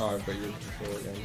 Oh, I've got your control again.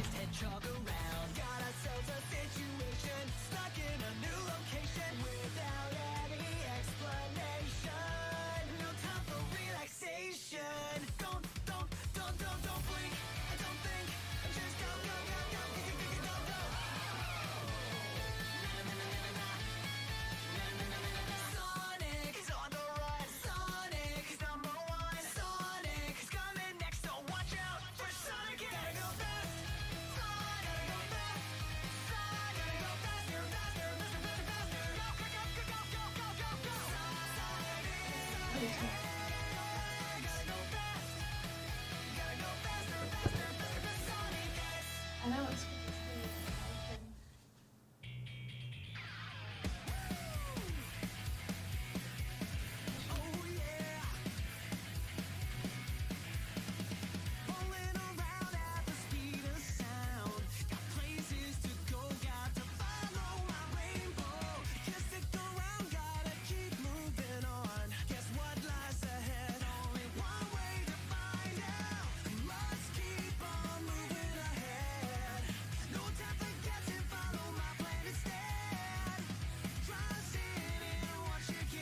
I know it's good to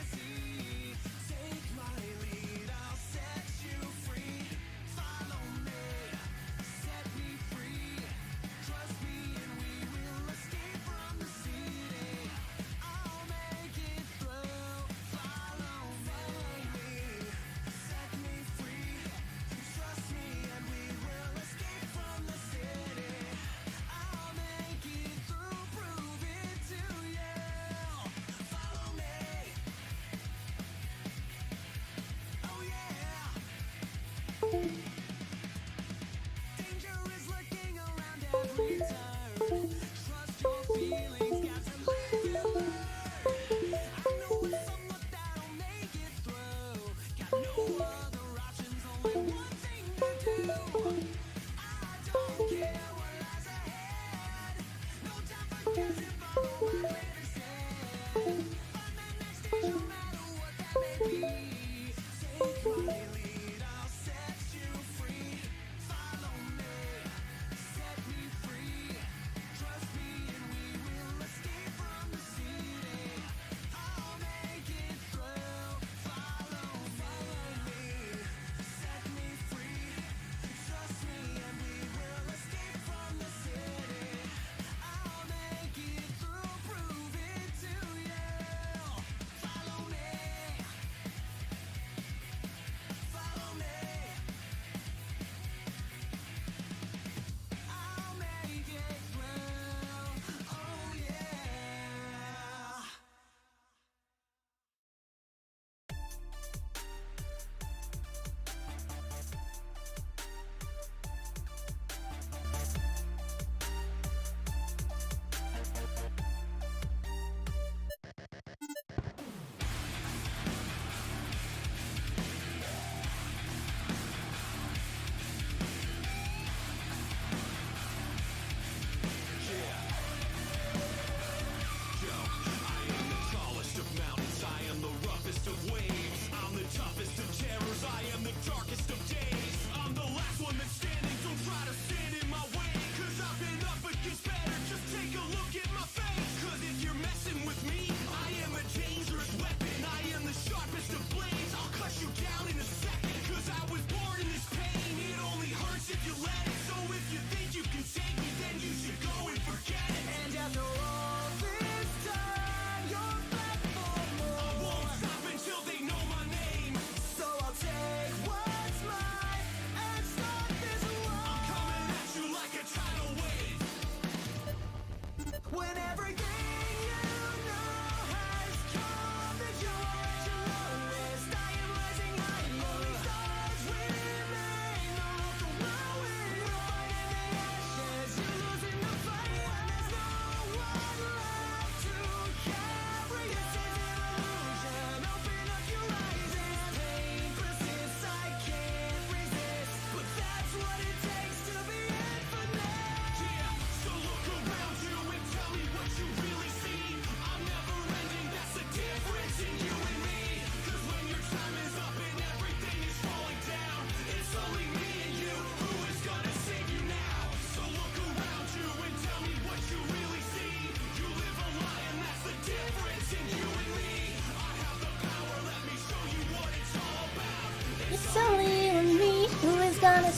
see you.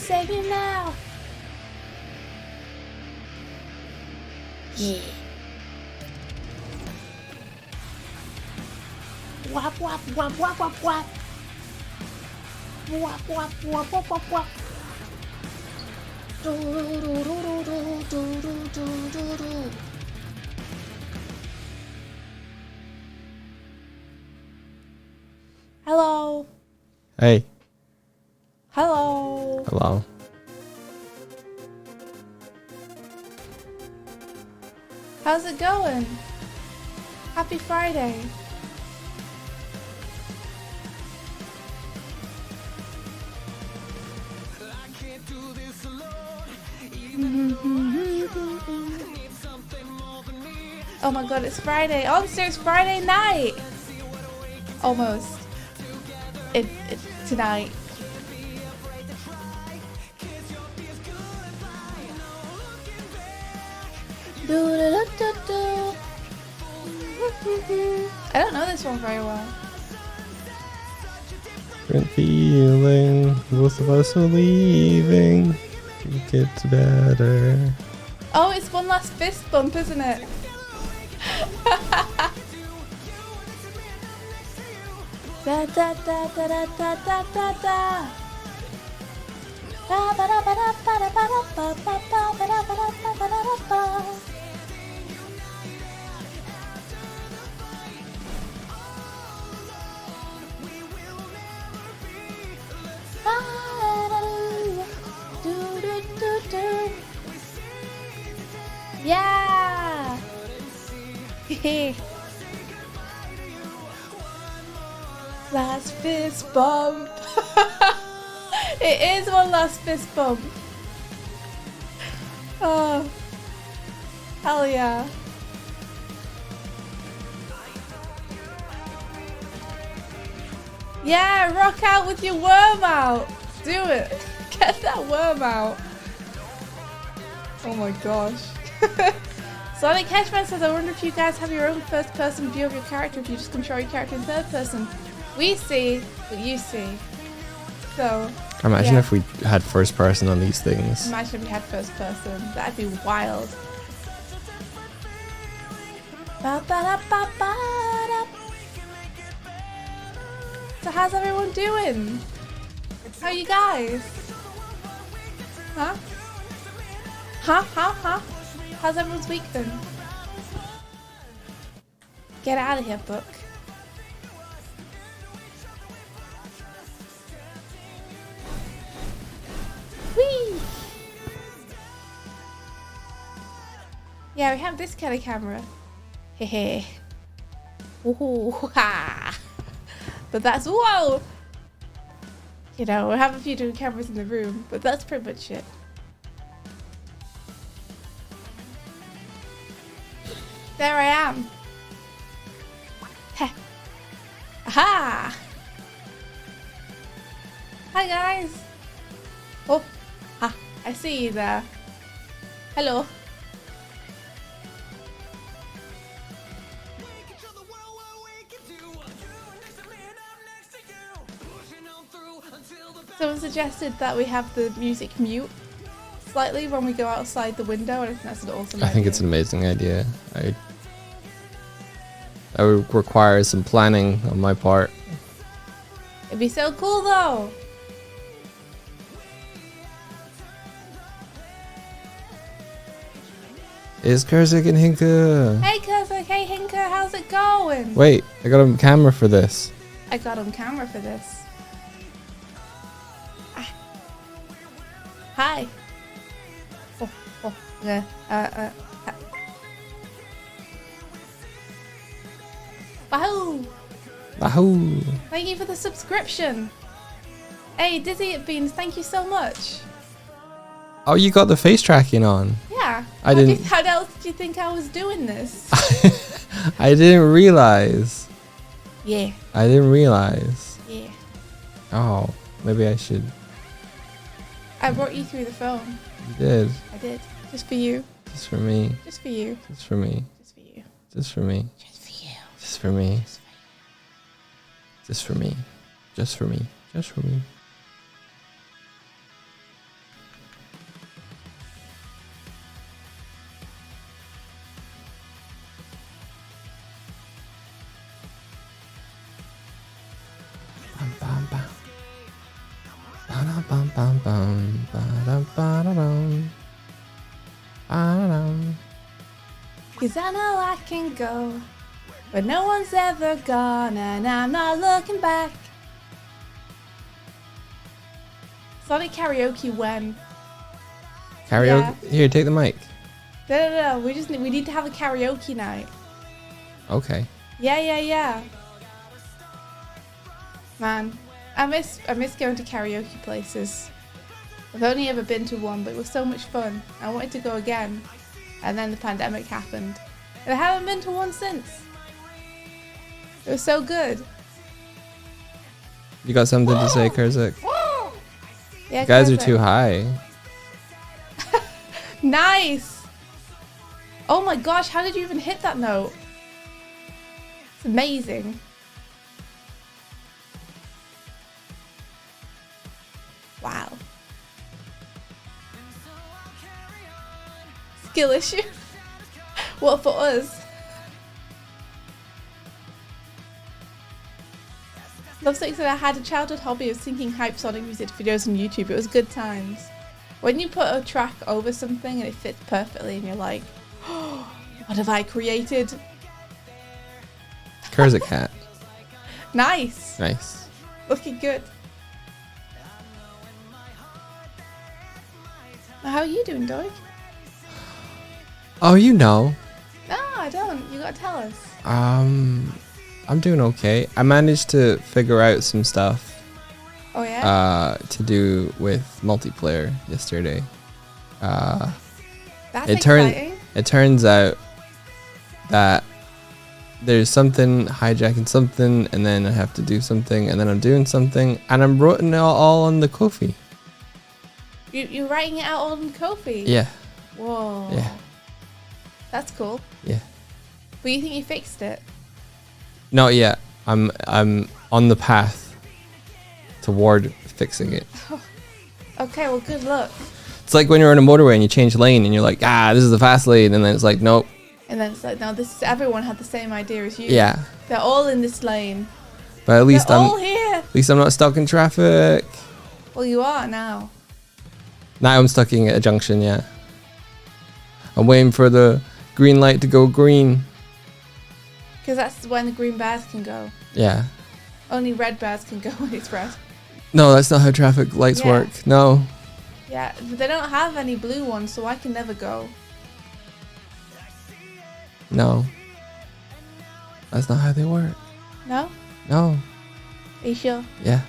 save me now. Yeah. Wap wap wap wap wap wap. Wap wap wap wap wap wap. Do do do do do do do do do do. Hello. Hey. Hello. Hello. How's it going? Happy Friday. Oh my god, it's Friday. Oh, so it's Friday night. Almost. It tonight. I don't know this one very well. Different feeling. Both of us are leaving. It gets better. Oh, it's one last fist bump, isn't it? Da da da da da da da da da. Ba ba da ba da ba da ba da ba ba ba ba da ba da ba ba da ba. Do do do do. Yeah. Last fist bump. It is one last fist bump. Oh, hell yeah. Yeah, rock out with your worm out. Do it. Get that worm out. Oh my gosh. Sonic Hedgehog says, I wonder if you guys have your own first person view of your character, if you just control your character in third person. We see what you see. So Imagine yeah. if we had first person on these things. Imagine if we had first person. That'd be wild. Ba-ba-da-ba-ba-da. So how's everyone doing? How you guys? Huh? Huh? How's everyone's week been? Get out of here, book. Whee! Yeah, we have this kind of camera. Hehe. Ooh, ha! But that's, whoa! You know, we have a few different cameras in the room, but that's pretty much it. There I am. Heh. Aha! Hi guys. Oh, ha! I see you there. Hello. Someone suggested that we have the music mute slightly when we go outside the window, and I think that's an awesome idea. I think it's an amazing idea. That would require some planning on my part. It'd be so cool though. Is Kurzak and Hinka? Hey Kurzak, hey Hinka, how's it going? Wait, I got a camera for this. I got on camera for this. Ah. Hi. Oh, yeah. Wahoo! Wahoo! Thank you for the subscription. Hey, Dizzy at Beans, thank you so much. Oh, you got the face tracking on. Yeah. I didn't. How else did you think I was doing this? I didn't realize. Yeah. I didn't realize. Yeah. Oh, maybe I should. I brought you through the phone. You did. I did. Just for you. Just for me. Just for you. Just for me. Just for you. Just for me. Just for you. Just for me. Just for me. Just for me. Just for me. Bum, bum, bum, ba-dum, ba-da-dum. Ba-da-dum. 'Cause I know I can go, but no one's ever gone, and I'm not looking back. Sonic karaoke when? Karaoke? Yeah. Here, take the mic. No. We need to have a karaoke night. Okay. Yeah. Man, I miss going to karaoke places. I've only ever been to one, but it was so much fun. I wanted to go again, and then the pandemic happened, and I haven't been to one since. It was so good. You got something to say, Kurzak? Yeah, You guys are Kurzak. too high. Nice. Oh my gosh, how did you even hit that note? It's amazing. Wow. Skill issue. What for us? Lovesick said I had a childhood hobby of syncing hype Sonic music videos on YouTube. It was good times. When you put a track over something and it fits perfectly and you're like, oh, what have I created? Kurzak cat. Nice. Nice. Looking good. How are you doing, Doig? Oh, you know. No, I don't. You gotta tell us. I'm doing okay. I managed to figure out some stuff Oh yeah? to do with multiplayer yesterday. That's it turns out that there's something hijacking something, and then I have to do something, and then I'm doing something, and I'm writing it all on the Kofi. You're writing it out on Kofi? Yeah. Whoa. Yeah. That's cool. Yeah. But you think you fixed it? Not yet. I'm on the path toward fixing it. Okay, well, good luck. It's like when you're on a motorway and you change lane and you're like, this is the fast lane, and then it's like, nope. And then it's like, no, everyone had the same idea as you. Yeah. They're all in this lane. But at least They're all here. At least I'm not stuck in traffic. Well, you are now. Now I'm stuck in a junction, yeah. I'm waiting for the green light to go green. Because that's when the green bears can go. Yeah. Only red bears can go when it's red. No, that's not how traffic lights Yeah. work. No. Yeah, but they don't have any blue ones, so I can never go. No. That's not how they work. No? No. Are you sure? Yeah.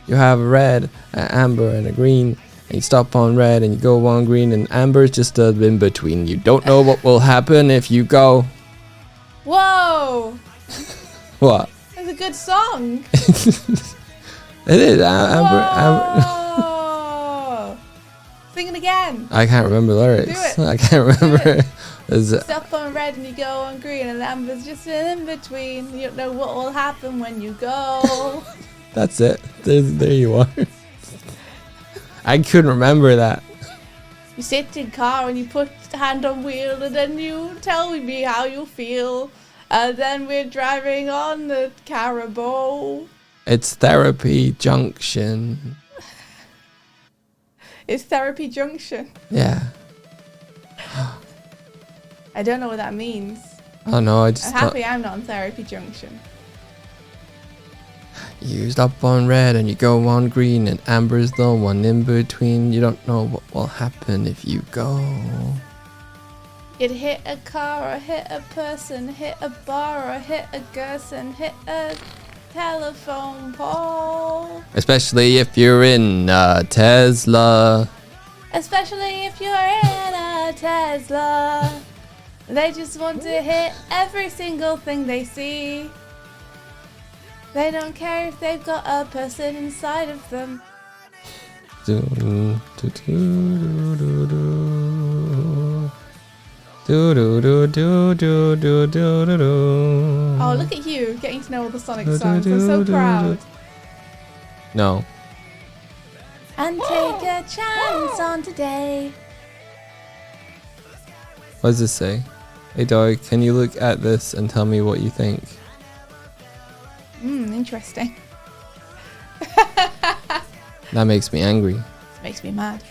You have a red, an amber, and a green, and you stop on red and you go on green, and amber is just in between. You don't know what will happen if you go. Whoa! What? That's a good song. It is. Amber. Whoa! Sing it again. I can't remember the lyrics. Do it. I can't remember. Stop on red and you go on green, and amber's just in between. You don't know what will happen when you go. That's it. There you are. I couldn't remember that. You sit in car and you put hand on wheel, and then you tell me how you feel, and then we're driving on the Carabao. It's Therapy Junction. It's Therapy Junction. Yeah. I don't know what that means. I don't know. I just I'm thought happy I'm not on Therapy Junction. you stop on red and you go on green, and amber's the one in between. You don't know what will happen if you go. You'd hit a car or hit a person, hit a bar or hit a person, hit a telephone pole. Especially if you're in a Tesla. Especially if you're in a Tesla. They just want to hit every single thing they see. They don't care if they've got a person inside of them. Do, do, do, do, do, do. Do, do, do, do, do, do, do, do, do. Oh, look at you getting to know all the Sonic songs. I'm so proud. No. And take a chance on today. What does this say? Hey Doig, can you look at this and tell me what you think? That makes me angry. This makes me mad.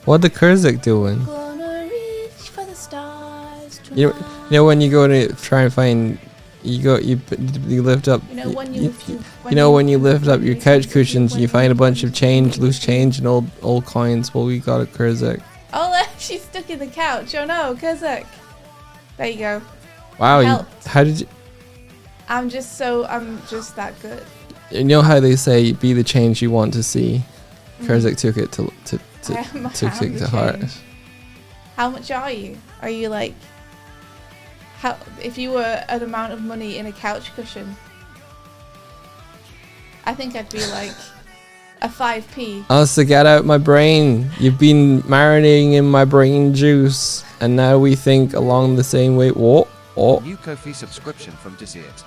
What the Kurzik doing? Gonna reach for the stars You know when you go to try and find, you lift up. You know when you lift up your couch cushions, and you find a bunch of change, loose change, and old coins. Well, we got a Kurzik. Oh, she's stuck in the couch. Oh no, Kazak. There you go. Wow, how did you? I'm just that good. You know how they say, "Be the change you want to see." Kurzik took it took it to heart. How much are you? Are you like? How if you were an amount of money in a couch cushion? I think I'd be like a 5p. Also, get out my brain. You've been marinating in my brain juice, and now we think along the same way. Whoa. New Ko-fi subscription from Dizzyit.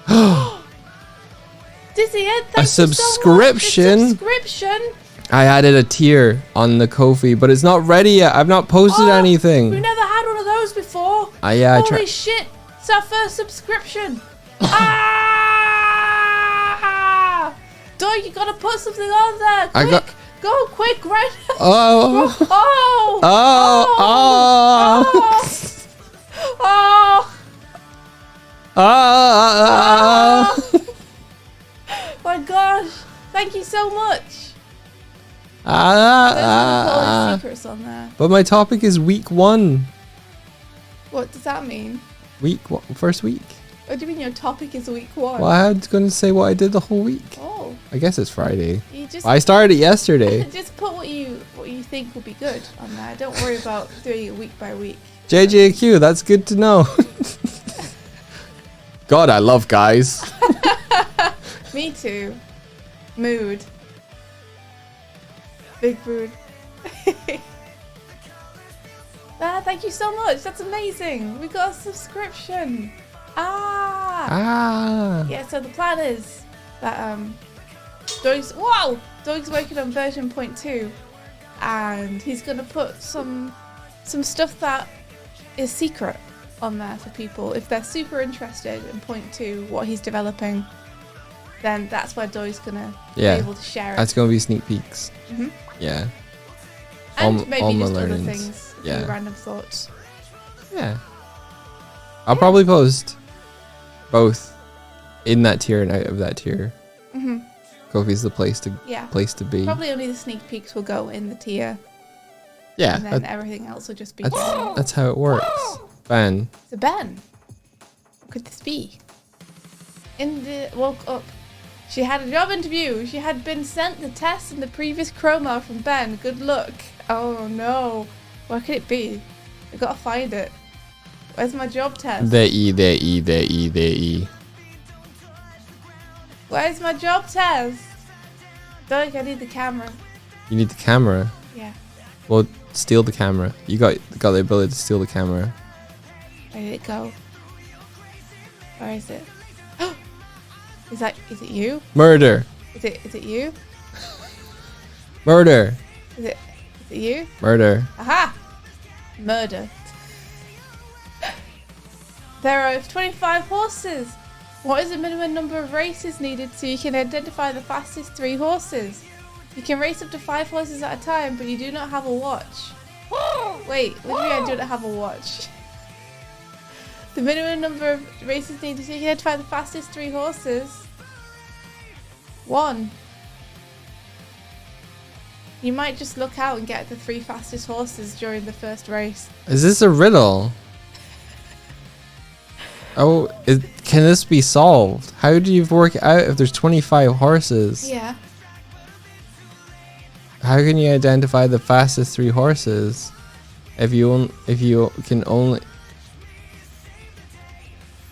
Dizzyit, thank A you subscription? So much. A subscription? I added a tier on the Ko-fi, but it's not ready yet. I've not posted anything. We've never had one of those before. Yeah, Holy shit. It's our first subscription. Doig, you gotta put something on there. Quick. Go quick, right? Oh. My gosh. Thank you so much. There's secrets on there. But my topic is week 1. What does that mean? First week. What do you mean your topic is week 1? Well, I was going to say what I did the whole week. Oh. I guess it's Friday. You just I started it yesterday. just put what you think will be good on there. Don't worry about doing it week by week. JJQ, that's good to know. God, I love guys. Me too. Mood. Big mood. Thank you so much. That's amazing. We got a subscription. Yeah, so the plan is that Doig's working on version 0.2, and he's gonna put some stuff that is secret on there for people. If they're super interested in 0.2, what he's developing, then that's where Doig's gonna be able to share it. That's gonna be sneak peeks. Yeah. And maybe all my just other learnings. things, Yeah. random thoughts. Yeah. I'll probably post both in that tier and out of that tier. Ko-fi's the place to be. Probably only the sneak peeks will go in the tier. Yeah. And then everything else will just be. That's how it works. Ben. So Ben, what could this be? Woke up. She had a job interview. She had been sent the test in the previous chroma from Ben. Good luck. Oh no. What could it be? I gotta find it. Where's my job test? The E. Where's my job test? Doig, I need the camera. You need the camera? Yeah. Well, steal the camera. You got the ability to steal the camera. Where did it go? Where is it? Is it you? Murder. Is it you? Murder. Is it you? Murder. Aha! Murder. There are 25 horses. What is the minimum number of races needed so you can identify the fastest 3 horses? You can race up to 5 horses at a time, but you do not have a watch. Wait, what do you mean I do not have a watch? The minimum number of races needed so you can identify the fastest 3 horses. 1. You might just look out and get the 3 fastest horses during the first race. Is this a riddle? Oh, can this be solved? How do you work it out if there's 25 horses? Yeah. How can you identify the fastest 3 horses if you can only...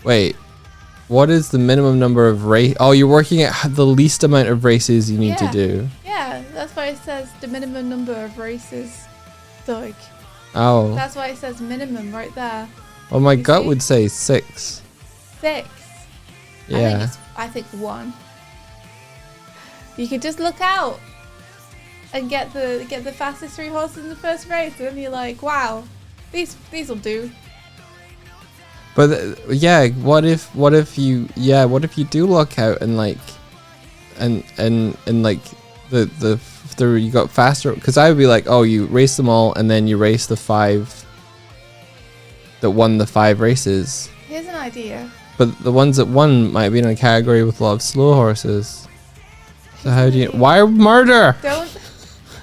Wait, what is the minimum number of race? Oh, you're working at the least amount of races you need to do. Yeah, that's why it says the minimum number of races. Doig. Oh. That's why it says minimum right there. Well, my gut would say 6. 6. Yeah. I think 1. You could just look out and get the fastest 3 horses in the first race, and then you're like, wow, these will do. But yeah, what if you do look out and like and like the you got faster, because I would be like, oh, you race them all and then you race the 5 that won the 5 races. Here's an idea. But the ones that won might be in a category with a lot of slow horses. So how do you... Why murder?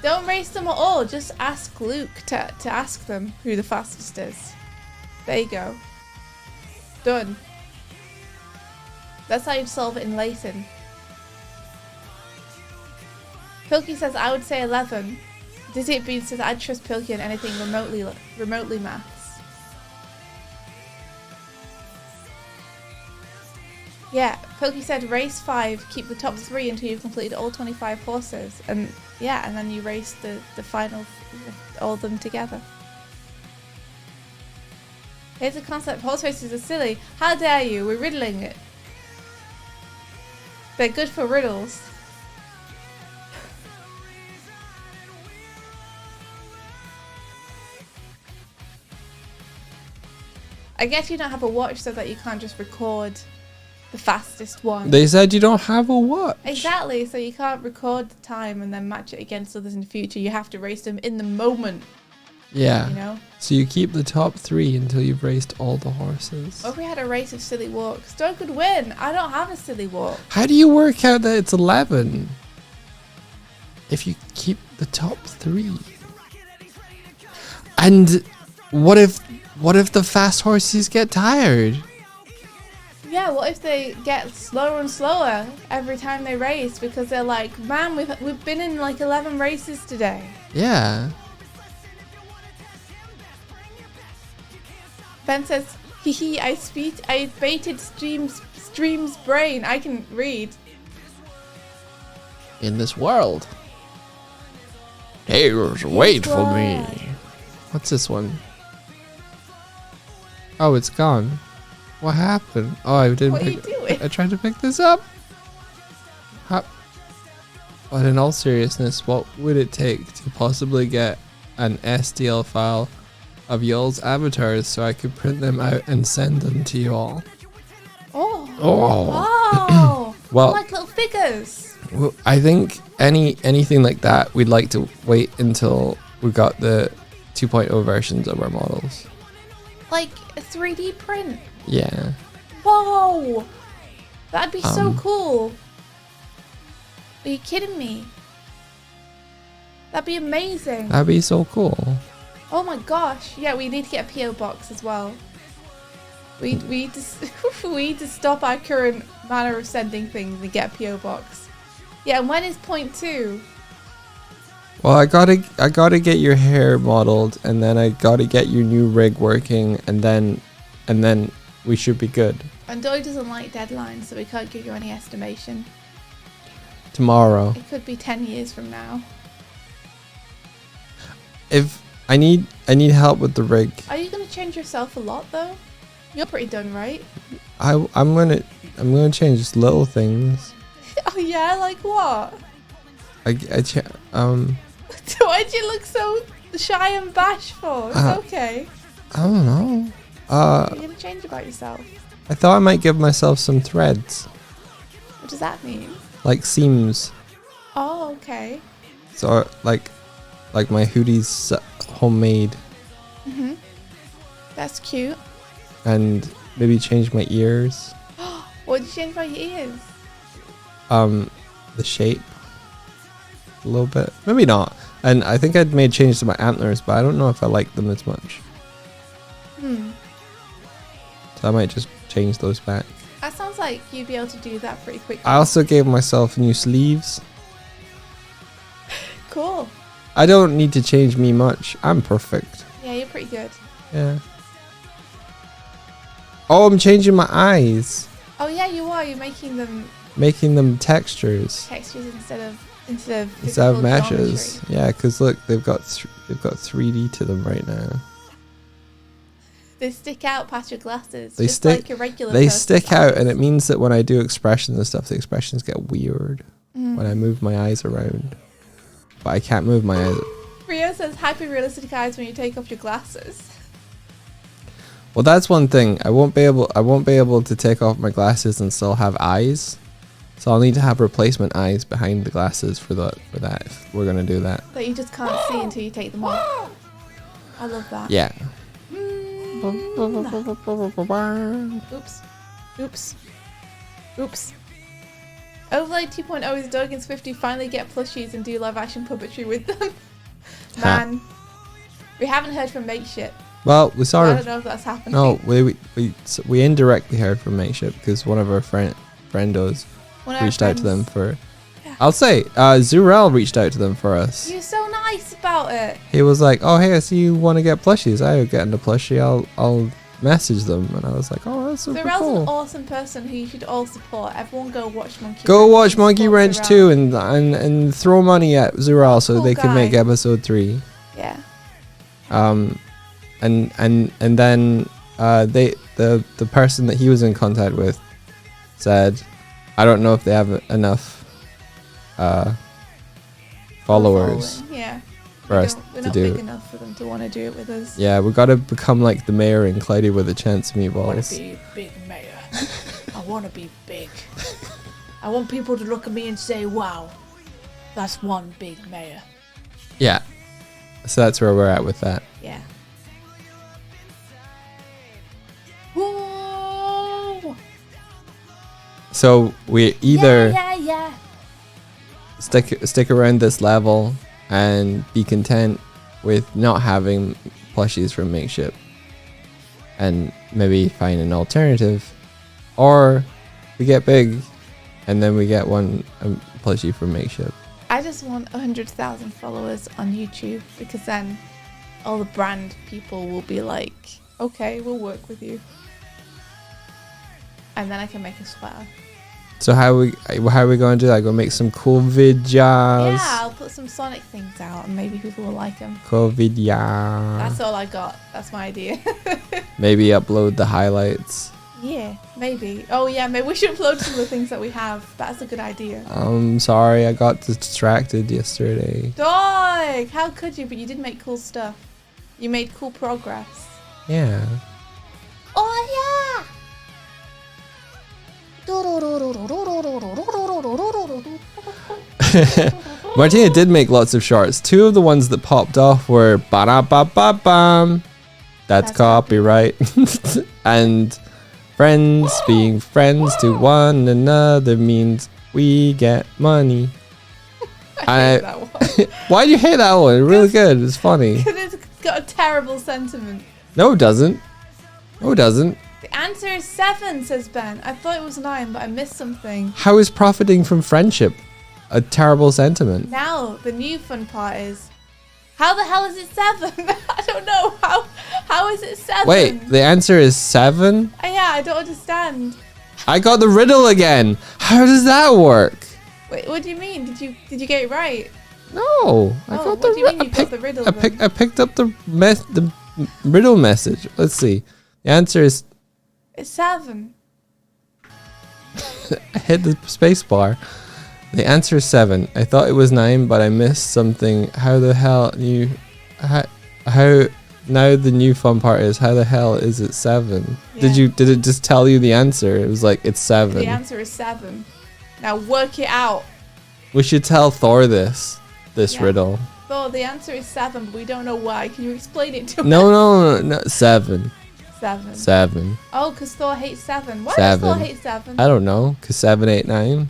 Don't race them at all. Just ask Luke to ask them who the fastest is. There you go. Done. That's how you solve it in Layton. Pilkey says, I would say 11. Dizzy Bean says, I'd trust Pilkey on anything remotely maths. Yeah, Pilkey said race 5, keep the top 3 until you've completed all 25 horses. And yeah, and then you race the final, all of them together. Here's a concept, horse races are silly. How dare you, we're riddling it. They're good for riddles. I guess you don't have a watch so that you can't just record the fastest one. They said you don't have a watch. Exactly, so you can't record the time and then match it against others in the future. You have to race them in the moment. Yeah. You know? So you keep the top 3 until you've raced all the horses. What if we had a race of silly walks? Doig could win. I don't have a silly walk. How do you work out that it's 11? If you keep the top 3. And what if the fast horses get tired? Yeah, what if they get slower and slower every time they race because they're like, man, we've been in like 11 races today. Yeah. Ben says, hee I baited Stream's brain. I can read. In this world. Here's wait for me. What's this one? Oh, it's gone. What happened? Oh, I didn't. What are you doing? I tried to pick this up. But in all seriousness, what would it take to possibly get an STL file of y'all's avatars so I could print them out and send them to you all? Oh. Oh. Well, like little figures. Well, I think anything like that, we'd like to wait until we got the 2.0 versions of our models. Like a 3D print. Yeah. Whoa! That'd be so cool. Are you kidding me? That'd be amazing. That'd be so cool. Oh my gosh. Yeah, we need to get a PO box as well. We need to stop our current manner of sending things and get a PO box. Yeah, and when is point 2? Well, I gotta get your hair modeled, and then I gotta get your new rig working, and then we should be good. And Doig doesn't like deadlines, so we can't give you any estimation. Tomorrow. It could be 10 years from now. If I need help with the rig. Are you gonna change yourself a lot though? You're pretty done, right? I'm gonna change just little things. Oh yeah, like what? Why'd you look so shy and bashful? It's okay. I don't know. What are you gonna change about yourself? I thought I might give myself some threads. What does that mean? Like seams. Oh, okay. So like my hoodie's homemade. Mhm. That's cute. And maybe change my ears. What did you change about your ears? The shape. A little bit. Maybe not. And I think I'd made changes to my antlers, but I don't know if I like them as much. So I might just change those back. That sounds like you'd be able to do that pretty quickly. I also gave myself new sleeves. Cool. I don't need to change me much. I'm perfect. Yeah, you're pretty good. Yeah. Oh, I'm changing my eyes. Oh yeah, you are. You're making them textures instead of meshes. geometry. Yeah, because look, they've got 3D to them right now. They stick out past your glasses. They just stick. Like a regular They person's stick out, eyes. and it means that when I do expressions and stuff, the expressions get weird when I move my eyes around. But I can't move my eyes. Rio says hyper-realistic eyes when you take off your glasses. Well, that's one thing. I won't be able to take off my glasses and still have eyes. So I'll need to have replacement eyes behind the glasses for that if we're gonna do that. That you just can't see until you take them off. I love that. Yeah. Oops. Oops. Oops. Overlay 2.0 is Doig and Swift finally get plushies and do live action puppetry with them. Man. We haven't heard from Makeship. Well, we sort I of. don't know if that's happening. No, we indirectly heard from Makeship because one of our friendos reached out to them for. Yeah. I'll say, Zurel reached out to them for us. You're so nice about it. He was like, "Oh, hey, I see you want to get plushies. I'll get into plushie. I'll message them." And I was like, "Oh, that's super Zurel's cool." an awesome person who you should all support. Everyone go watch Monkey Go Wrench watch and Monkey support Wrench Zurel. 2 and throw money at Zurel so Cool they can make guy. episode 3. Yeah. And then the person that he was in contact with said, "I don't know if they have enough followers Following. Yeah. for us We're to not do big it. enough for them to want to do it with us. Yeah, we gotta become like the mayor in Cloudy with a Chance of I want Meatballs." to be big mayor. I want to be big. I want people to look at me and say, "Wow, that's one big mayor." Yeah, so that's where we're at with that. Yeah. Whoa! So we either Yeah. stick around this level and be content with not having plushies from Makeship and maybe find an alternative, or we get big and then we get one plushie from Makeship. I just want 100,000 followers on YouTube because then all the brand people will be like, "Okay, we'll work with you," and then I can make a sweater. So how are we going to do that? Go make some cool videos. Yeah, I'll put some Sonic things out and maybe people will like them. Cool videos. That's all I got. That's my idea. Maybe upload the highlights. Yeah, maybe. Oh yeah, maybe we should upload some of the things that we have. That's a good idea. I'm sorry, I got distracted yesterday. Doig! How could you? But you did make cool stuff. You made cool progress. Yeah. Oh yeah! Martina did make lots of shorts. 2 of the ones that popped off were ba-da-ba-ba-bam. That's copyright. And friends being friends to one another means we get money. I hate that one. Why do you hate that one? It's really good. It's funny. Because it's got a terrible sentiment. No, it doesn't. No, it doesn't. The answer is 7, says Ben. I thought it was 9, but I missed something. How is profiting from friendship a terrible sentiment? Now, the new fun part is, how the hell is it 7? I don't know. How is it 7? Wait, the answer is 7? Yeah, I don't understand. I got the riddle again. How does that work? Wait, what do you mean? Did you get it right? No, I Oh, got what the do you mean I you got picked- the riddle I then? picked up the riddle message. Let's see. The answer is It's 7. I hit the space bar. The answer is 7. I thought it was 9, but I missed something. How the hell how now the new fun part is how the hell is it 7? Yeah. Did it just tell you the answer? It was like it's 7. The answer is 7. Now work it out. We should tell Thor this Yeah. riddle. Thor, the answer is 7, but we don't know why. Can you explain it to us? No, 7. 7. 7. Oh, because Thor hates 7. Why does Thor 7. hate 7? I don't know, cause 7, 8, 9.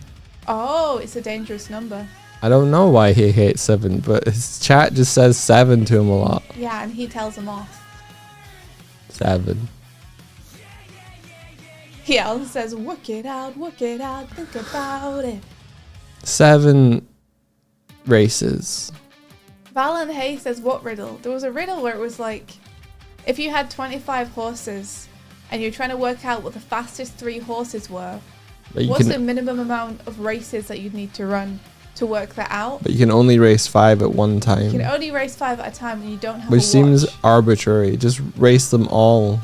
Oh, it's a dangerous number. I don't know why he hates 7, but his chat just says 7 to him a lot. Yeah, and he tells him off. 7. He also says, work it out, think about it. 7 races. Valen Hay says, what riddle? There was a riddle where it was like, if you had 25 horses and you're trying to work out what the fastest 3 horses were, But you what's the can minimum amount of races that you'd need to run to work that out? but you can only race 5 at one You time. can only race 5 at a time and you don't have Which a seems watch. arbitrary. Just race them all.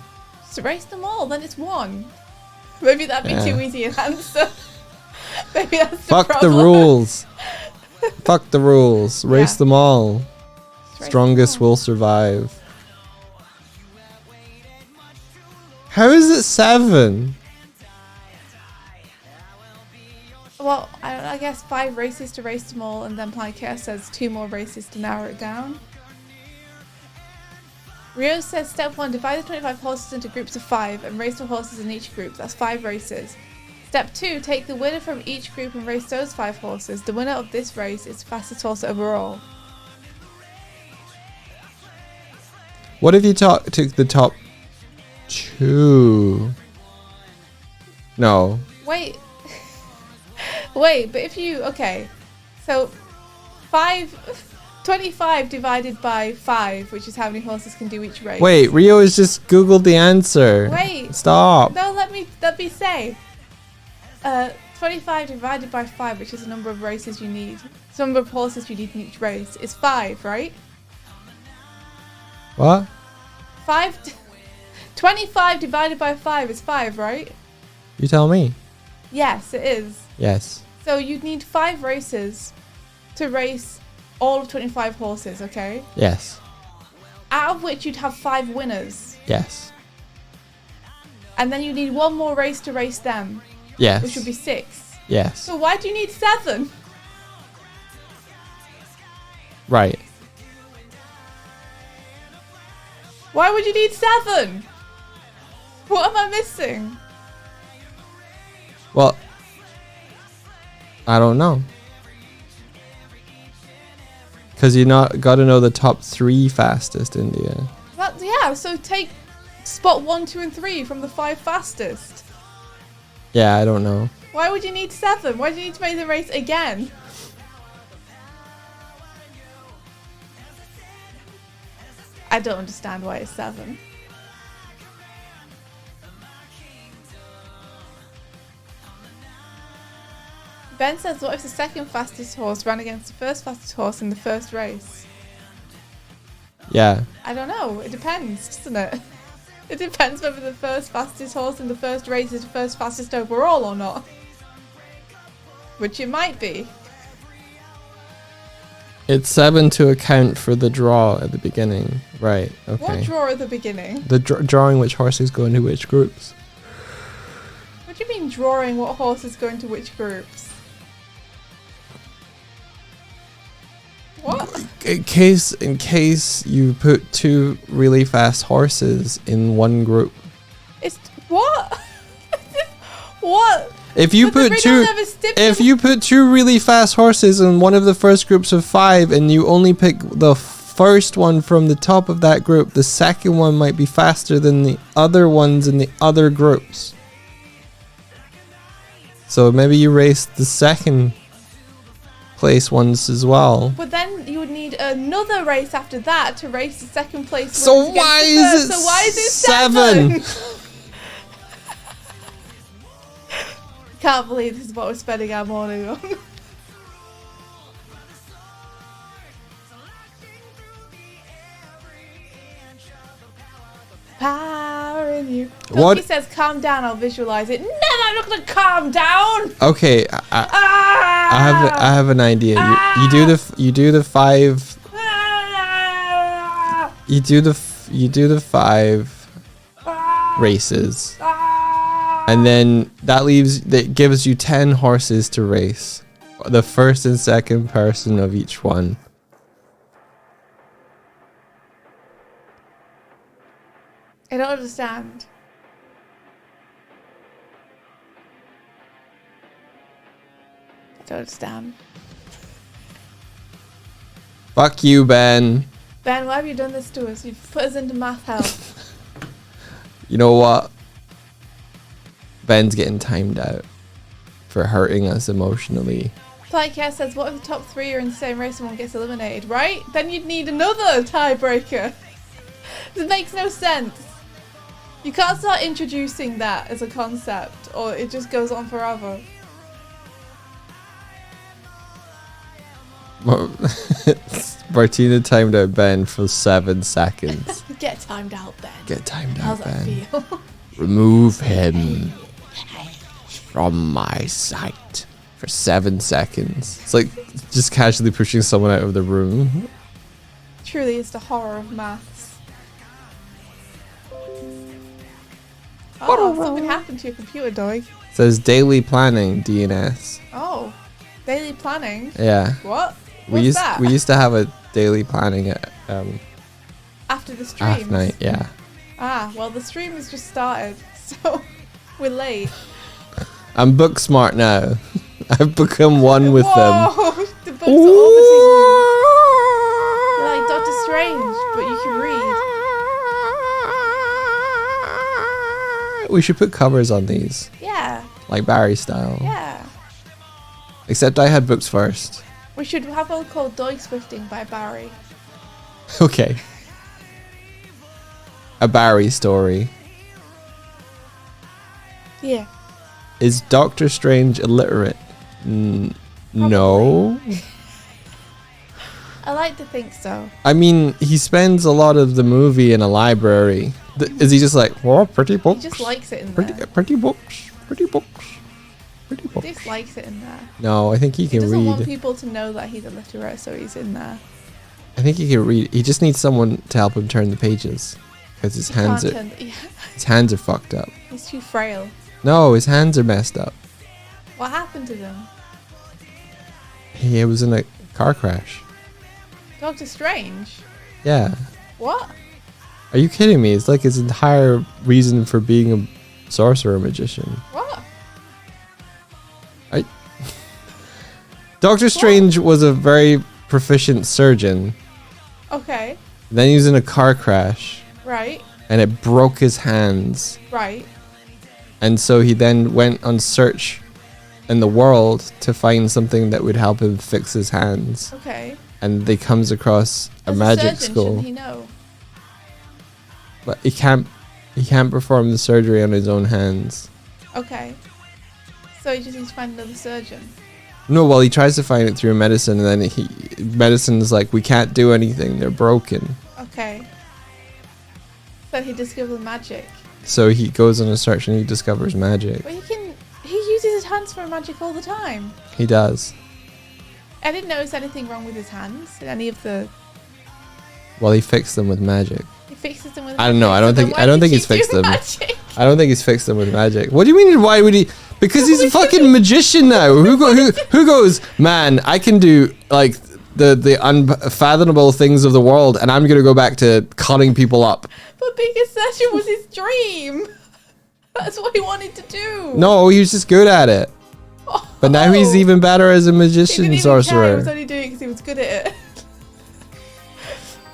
So race them all, then it's 1. Maybe that'd be Yeah. too easy an answer. Maybe that's the Fuck the problem. rules. Fuck the rules. Race Yeah. them all. Just race Strongest them all. will survive. How is it 7? Well, I guess 5 races to race them all, and then Planet Chaos says 2 more races to narrow it down. Rio says step 1, divide the 25 horses into groups of 5 and race the horses in each group. That's 5 races. Step 2, take the winner from each group and race those 5 horses. The winner of this race is the fastest horse overall. What if you took the top 2? No. Wait. Wait, but if you... Okay. So, 25 divided by 5, which is how many horses can do each race. Wait, Rio has just Googled the answer. Wait. Stop. No, let me say. 25 divided by 5, which is the number of races you need. The number of horses you need in each race is 5, right? What? 25 divided by 5 is 5, right? You tell me. Yes, it is. Yes. So you'd need 5 races to race all of 25 horses, okay? Yes. Out of which you'd have 5 winners. Yes. And then you need 1 more race to race them. Yes. Which would be 6. Yes. So why do you need 7? Right. Why would you need 7? What am I missing? Well, I don't know. Because you got to know the top 3 fastest India. Yeah, so take spot 1, 2, and 3 from the 5 fastest. Yeah, I don't know. Why would you need 7? Why do you need to make the race again? I don't understand why it's 7. Ben says, what if the second fastest horse ran against the first fastest horse in the first race? Yeah. I don't know. It depends, doesn't it? It depends whether the first fastest horse in the first race is the first fastest overall or not. Which it might be. It's 7 to account for the draw at the beginning. Right, okay. What draw at the beginning? The drawing which horses go into which groups. What do you mean drawing what horses go into which groups? What? In case you put 2 really fast horses in one group. It's what? What? If you put two really fast horses in one of the first groups of 5 and you only pick the first one from the top of that group, the second one might be faster than the other ones in the other groups. So maybe you race the second place ones as well. But then you would need another race after that to race the second place. So why is it 7? Can't believe this is what we're spending our morning on. Power in you. What? He says, calm down, I'll visualize it. Never, I'm not gonna calm down. Okay, I have an idea. You do the 5. You do the 5 races. And then that gives you 10 horses to race. The first and second person of each one. I don't understand. I don't understand. Fuck you, Ben. Ben, why have you done this to us? You've put us into math hell. You know what? Ben's getting timed out for hurting us emotionally. Playcare says, what if the top 3 are in the same race and one gets eliminated, right? Then you'd need another tiebreaker. This makes no sense. You can't start introducing that as a concept or it just goes on forever. Martina timed out Ben for 7 seconds. Get timed out, Ben. Get timed How's out, that Ben. feel? Remove him from my sight for 7 seconds. It's like just casually pushing someone out of the room. Truly, it's the horror of maths. Oh, something happened to your computer, Doig. Says daily planning DNS. Oh, daily planning. Yeah. What? We used to have a daily planning at After the stream. half night. Yeah. Ah, well, the stream has just started, so we're late. I'm book smart now. I've become one with them. Whoa, the books are orbiting you. You're like Doctor Strange, but you can read. We should put covers on these, Yeah, like Barry style. yeah. Except I had books first. We should have one called Doig Swifting by Barry. Okay. A Barry story. Yeah. Is Doctor Strange illiterate? No. I like to think so. I mean, he spends a lot of the movie in a library. Is he just like, oh, pretty He books? just likes it in Pretty, there. pretty books. Pretty books. Pretty He books. just likes it in there. No, I think he He can doesn't want read. people to know that he's illiterate, so he's in there. I think he can read. He just needs someone to help him turn the pages. Because his hands are his hands are fucked up. He's too frail. No, his hands are messed up. What happened to them? He was in a car crash. Doctor Strange? Yeah. What? Are you kidding me? It's like his entire reason for being a sorcerer magician. What? Doctor Strange was a very proficient surgeon. Okay. Then he was in a car crash Right. and it broke his hands. Right. And so he then went on search in the world to find something that would help him fix his hands. Okay. And they comes across a As magic surgeon, school. shouldn't he know? But he can't perform the surgery on his own hands. Okay. So he just needs to find another surgeon. No, well, he tries to find it through medicine, and then medicine's like, we can't do anything; they're broken. Okay. But he discovers magic. So he goes on a search and he discovers magic. But he uses his hands for magic all the time. He does. I didn't notice anything wrong with his hands in any of the. Well, he fixed them with magic. He fixes them with. I don't know. magic, I don't think he's fixed them. Magic? I don't think he's fixed them with magic. What do you mean? Why would he? Because he's a fucking magician now. Who goes? Man, I can do like the unfathomable things of the world, and I'm gonna go back to cutting people up. But being a surgeon was his dream. That's what he wanted to do. No, he was just good at it. But now he's even better as a He magician didn't even care. He sorcerer. was only doing it because he was good at it.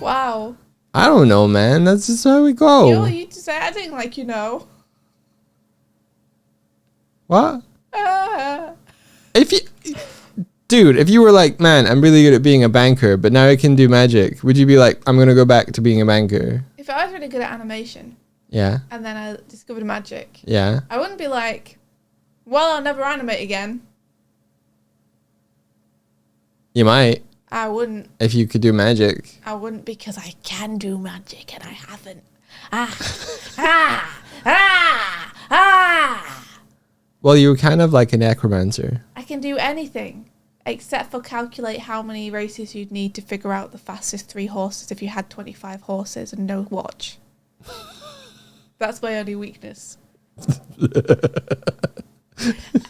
Wow. I don't know, man. That's just how we go. You just adding like you know. What? Ah. If you were like, man, I'm really good at being a banker, but now I can do magic, would you be like, I'm gonna go back to being a banker? If I was really good at animation Yeah. and then I discovered magic, Yeah. I wouldn't be like, well, I'll never animate again. You might, I wouldn't. if you could do magic. I wouldn't because I can do magic and I haven't. Ah. Well, you were kind of like a necromancer. I can do anything except for calculate how many races you'd need to figure out the fastest 3 horses if you had 25 horses and no watch. That's my only weakness.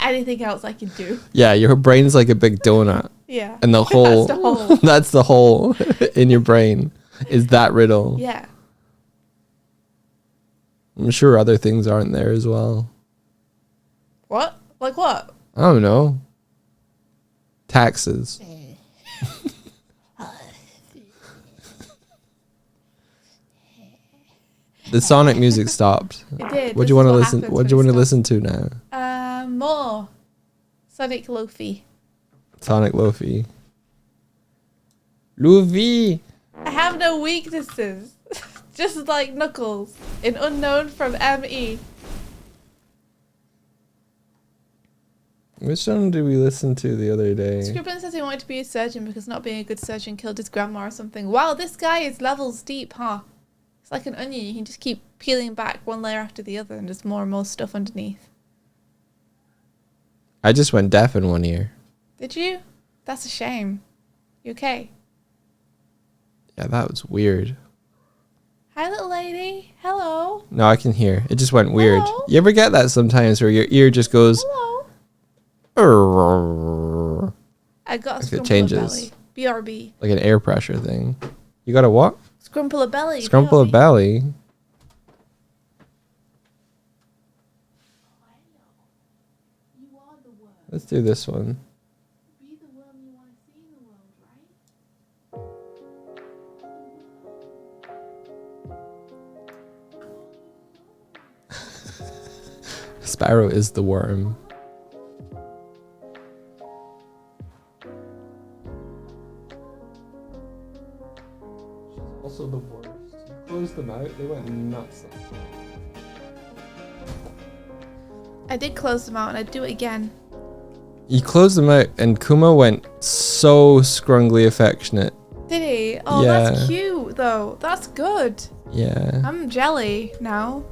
Anything else I can do. Yeah, your brain's like a big donut. Yeah. And the hole, That's the hole. that's the hole in your brain, is that riddle. Yeah. I'm sure other things aren't there as well. What? Like what? I don't know. Taxes. The Sonic music stopped. It did. What This do you is want to what listen? happens What do you when want to it listen to now? stops. More. Sonic Lofi. Sonic Lofi. Luffy. I have no weaknesses. Just like Knuckles in Unknown from ME. Which one did we listen to the other day? Scribbling says he wanted to be a surgeon because not being a good surgeon killed his grandma or something. Wow, this guy is levels deep, huh? It's like an onion. You can just keep peeling back one layer after the other and there's more and more stuff underneath. I just went deaf in one ear. Did you? That's a shame. You okay? Yeah, that was weird. Hi, little lady. Hello. No, I can hear. It just went weird. Hello? You ever get that sometimes where your ear just goes... Hello. "Arrrrrrr," I got a Like it scrumple changes. belly. BRB. like an air pressure thing. You got a what? Scrumple a belly. Scrumple a BRB. belly? Let's do this one. Be the worm you want to see in the world, right? Sparrow is the worm. She's also the worst. Close them out, they went nuts. I did close them out and I'd do it again. You closed them out and Kuma went so scrungly affectionate. Did he? Oh, Yeah. that's cute though. That's good. Yeah. I'm jelly now.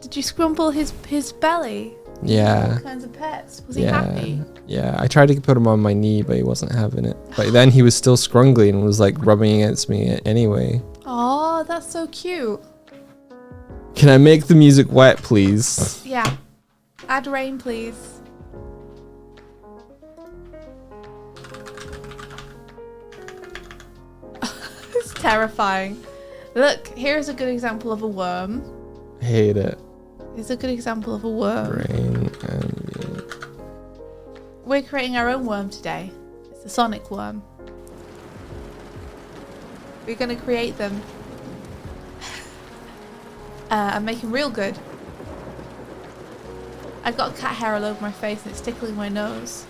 Did you scrumple his belly? Yeah. All kinds of pets. Was he Yeah. happy? Yeah. I tried to put him on my knee, but he wasn't having it. But then he was still scrungly and was like rubbing against me anyway. Oh, that's so cute. Can I make the music wet, please? Yeah. Add rain, please. It's terrifying. Look, here's a good example of a worm. Hate it. Here's a good example of a worm. Rain and We're creating our own worm today. It's the Sonic worm. We're going to create them. And make them real good. I got cat hair all over my face and it's tickling my nose.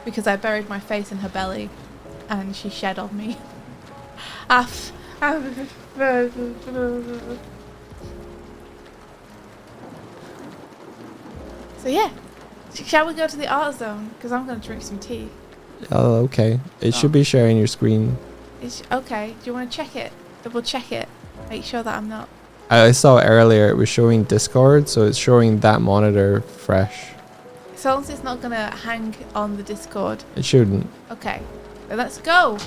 Because I buried my face in her belly. And she shed on me. So yeah. Shall we go to the art zone? Because I'm going to drink some tea. oh, okay. It should be sharing your screen. Okay, do you want to check it? Double check it. Make sure that I'm not... I saw earlier it was showing Discord, so it's showing that monitor fresh. So long as it's not going to hang on the Discord. It shouldn't. Okay, then let's go.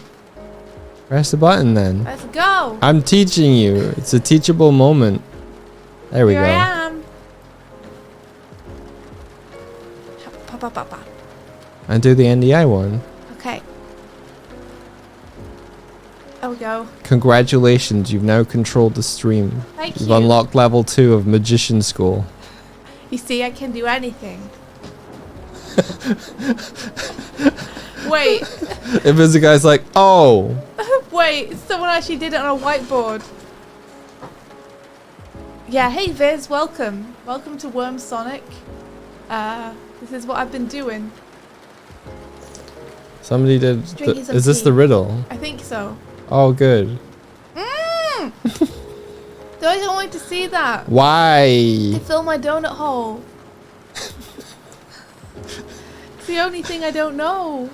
Press the button then. Let's go. I'm teaching you. It's a teachable moment. There we Here go. I am. Pa, pa, pa, pa. And do the NDI one. Okay. There we go. Congratulations, you've now controlled the stream. Thank You've you. unlocked level 2 of Magician School. You see, I can do anything. Wait, If there's a guy's like, oh, wait, someone actually did it on a whiteboard. Yeah, hey Viz, welcome. Welcome to Worm Sonic. This is what I've been doing. somebody did. Drinking some Is this tea. the riddle? I think so. Oh, good. Mmm! I don't want to see that. Why? To fill my donut hole. It's the only thing I don't know.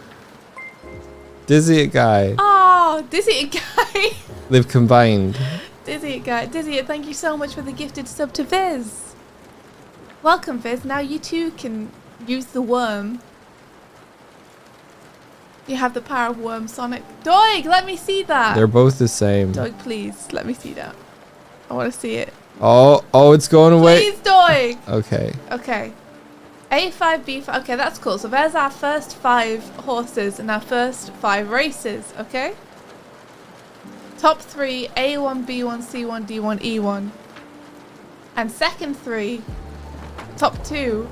Dizzy it guy. Oh, Dizzy It Guy. They've combined. Dizzy It Guy. Dizzy It, thank you so much for the gifted sub to Viz. Welcome, Viz. Now you too can use the worm. You have the power of Worm Sonic. Doig, let me see that. They're both the same. Doig, please, let me see that. I want to see it. Oh, it's going away. Please, Doig. Okay. Okay. A5, B5. Okay, that's cool. So there's our first 5 horses and our first 5 races. Okay. Top 3, A1, B1, C1, D1, E1. And second 3, top 2,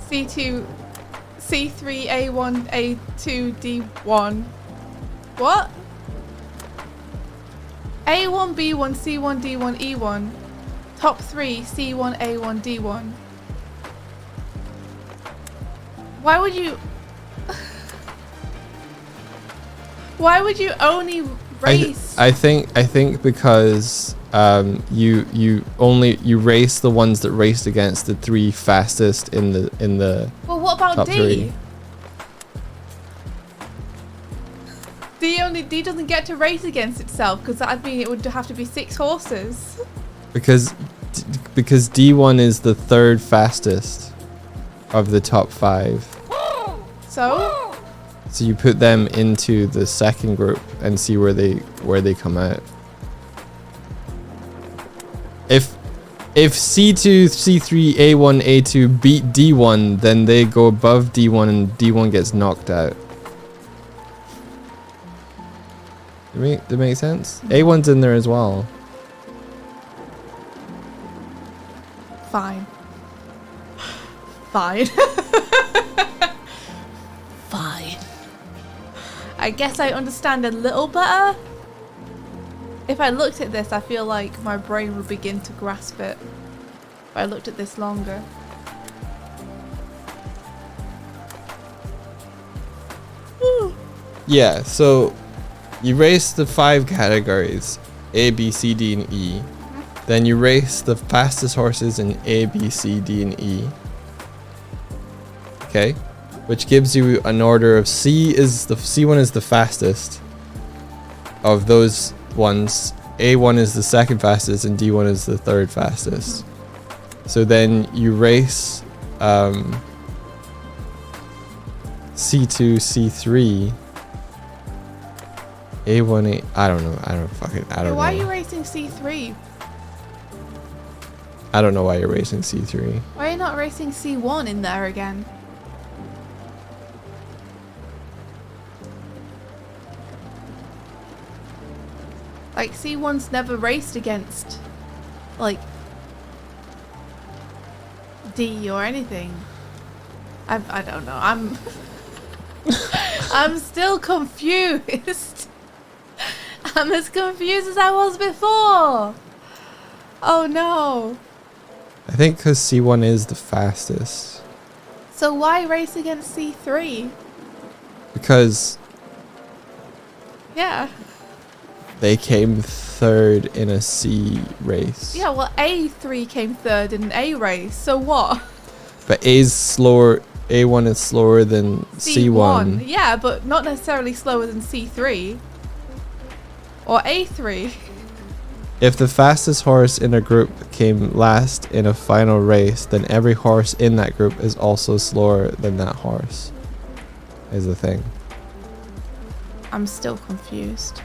C2, C3, A1, A2, D1. What? A1, B1, C1, D1, E1. Top 3, C1, A1, D1. Why would you... Why would you only race? I think because you race the ones that raced against the 3 fastest in the Well, what about top D? 3. D doesn't get to race against itself because that'd mean it would have to be 6 horses. Because D1 is the 3rd fastest of the top 5. So you put them into the second group and see where they come out. if C2, C3, A1, A2 beat D1, then they go above D1 and D1 gets knocked out. That make sense? A1's in there as well. Fine. Fine. Fine. I guess I understand a little better. If I looked at this, I feel like my brain would begin to grasp it. If I looked at this longer. Woo. Yeah, so you race the 5 categories, A, B, C, D, and E. Then you race the fastest horses in A, B, C, D, and E. Okay, which gives you an order of C1 is the fastest of those ones. A1 is the second fastest and D1 is the third fastest. So then you race C2, C3, A1, I don't know. I don't know. Why are you racing C3? I don't know why you're racing C3. Why are you not racing C1 in there again? Like, C1's never raced against, like, D or anything. I don't know. I'm still confused. I'm as confused as I was before. Oh no. I think because C1 is the fastest. So why race against C3? Because Yeah. they came third in a C race. Yeah, well, A3 came third in an A race, so what? But A's slower. A1 is slower than C1. Yeah, but not necessarily slower than C3. Or A3. If the fastest horse in a group came last in a final race, then every horse in that group is also slower than that horse. Is the thing. I'm still confused.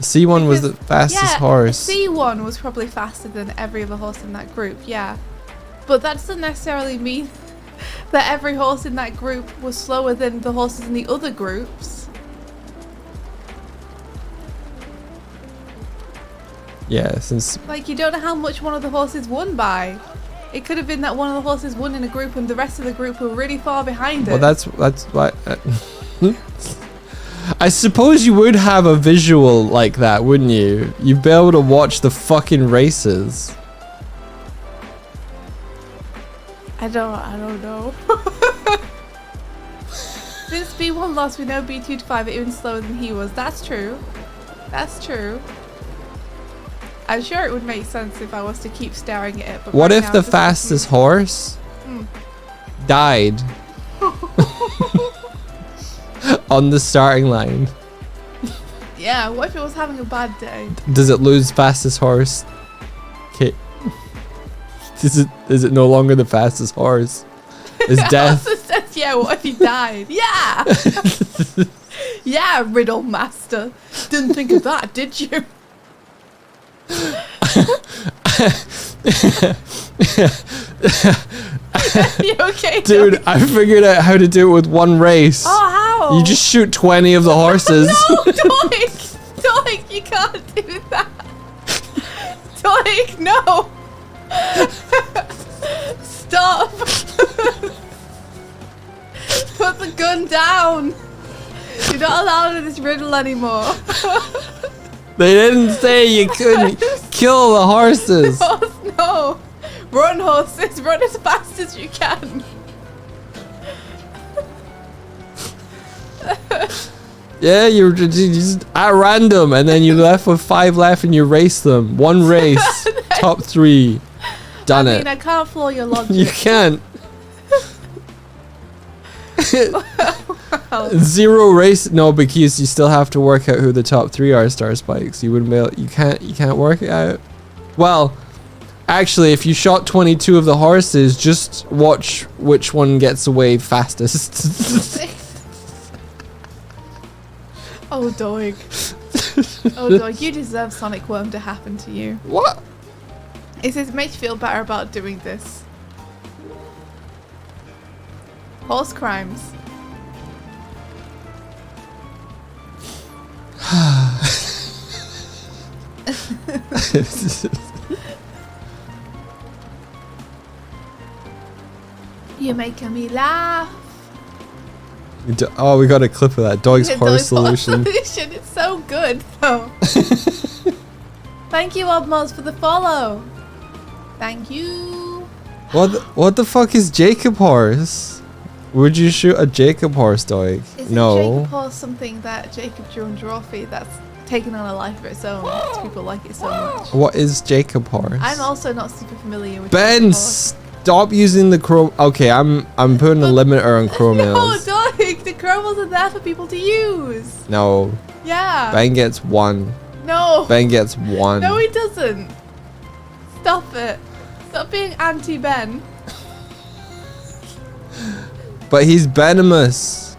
C1 was the fastest horse. C1 was probably faster than every other horse in that group, yeah. But that doesn't necessarily mean that every horse in that group was slower than the horses in the other groups. Yeah, since Like, you don't know how much one of the horses won by. It could have been that one of the horses won in a group and the rest of the group were really far behind it. well, that's why. I suppose you would have a visual like that, wouldn't you? You'd be able to watch the fucking races. I don't know. Since B1 lost, we know B2 to 5 are even slower than he was. That's true. That's true. I'm sure it would make sense if I was to keep staring at it. But What right if now the it's just fastest horse died on the starting line? Yeah, what if it was having a bad day? Does it lose fastest horse? Okay. Is it no longer the fastest horse? Is death? Says, yeah, what if he died? Yeah! Yeah, Riddle Master. Didn't think of that, did you? You okay, Dude, Doig? I figured out how to do it with one race. Oh, how? You just shoot 20 of the horses. No, Doig! Doig, you can't do that. Doig, no! Stop! Put the gun down! You're not allowed in this riddle anymore. They didn't say you couldn't kill the horses. Horse, no! Run, horses! Run as fast as you can! Yeah, you're just at random, and then you're left with 5 left, and you race them. One race, top 3, done I it. mean, I can't floor your logic. You can't. Wow. 0 race, no, because you still have to work out who the top 3 are. Star Spikes. You wouldn't be able. You can't work it out. Well, actually, if you shot 22 of the horses, just watch which one gets away fastest. Oh, Doig. Oh, Doig, you deserve Sonic Worm to happen to you. What? It says it makes you feel better about doing this. Horse crimes. You're making me laugh. Oh, we got a clip of that. Doig's horse solution. It's so good, though. Thank you, Obmos, for the follow. Thank you. What the fuck is Jacob horse? Would you shoot a Jacob horse, Doig? Is No. Jacob horse something that Jacob drew on Drawfee that's taken on a life of its own because people like it so much? What is Jacob horse? I'm also not super familiar with Ben, Jacob horse. stop using the chrome. Okay, I'm putting a limiter on chrome No, nails. Doig, the chromos are there for people to use. No, Yeah. Ben gets one. No. Ben gets one. No, he doesn't. Stop it. Stop being anti-Ben. But he's venomous.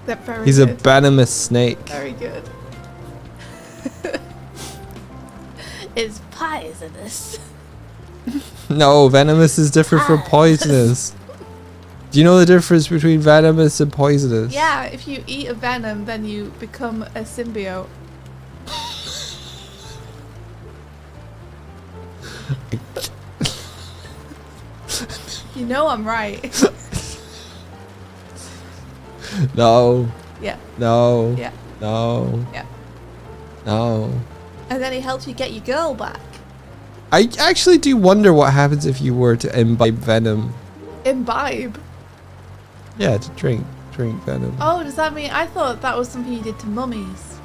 That's very He's a good. venomous snake. Very good. It's poisonous. No, venomous is different from poisonous. Do you know the difference between venomous and poisonous? Yeah, if you eat a venom, then you become a symbiote. You know I'm right. No. Yeah, No. yeah, No. yeah. No. And then he helps you get your girl back. I actually do wonder what happens if you were to imbibe venom. Imbibe. Yeah, to drink venom. Oh, does that mean... I thought that was something you did to mummies.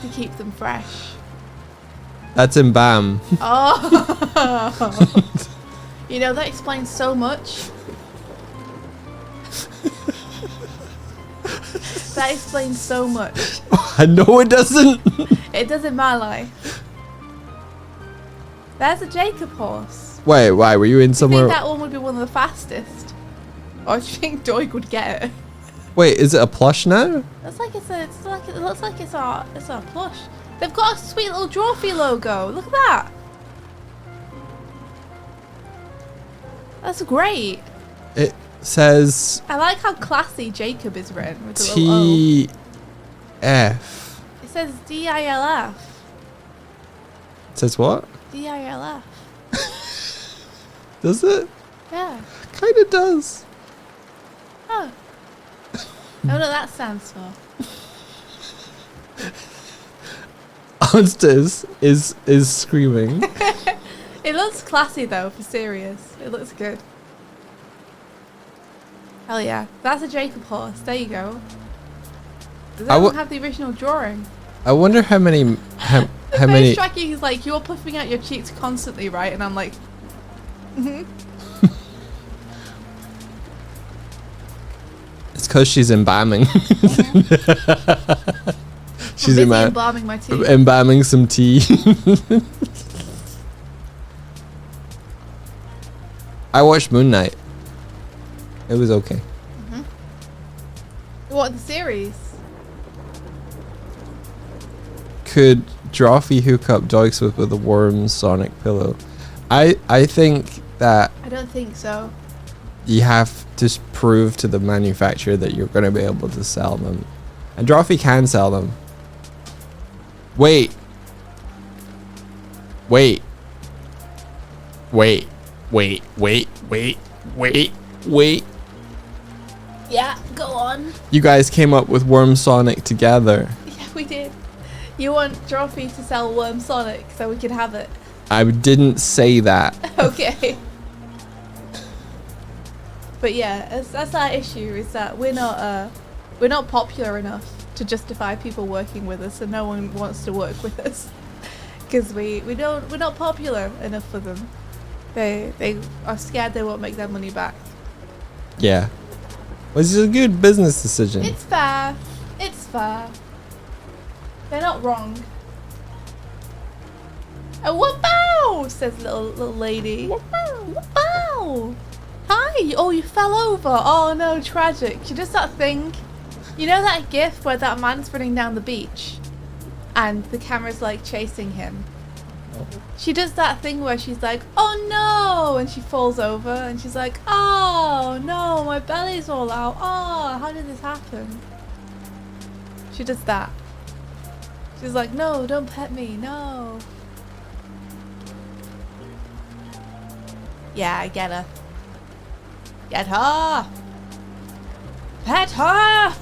To keep them fresh. That's embam. Oh. You know, that explains so much. That explains so much. No, it doesn't. It does in my life. There's a Jacob horse. Wait, why? Were you in Do you somewhere? think that one would be one of the fastest? Or do you think Doig would get it? Wait, is it a plush now? It looks like it's a plush. They've got a sweet little Drawfee logo. Look at that. That's great. It says I like how classy Jacob is written with the little O. TF. It says DILF. It says what? DILF. Does it? Yeah. Kind of does. Oh. I wonder what that stands for. Onsters is screaming. It looks classy though, for serious. It looks good. Hell yeah. That's a Jacob horse. There you go. Does that one have the original drawing? I wonder how many how The many. face tracking is like, you're puffing out your cheeks constantly, right? And I'm like, It's because she's embalming. She's I'm busy embalming my teeth. embalming some tea. I watched Moon Knight. It was okay. What, the series? Could Drawfee hook up Doig and Swift with a worm sonic pillow? I think that I don't think so. you have to prove to the manufacturer that you're going to be able to sell them. And Drawfee can sell them. Wait. Wait. Wait. Wait. Wait. Wait. Wait. Wait. Yeah, go on. You guys came up with Worm Sonic together. Yeah, we did. You want Drawfee to sell Worm Sonic so we can have it. I didn't say that. Okay. But yeah, that's our issue, is that we're not popular enough to justify people working with us, and no one wants to work with us because we're not popular enough for them. They are scared they won't make their money back. Yeah. Which is a good business decision. It's fair. It's fair. They're not wrong. Oh, wow! Says little lady. Wow! Hi! Oh, you fell over. Oh no, tragic. You just that thing. You know that gif where that man's running down the beach and the camera's like chasing him She does that thing where she's like, oh no, and she falls over, and she's like, oh no, my belly's all out. Oh, how did this happen? She does that. She's like, no, don't pet me, no. Yeah, I get her. Get her! Pet her!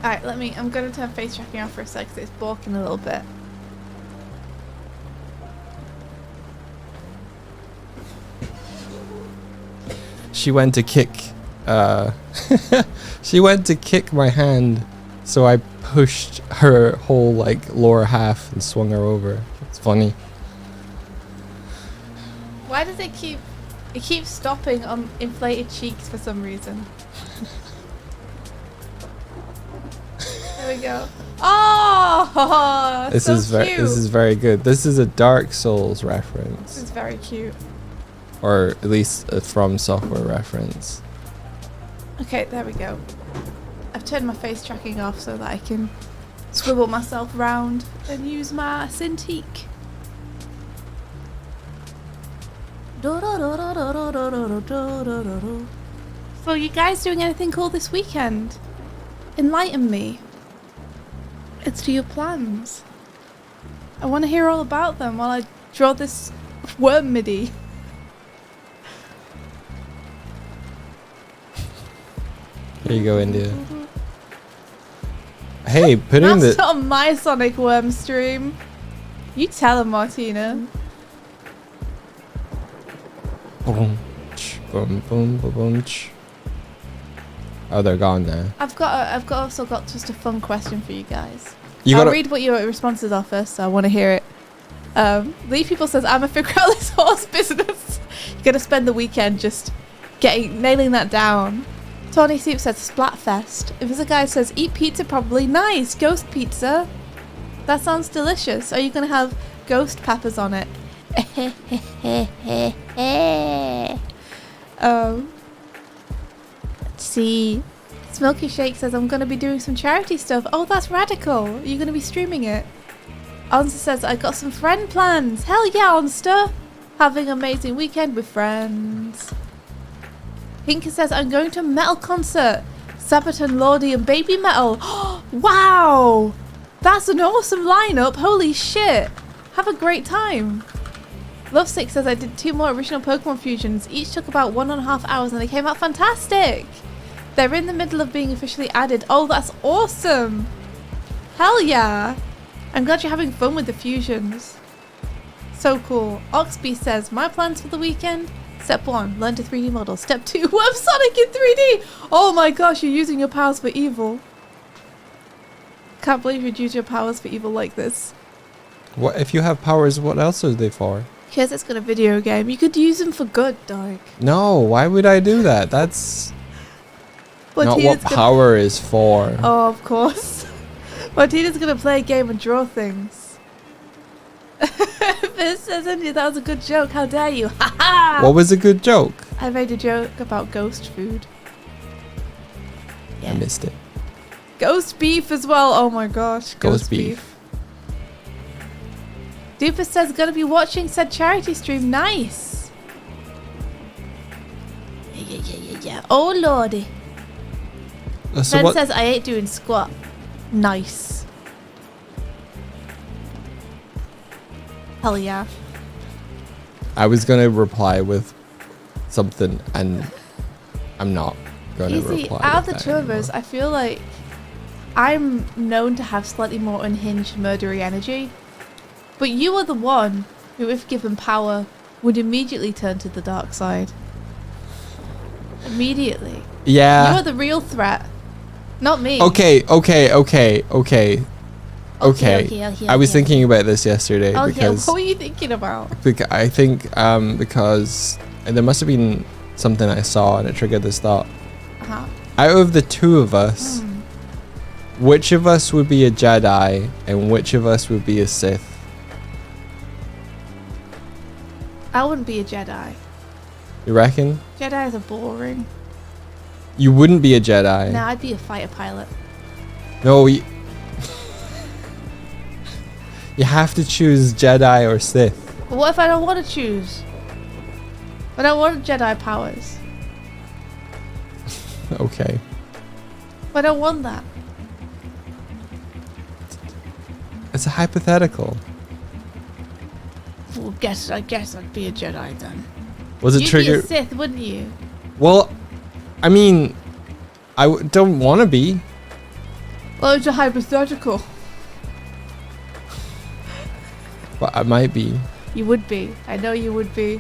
Alright, I'm gonna turn face tracking off for a sec because it's balking a little bit. She went to kick, she went to kick my hand, so I pushed her whole, like, lower half and swung her over. It's funny. Why does it keeps stopping on inflated cheeks for some reason? There we go. Oh, This so is very, cute. this is very good. This is a Dark Souls reference, This is very cute. or at least a From Software reference. Okay, there we go. I've turned my face tracking off so that I can swivel myself round and use my Cintiq. So you guys doing anything cool this weekend? Enlighten me. It's to your plans. I want to hear all about them while I draw this worm MIDI. Here you go, India. Hey, put in That's the... not my Sonic Worm stream. You tell him, Martina. Boom, ch, boom, boom, boom, boom, ch. Oh, they're gone now. I've also got just a fun question for you guys. You I'll gotta... read what your responses are first, so I want to hear it. Lee People says, I'm a figure out this horse business. You're going to spend the weekend just nailing that down. Tony Soup says, Splatfest. If there's a guy who says, eat pizza probably. Nice, ghost pizza. That sounds delicious. Are you going to have ghost peppers on it? Let's see. Smoky Shake says, I'm going to be doing some charity stuff. Oh, that's radical. Are you going to be streaming it? Onsta says, I got some friend plans. Hell yeah, Onsta. Having an amazing weekend with friends. Pinker says, I'm going to a metal concert. Sabaton, Lordi and Baby Metal. Wow. That's an awesome lineup. Holy shit. Have a great time. Lovesick says, I did 2 more original Pokemon fusions. Each took about 1.5 hours and they came out fantastic. They're in the middle of being officially added. Oh, that's awesome. Hell yeah. I'm glad you're having fun with the fusions. So cool. Oxby says, my plans for the weekend? Step 1, learn to 3D model. Step 2, worm Sonic in 3D. Oh my gosh, you're using your powers for evil. Can't believe you'd use your powers for evil like this. What if you have powers? What else are they for? Because it's got a video game. You could use them for good, Doig. No, why would I do that? That's not what power is for. Oh, of course. Martina's gonna play a game and draw things. This says, India, that was a good joke. How dare you? Ha ha! What was a good joke? I made a joke about ghost food. I missed it. Ghost beef as well. Oh my gosh. Ghost beef. Doofus says, gonna be watching said charity stream. Nice. Yeah. Oh lordy. So Ben what? says, I ain't doing squat. Nice. Hell yeah. I was gonna reply with something, and I'm not gonna reply. Out of the with two that of us, anymore. I feel like I'm known to have slightly more unhinged, murdery energy. But you are the one who, if given power, would immediately turn to the dark side. Immediately. Yeah. You are the real threat. Not me. Okay. I was thinking about this yesterday because what were you thinking about? I think because there must have been something I saw and it triggered this thought. Uh-huh. Out of the two of us, which of us would be a Jedi and which of us would be a Sith? I wouldn't be a Jedi. You reckon? Jedis are boring. You wouldn't be a Jedi. No, I'd be a fighter pilot. No, you have to choose Jedi or Sith. But what if I don't want to choose? I don't want Jedi powers. Okay. I don't want that. It's a hypothetical. Well, I guess I'd be a Jedi then. Was it You'd trigger? be a Sith, wouldn't you? Well, I mean, don't want to be. Well, it's a hypothetical. But I might be. You would be. I know you would be.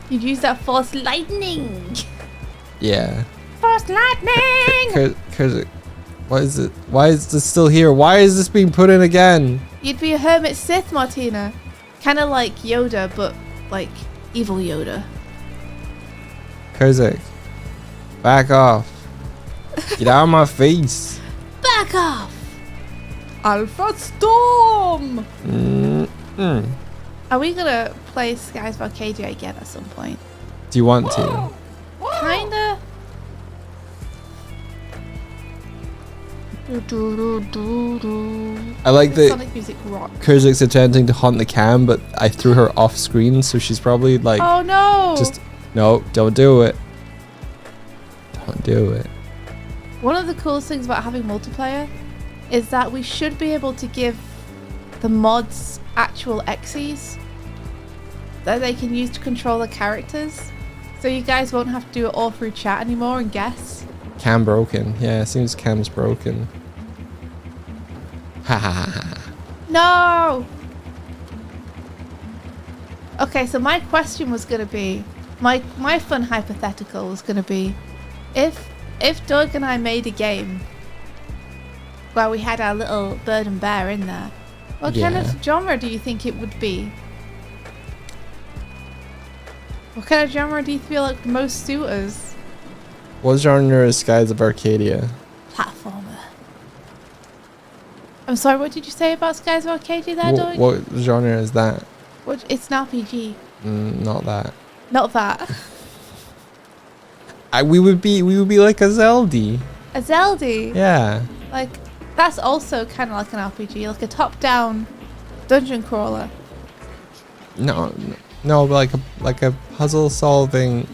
You'd use that Force lightning. Yeah. Force lightning. Cause what is it? Why is this still here? Why is this being put in again? You'd be a hermit Sith, Martina. Kind of like Yoda, but like evil Yoda. Kurzik, back off. Get out of my face. Back off. Alpha Storm. Mm-mm. Are we gonna play Skies of Arcadia again at some point? Do you want to? Kinda. I like that Sonic music rock. Kurzik's attempting to haunt the cam, but I threw her off screen, so she's probably like, Oh no! just, no, don't do it. Don't do it. One of the coolest things about having multiplayer is that we should be able to give the mods actual exes that they can use to control the characters. So you guys won't have to do it all through chat anymore and guess. Cam broken. Yeah, it seems cam's broken. Ha ha ha ha. No! Okay, so my question was going to be, my fun hypothetical was going to be, if Doig and I made a game where we had our little bird and bear in there, what kind Yeah. of genre do you think it would be? What kind of genre do you feel like most suit us? What genre is Skies of Arcadia? Platformer. I'm sorry, what did you say about Skies of Arcadia there, Doig? What genre is that? It's an RPG. Not that. Not that. We would be like a Zelda. A Zelda. Yeah. Like, that's also kind of like an RPG, like a top-down dungeon crawler. No, but like a puzzle solving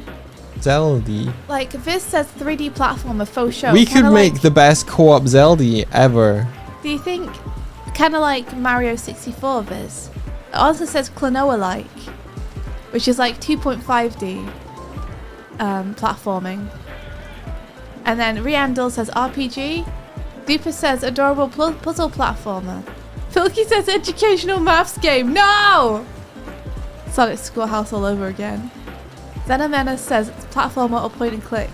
Zelda. Like, this says 3D platformer faux show. We could Kinda make like, the best co-op Zelda ever. Do you think, kind of like Mario 64 Viz? It also says Klonoa-like, which is like 2.5D platforming. And then Riandel says RPG. Duper says adorable puzzle platformer. Filky says educational maths game. No! Sonic Schoolhouse all over again. Xenomena says platformer or point and click.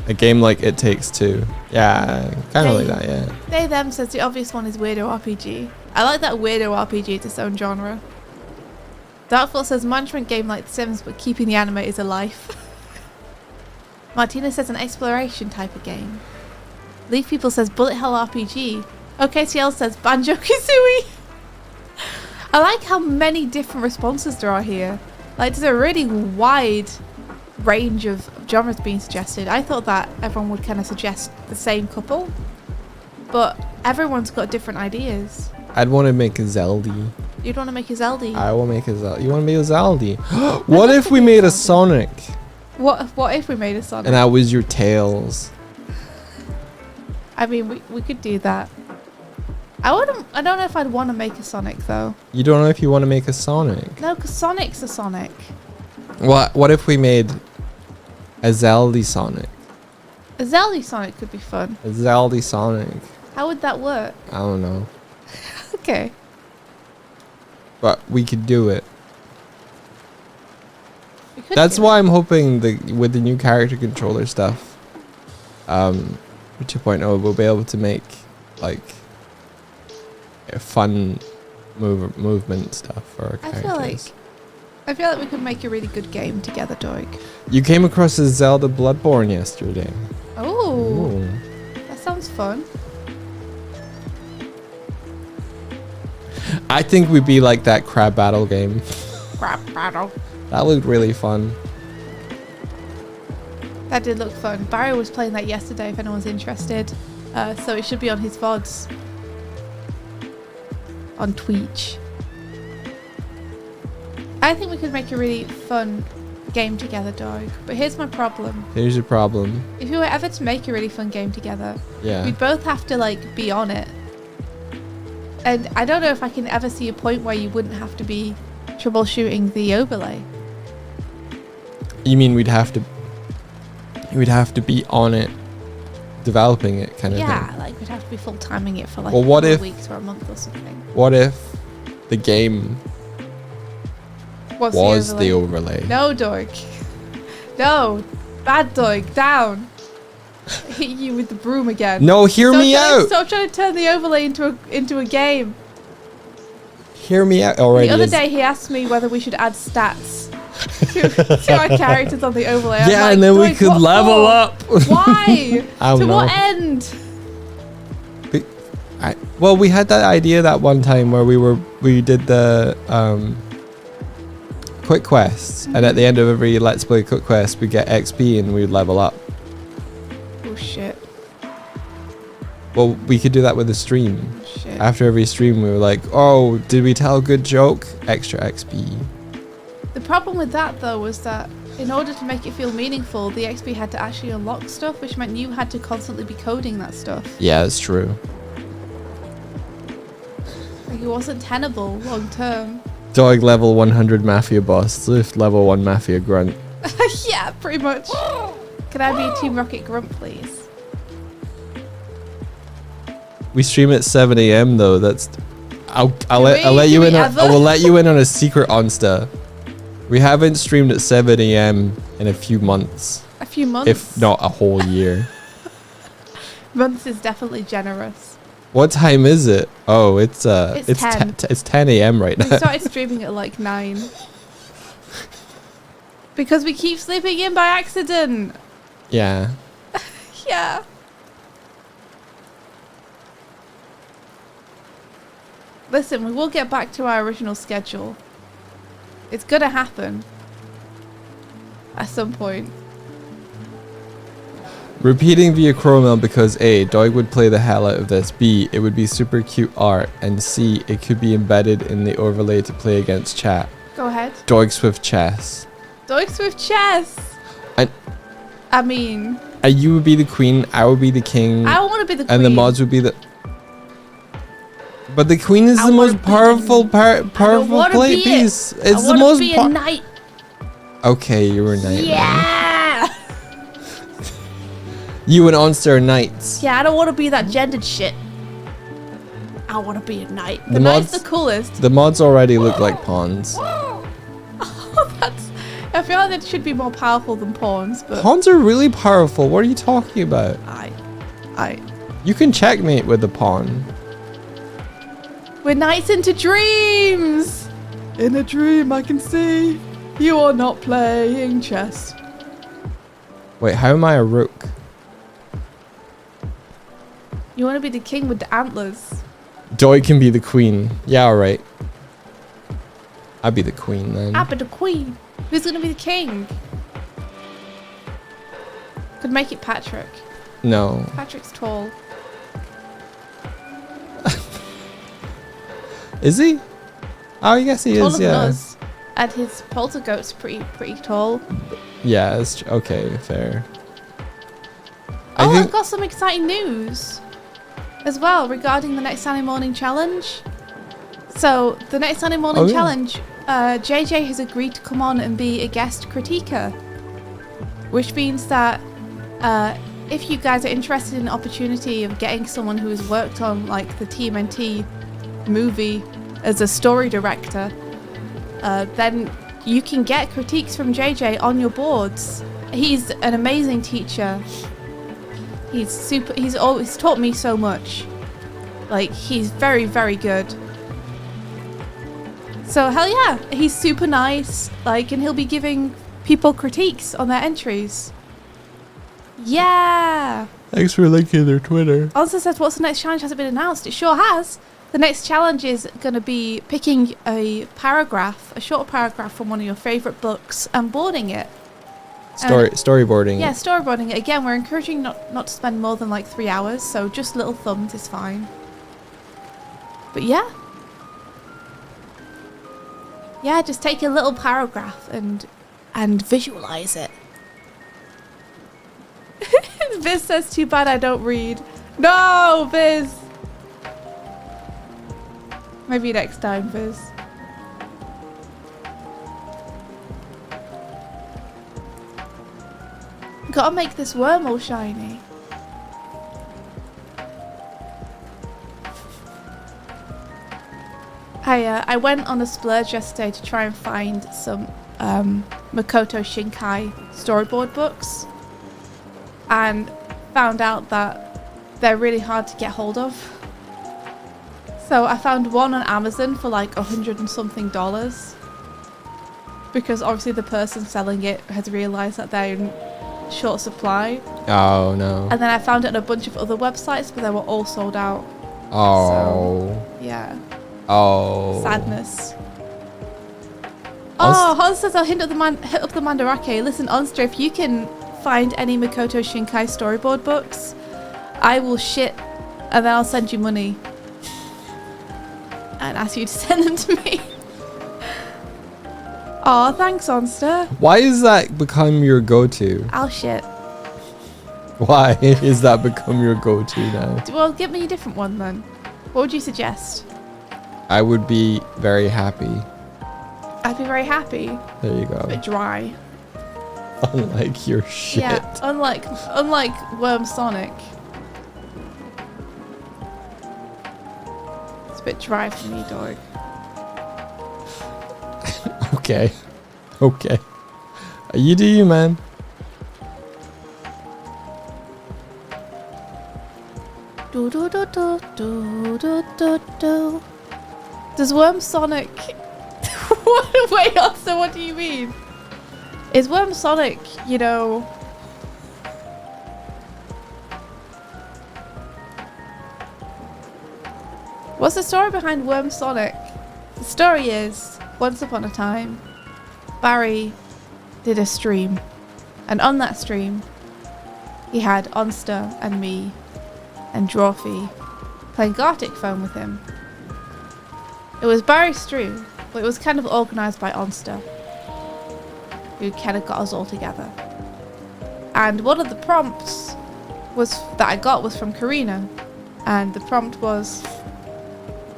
A game like It Takes Two. Yeah, kind of like that, yeah. They them says the obvious one is weirdo RPG. I like that weirdo RPG, it's its own genre. Darkfall says management game like The Sims but keeping the animators alive. Martina says an exploration type of game. Leaf People says bullet hell RPG. OKTL says Banjo Kazooie. I like how many different responses there are here. Like, there's a really wide range of genres being suggested. I thought that everyone would kind of suggest the same couple, but everyone's got different ideas. I'd want to make a Zelda. You'd want to make a Zelda. I will make a Zelda. You want to make a Zelda? What if we made a Sonic? What if we made a Sonic? And I was your Tails. I mean, we could do that. I don't know if I'd want to make a Sonic though. You don't know if you want to make a Sonic. No, because Sonic's a Sonic. What if we made a Zelda Sonic? A Zelda Sonic could be fun. A Zelda Sonic. How would that work? I don't know. Okay. But we could do it. We could That's do why it. I'm hoping with the new character controller stuff, 2.0, we'll be able to make like a fun movement stuff for our characters. I feel like we could make a really good game together, Doig. You came across a Zelda Bloodborne yesterday. Oh, Ooh. that sounds fun. I think we'd be like that crab battle game. Crap battle. That looked really fun. That did look fun. Barry was playing that yesterday if anyone's interested. So it should be on his VODs. On Twitch. I think we could make a really fun game together, Doig. But here's my problem. Here's your problem. If we were ever to make a really fun game together, Yeah. we'd both have to like be on it. And I don't know if I can ever see a point where you wouldn't have to be troubleshooting the overlay. You mean we'd have to be on it, developing it kind of thing? Yeah, like we'd have to be full timing it for like Well, what a if- couple of weeks or a month or something. What if the game What's was the overlay? No, Doig. No. Bad Doig. Down. Hit you with the broom again. No, hear me out. Stop trying to turn the overlay into a game. Hear me out already. The other day he asked me whether we should add stats to our characters on the overlay. I'm Yeah, like, and then we Doig, could what level for? up. Why? I don't To know. what end? Well, we had that idea that one time where we did the quick quests, and at the end of every Let's Play quick quest, we get XP and we'd level up. Oh shit. Well, we could do that with the stream. Shit. After every stream, we were like, "Oh, did we tell a good joke? Extra XP." The problem with that though was that in order to make it feel meaningful, the XP had to actually unlock stuff, which meant you had to constantly be coding that stuff. Yeah, that's true. Like it wasn't tenable long term. Doig level 100 Mafia boss, Swift level 1 Mafia grunt. Yeah, pretty much. Can I be a Team Rocket grunt, please? We stream at 7 a.m. though. That's I'll let we? you Do in. we I ever? will let you in on a secret Onsta. We haven't streamed at 7 a.m. in a few months, A few months. if not a whole year. Months is definitely generous. What time is it? Oh, it's 10. It's 10 a.m. right We now. started streaming at like 9. Because we keep sleeping in by accident. Yeah. Yeah. Listen, we will get back to our original schedule. It's gonna happen. At some point. Repeating via Chromel because A, Doig would play the hell out of this. B, it would be super cute art. And C, it could be embedded in the overlay to play against chat. Go ahead. Doig Swift chess. Doig Swift chess. I mean, You would be the queen, I would be the king, I want to be the queen. and the mods would be the... But the queen is I the wanna most be powerful the- powerful wanna play be it. piece. It's I the wanna most be a knight. Okay, you were a knight. then. Yeah. You and Onster are knights. Yeah, I don't want to be that gendered shit. I want to be a knight. The The knight's mods- the coolest. The mods already look like pawns. I feel like they should be more powerful than pawns, but Pawns are really powerful. What are you talking about? I. You can checkmate with the pawn. We're knights into dreams. In a dream, I can see you are not playing chess. Wait, how am I a rook? You want to be the king with the antlers. Doig can be the queen. Yeah, alright. I'd be the queen then. I'll be the queen. Who's gonna be the king? Could make it Patrick. No. Patrick's tall. Is he? Oh, I guess he Taller is, than yeah. us. And his poltergeist's pretty tall. Yeah, okay, fair. Oh, I I've think got some exciting news as well regarding the next Sunday morning challenge. So the next Sunday morning Oh, yeah. challenge, JJ has agreed to come on and be a guest critiquer, which means that if you guys are interested in the opportunity of getting someone who has worked on like the TMNT movie as a story director, then you can get critiques from JJ on your boards. He's an amazing teacher. He's always taught me so much. Like, he's very, very good. So hell yeah, he's super nice. Like, and he'll be giving people critiques on their entries. Yeah. thanks for linking their Twitter. Also says, what's the next challenge? Hasn't been announced. It sure has. The next challenge is going to be picking a short paragraph from one of your favorite books and boarding it. Storyboarding. Yeah, storyboarding it. Again, we're encouraging not to spend more than like 3 hours, so just little thumbs is fine. But yeah. Yeah, just take a little paragraph and visualize it. Viz says, too bad I don't read. No, Viz! Maybe next time, Viz. Gotta make this worm all shiny. I went on a splurge yesterday to try and find some Makoto Shinkai storyboard books, and found out that they're really hard to get hold of. So I found one on Amazon for like $100 and something, because obviously the person selling it has realized that they're in short supply. Oh no. And then I found it on a bunch of other websites, but they were all sold out. Oh. So, yeah. Oh. Sadness. Oh, Hans says I'll hit up the Mandarake. Listen, Onster, if you can find any Makoto Shinkai storyboard books, I will shit, and then I'll send you money and ask you to send them to me. Oh, thanks, Onster. Why is that become your go-to? I'll shit. Why is that become your go-to now? Well, give me a different one then. What would you suggest? I would be very happy. I'd be very happy. There you go. A bit dry. Unlike your shit. Yeah, unlike Worm Sonic. It's a bit dry for me, Doig. Okay. Okay. You do you, man. Do do do do do do do do. Does Worm Sonic... Wait, also, what do you mean? Is Worm Sonic, you know... What's the story behind Worm Sonic? The story is, once upon a time, Barry did a stream. And on that stream, he had Onster and me and Drawfee playing Gartic Phone with him. It was Barry's stream, but it was kind of organised by Onster, who kind of got us all together. And one of the prompts that I got was from Karina, and the prompt was,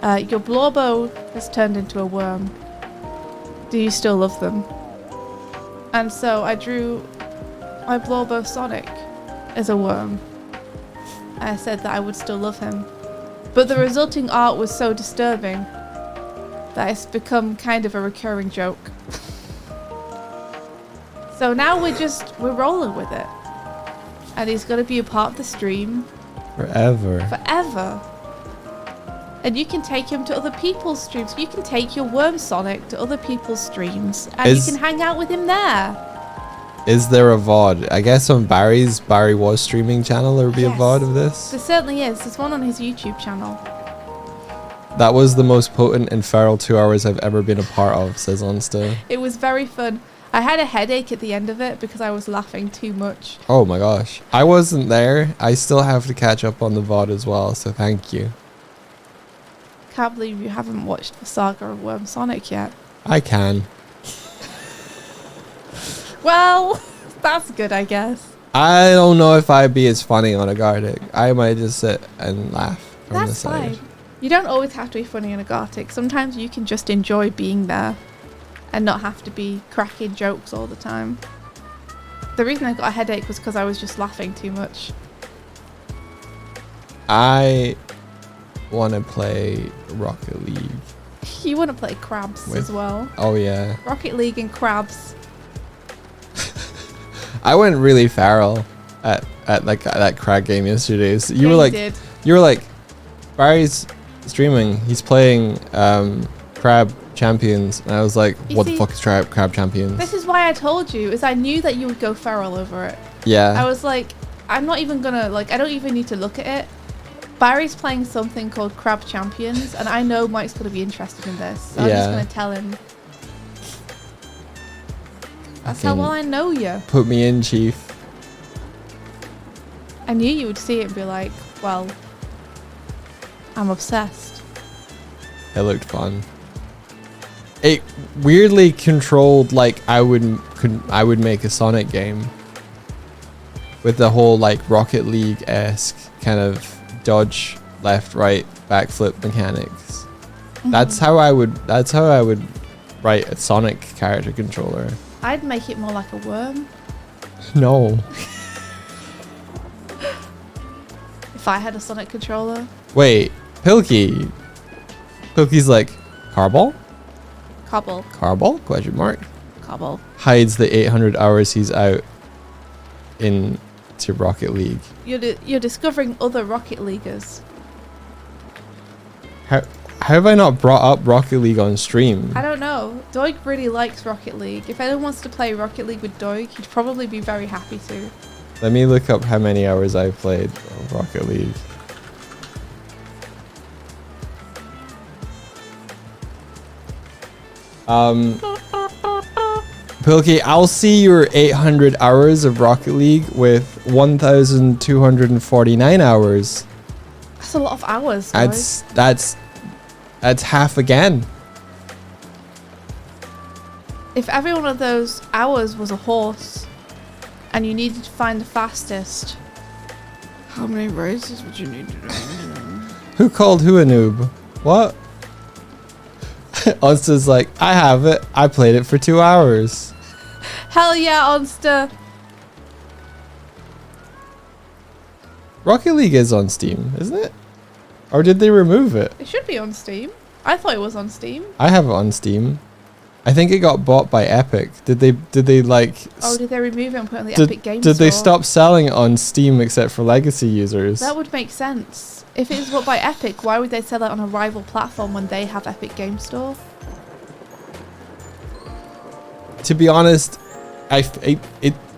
your Blorbo has turned into a worm. Do you still love them? And so I drew my Blorbo Sonic as a worm. I said that I would still love him. But the resulting art was so disturbing that it's become kind of a recurring joke. So now we're rolling with it. And he's going to be a part of the stream. Forever. Forever. And you can take him to other people's streams. You can take your Worm Sonic to other people's streams. And you can hang out with him there. Is there a VOD? I guess on Barry Was streaming channel there would be a VOD of this? There certainly is. There's one on his YouTube channel. That was the most potent and feral 2 hours I've ever been a part of, says Onsta. It was very fun. I had a headache at the end of it because I was laughing too much. Oh my gosh. I wasn't there. I still have to catch up on the VOD as well, so thank you. Can't believe you haven't watched the saga of Worm Sonic yet. I can. Well, that's good, I guess. I don't know if I'd be as funny on a Gartic. I might just sit and laugh from the That's side. fine. You don't always have to be funny on a Gartic. Sometimes you can just enjoy being there and not have to be cracking jokes all the time. The reason I got a headache was because I was just laughing too much. I want to play Rocket League. You want to play Crabs as well. Oh yeah. Rocket League and Crabs. I went really feral at that crab game yesterday. So you were like, Barry's streaming. He's playing Crab Champions, and I was like, what the fuck is Crab Champions? This is why I told you, is I knew that you would go feral over it. Yeah. I was like, I'm not even gonna I don't even need to look at it. Barry's playing something called Crab Champions, and I know Mike's gonna be interested in this. So I'm just gonna tell him. That's how well I know you. Put me in, Chief. I knew you would see it and be like, well, I'm obsessed. It looked fun. It weirdly controlled like I would make a Sonic game. With the whole like Rocket League-esque kind of dodge, left, right, backflip mechanics. That's how I would write a Sonic character controller. I'd make it more like a worm. No. If I had a Sonic controller. Wait, Pilkey. Pilkey's like, Carball? Cobble. Carball? Question mark. Cobble. Hides the 800 hours he's out into Rocket League. You're discovering other Rocket Leaguers. How have I not brought up Rocket League on stream? I don't know. Doig really likes Rocket League. If anyone wants to play Rocket League with Doig, he'd probably be very happy to. Let me look up how many hours I've played of Rocket League. Pilkey, I'll see your 800 hours of Rocket League with 1,249 hours. That's a lot of hours, guys. That's half again. If every one of those hours was a horse and you needed to find the fastest, how many races would you need to do? Who called who a noob? What? Onsta's like, I have it. I played it for 2 hours. Hell yeah, Onsta. Rocket League is on Steam, isn't it? Or did they remove it? It should be on Steam. I thought it was on Steam. I have it on Steam. I think it got bought by Epic. Did they like? Oh, did they remove it and put it on the Epic Games Did they Store? stop selling it on Steam except for legacy users? That would make sense. If it was bought by Epic, why would they sell it on a rival platform when they have Epic Games Store? To be honest,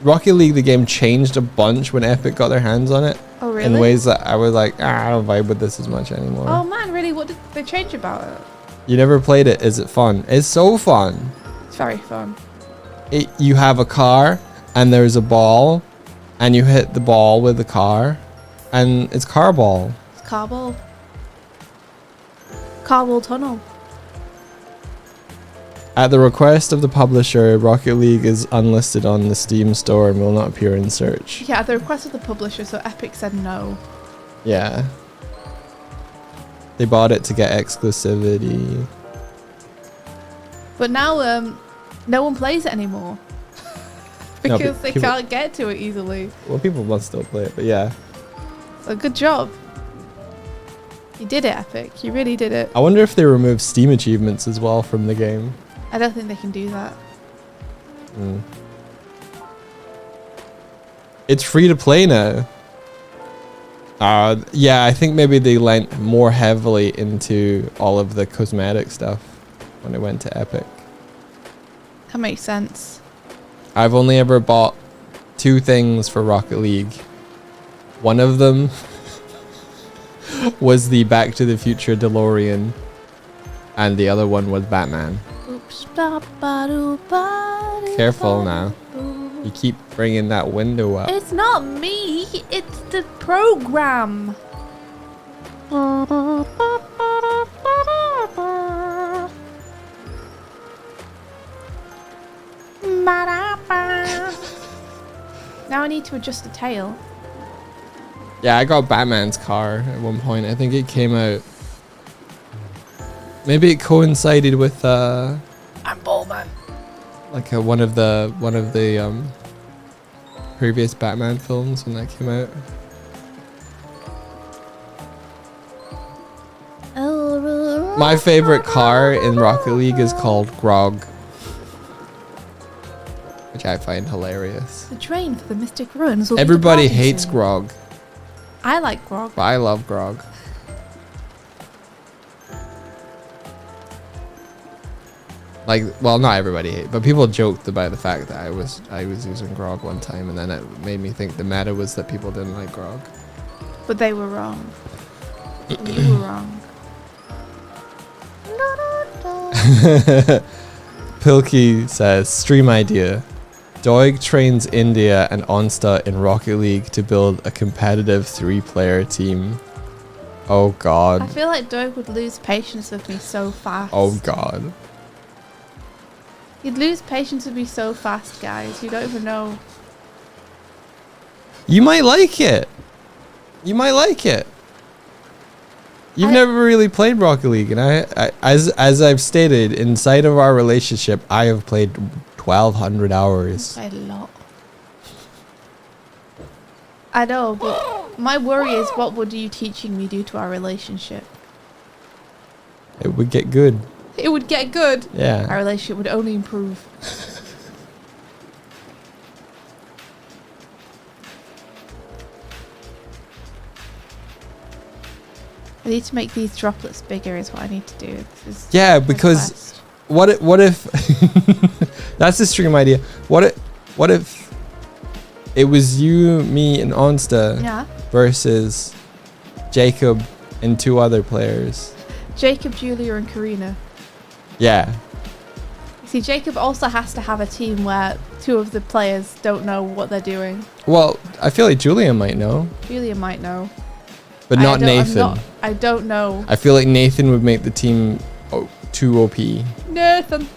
Rocket League the game changed a bunch when Epic got their hands on it. Oh, really? In ways that I was like, I don't vibe with this as much anymore. Oh man, really? What did they change about it? You never played it. Is it fun? It's so fun. It's very fun. You have a car and there's a ball and you hit the ball with the car and it's car ball. It's Carball. Carball Tunnel. At the request of the publisher, Rocket League is unlisted on the Steam store and will not appear in search. Yeah, at the request of the publisher, so Epic said no. Yeah. They bought it to get exclusivity. But now, no one plays it anymore. No, because but they people- can't get to it easily. Well, people must still play it, but yeah. So good job. You did it, Epic. You really did it. I wonder if they remove Steam achievements as well from the game. I don't think they can do that. It's free to play now. Yeah, I think maybe they lent more heavily into all of the cosmetic stuff when it went to Epic. That makes sense. I've only ever bought 2 things for Rocket League. One of them was the Back to the Future DeLorean, and the other one was Batman. Oops. Careful now. You keep bringing that window up. It's not me. It's the program. Now I need to adjust the tail. Yeah, I got Batman's car at one point. I think it came out. Maybe it coincided with I'm Ballman. like one of the previous Batman films when that came out. My favorite car in Rocket League is called Grog, which I find hilarious. The train for the Mystic Ruins. will be Everybody departing hates soon. Grog, I like Grog. but I love Grog. Like, well, not everybody hates, but people joked about the fact that I was using Grog one time, and then it made me think the meta was that people didn't like Grog. But they were wrong. You were wrong. Pilkey says, stream idea. Doig trains India and Onsta in Rocket League to build a competitive 3-player team. Oh I god. feel like Doig would lose patience with me so fast. Oh god. He'd lose patience with me so fast, guys. You don't even know. You might like it. You might like it. You've never really played Rocket League, and I as I've stated, inside of our relationship, I have played 1,200 hours. Played a lot. I know, but my worry is, what would you teaching me do to our relationship? It would get good. It would get good. Yeah. Our relationship would only improve. I need to make these droplets bigger is what I need to do. This is Yeah, because quest. what if that's the stream idea. What if it was you, me, and Onsta Yeah. versus Jacob and 2 other players? Jacob, Julia, and Karina. Yeah. See, Jacob also has to have a team where 2 of the players don't know what they're doing. Well, I feel like Julia might know, Julia might know. but not Nathan. I don't know. I feel like Nathan would make the team too OP. Nathan.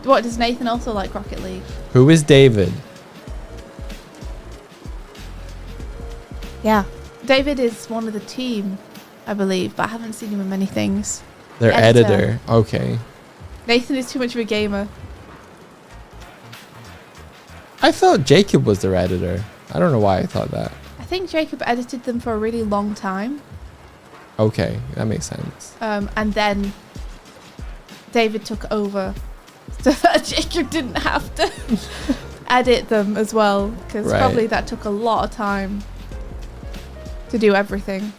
What, does Nathan also like Rocket League? Who is David? Yeah. David is one of the team, I believe, but I haven't seen him in many things. Their Editor. editor. Okay. Nathan is too much of a gamer. I thought Jacob was their editor. I don't know why I thought that. I think Jacob edited them for a really long time. Okay, that makes sense. And then David took over so that Jacob didn't have to edit them as well, because Right. probably that took a lot of time to do everything.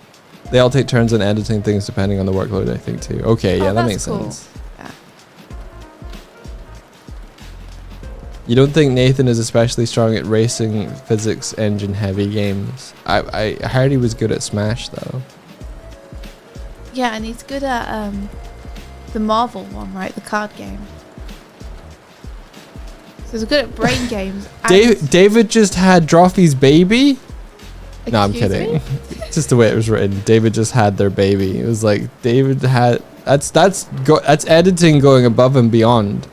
They all take turns on editing things depending on the workload, I think, too. Okay, yeah, Oh, that that's makes cool. sense. Yeah. You don't think Nathan is especially strong at racing, physics, engine heavy games? I heard he was good at Smash, though. Yeah, and he's good at the Marvel one, right? The card game. So he's good at brain games. and- David just had Drophy's baby? No, I'm Excuse kidding. me? Just the way it was written. David just had their baby. It was like David had. That's editing going above and beyond.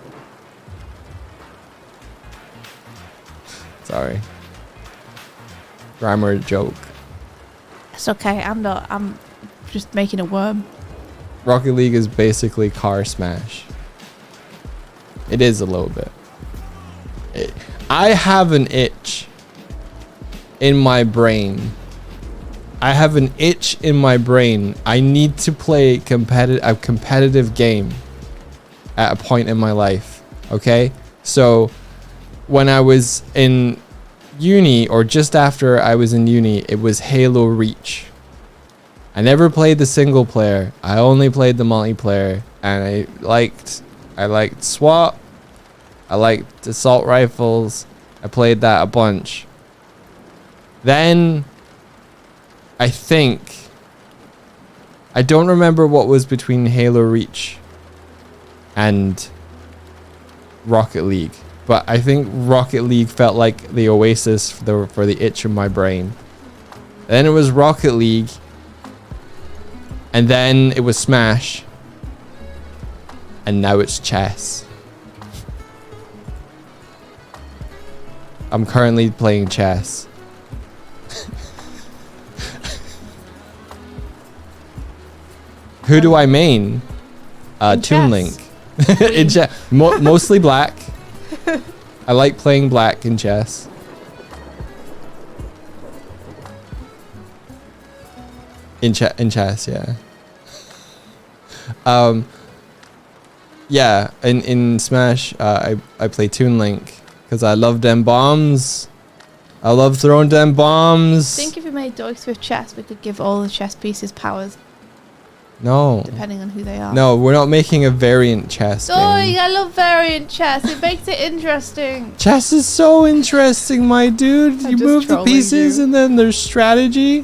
Sorry. Grammar joke. It's okay. I'm just making a worm. Rocket League is basically car smash. It is a little bit. I have an itch in my brain. I have an itch in my brain. I need to play a competitive game at a point in my life. Okay? So when I was in uni, or just after I was in uni, it was Halo Reach. I never played the single player. I only played the multiplayer, and I liked SWAT. I liked assault rifles. I played that a bunch. Then I don't remember what was between Halo Reach and Rocket League, but I think Rocket League felt like the oasis for the itch in my brain. Then it was Rocket League, and then it was Smash, and now it's chess. I'm currently playing chess. Who do I main? In Toon Link. In mostly black. I like playing black in chess. In chess, yeah. Yeah, in Smash, I play Toon Link because I love them bombs. I love throwing them bombs. I think if we made Doig Swift chess, we could give all the chess pieces powers, No. depending on who they are. No, we're not making a variant chess Doig, game. I love variant chess. It makes it interesting. Chess is so interesting, my dude. I'm You just move the trolling pieces you. and then there's strategy.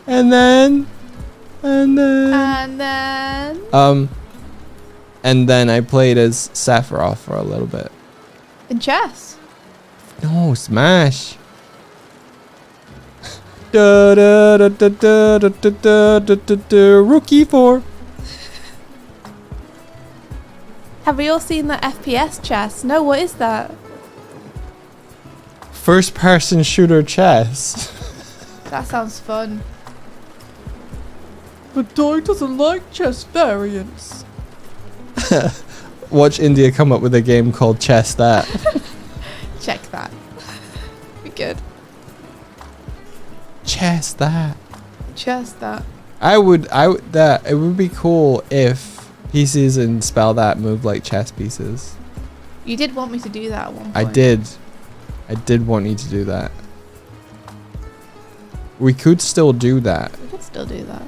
And then And then and then I played as Sephiroth for a little bit. in chess. No, smash. Da, da, da, da, da, da, da, da, da, da, Rookie 4. Have we all seen the FPS chess? No, what is that? First person shooter chess. That sounds fun. But Doig doesn't like chess variants. Watch India come up with a game called Chess That. Check that. Be good. Chess That. Chess that. I would that it would be cool if pieces in Spell That move like chess pieces. You did want me to do that at one point. I did want you to do that. We could still do that. We could still do that.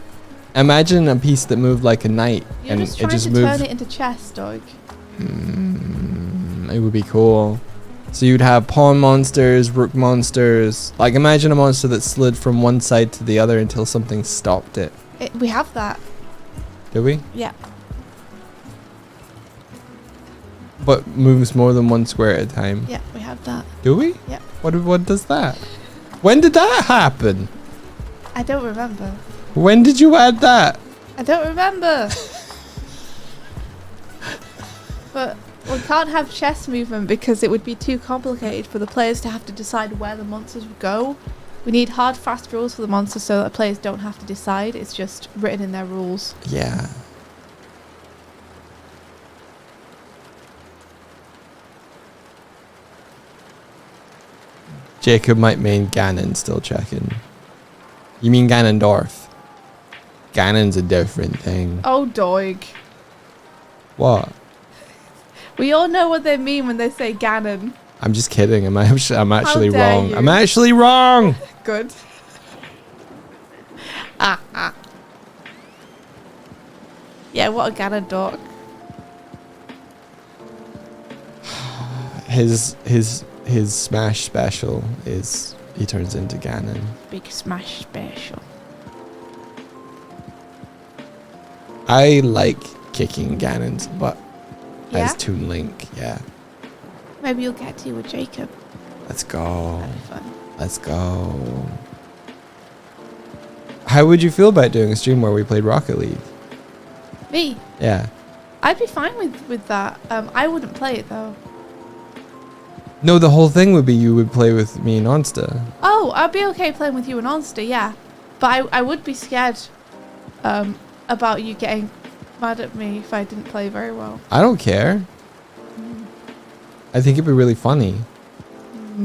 Imagine a piece that moved like a knight You're and just it trying just to moved. turn it into chess, Doig. It would be cool. So you'd have pawn monsters, rook monsters. Like imagine a monster that slid from one side to the other until something stopped it. We have that. Do we? Yeah. But moves more than one square at a time. Yeah, we have that. Do we? Yeah. What does that? When did that happen? I don't remember. When did you add that? I don't remember. But we can't have chess movement because it would be too complicated for the players to have to decide where the monsters would go. We need hard, fast rules for the monsters so that players don't have to decide. It's just written in their rules. Yeah. Jacob might mean Ganon, still checking. You mean Ganondorf? Ganon's a different thing. Oh, Doig. What? We all know what they mean when they say Ganon. I'm just kidding. I'm actually dare wrong. you. I'm actually wrong. Good. Yeah, what a Ganondorf. His smash special is he turns into Ganon. Big smash special. I like kicking Ganon's butt Yeah? as Toon Link. Yeah. Maybe you'll get to with Jacob. Let's go. That'd be fun. Let's go. How would you feel about doing a stream where we played Rocket League? Me? Yeah. I'd be fine with that. I wouldn't play it though. No, the whole thing would be you would play with me and Onsta. Oh, I'd be okay playing with you and Onster, yeah. But I would be scared about you getting mad at me if I didn't play very well. I don't care. I think it'd be really funny.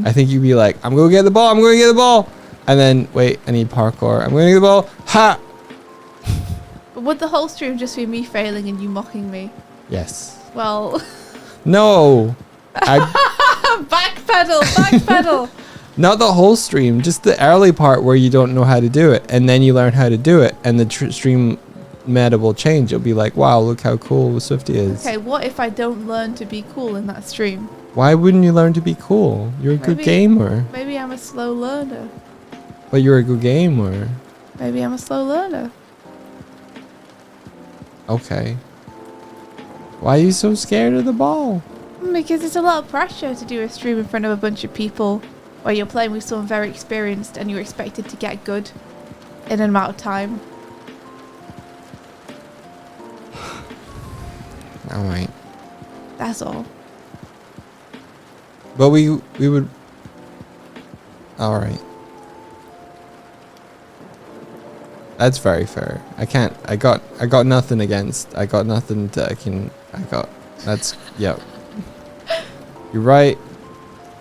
I think you'd be like, I'm going to get the ball, I'm going to get the ball. And then, wait, I need parkour. I'm going to get the ball. Ha! But would the whole stream just be me failing and you mocking me? Yes. Well... No. Backpedal! Not the whole stream, just the early part where you don't know how to do it. And then you learn how to do it. And the stream meta will change. You'll be like, wow, look how cool Swifty is. Okay, what if I don't learn to be cool in that stream? Why wouldn't you learn to be cool? You're a good gamer. Maybe I'm a slow learner. But you're a good gamer. Maybe I'm a slow learner. Okay. Why are you so scared of the ball? Because it's a lot of pressure to do a stream in front of a bunch of people where you're playing with someone very experienced and you're expected to get good in an amount of time. Alright. That's all. But we would... Alright. That's very fair. I got nothing against. I got nothing to... That's... Yep. You're right.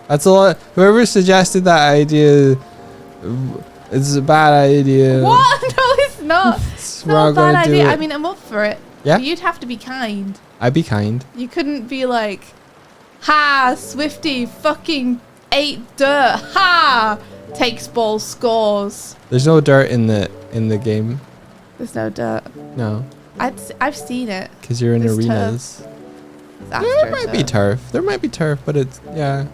That's a lot. Whoever suggested that idea... It's a bad idea. What? No, it's not. It's not a gonna bad do idea. it. I mean, I'm up for it. Yeah? But you'd have to be kind. I'd be kind. You couldn't be like, ha, Swifty fucking ate dirt. Ha! Takes ball, scores. There's no dirt in the game. There's no dirt. No. I've seen it. Because you're in There's arenas. It's There might be turf. There might be turf, but it's... Yeah.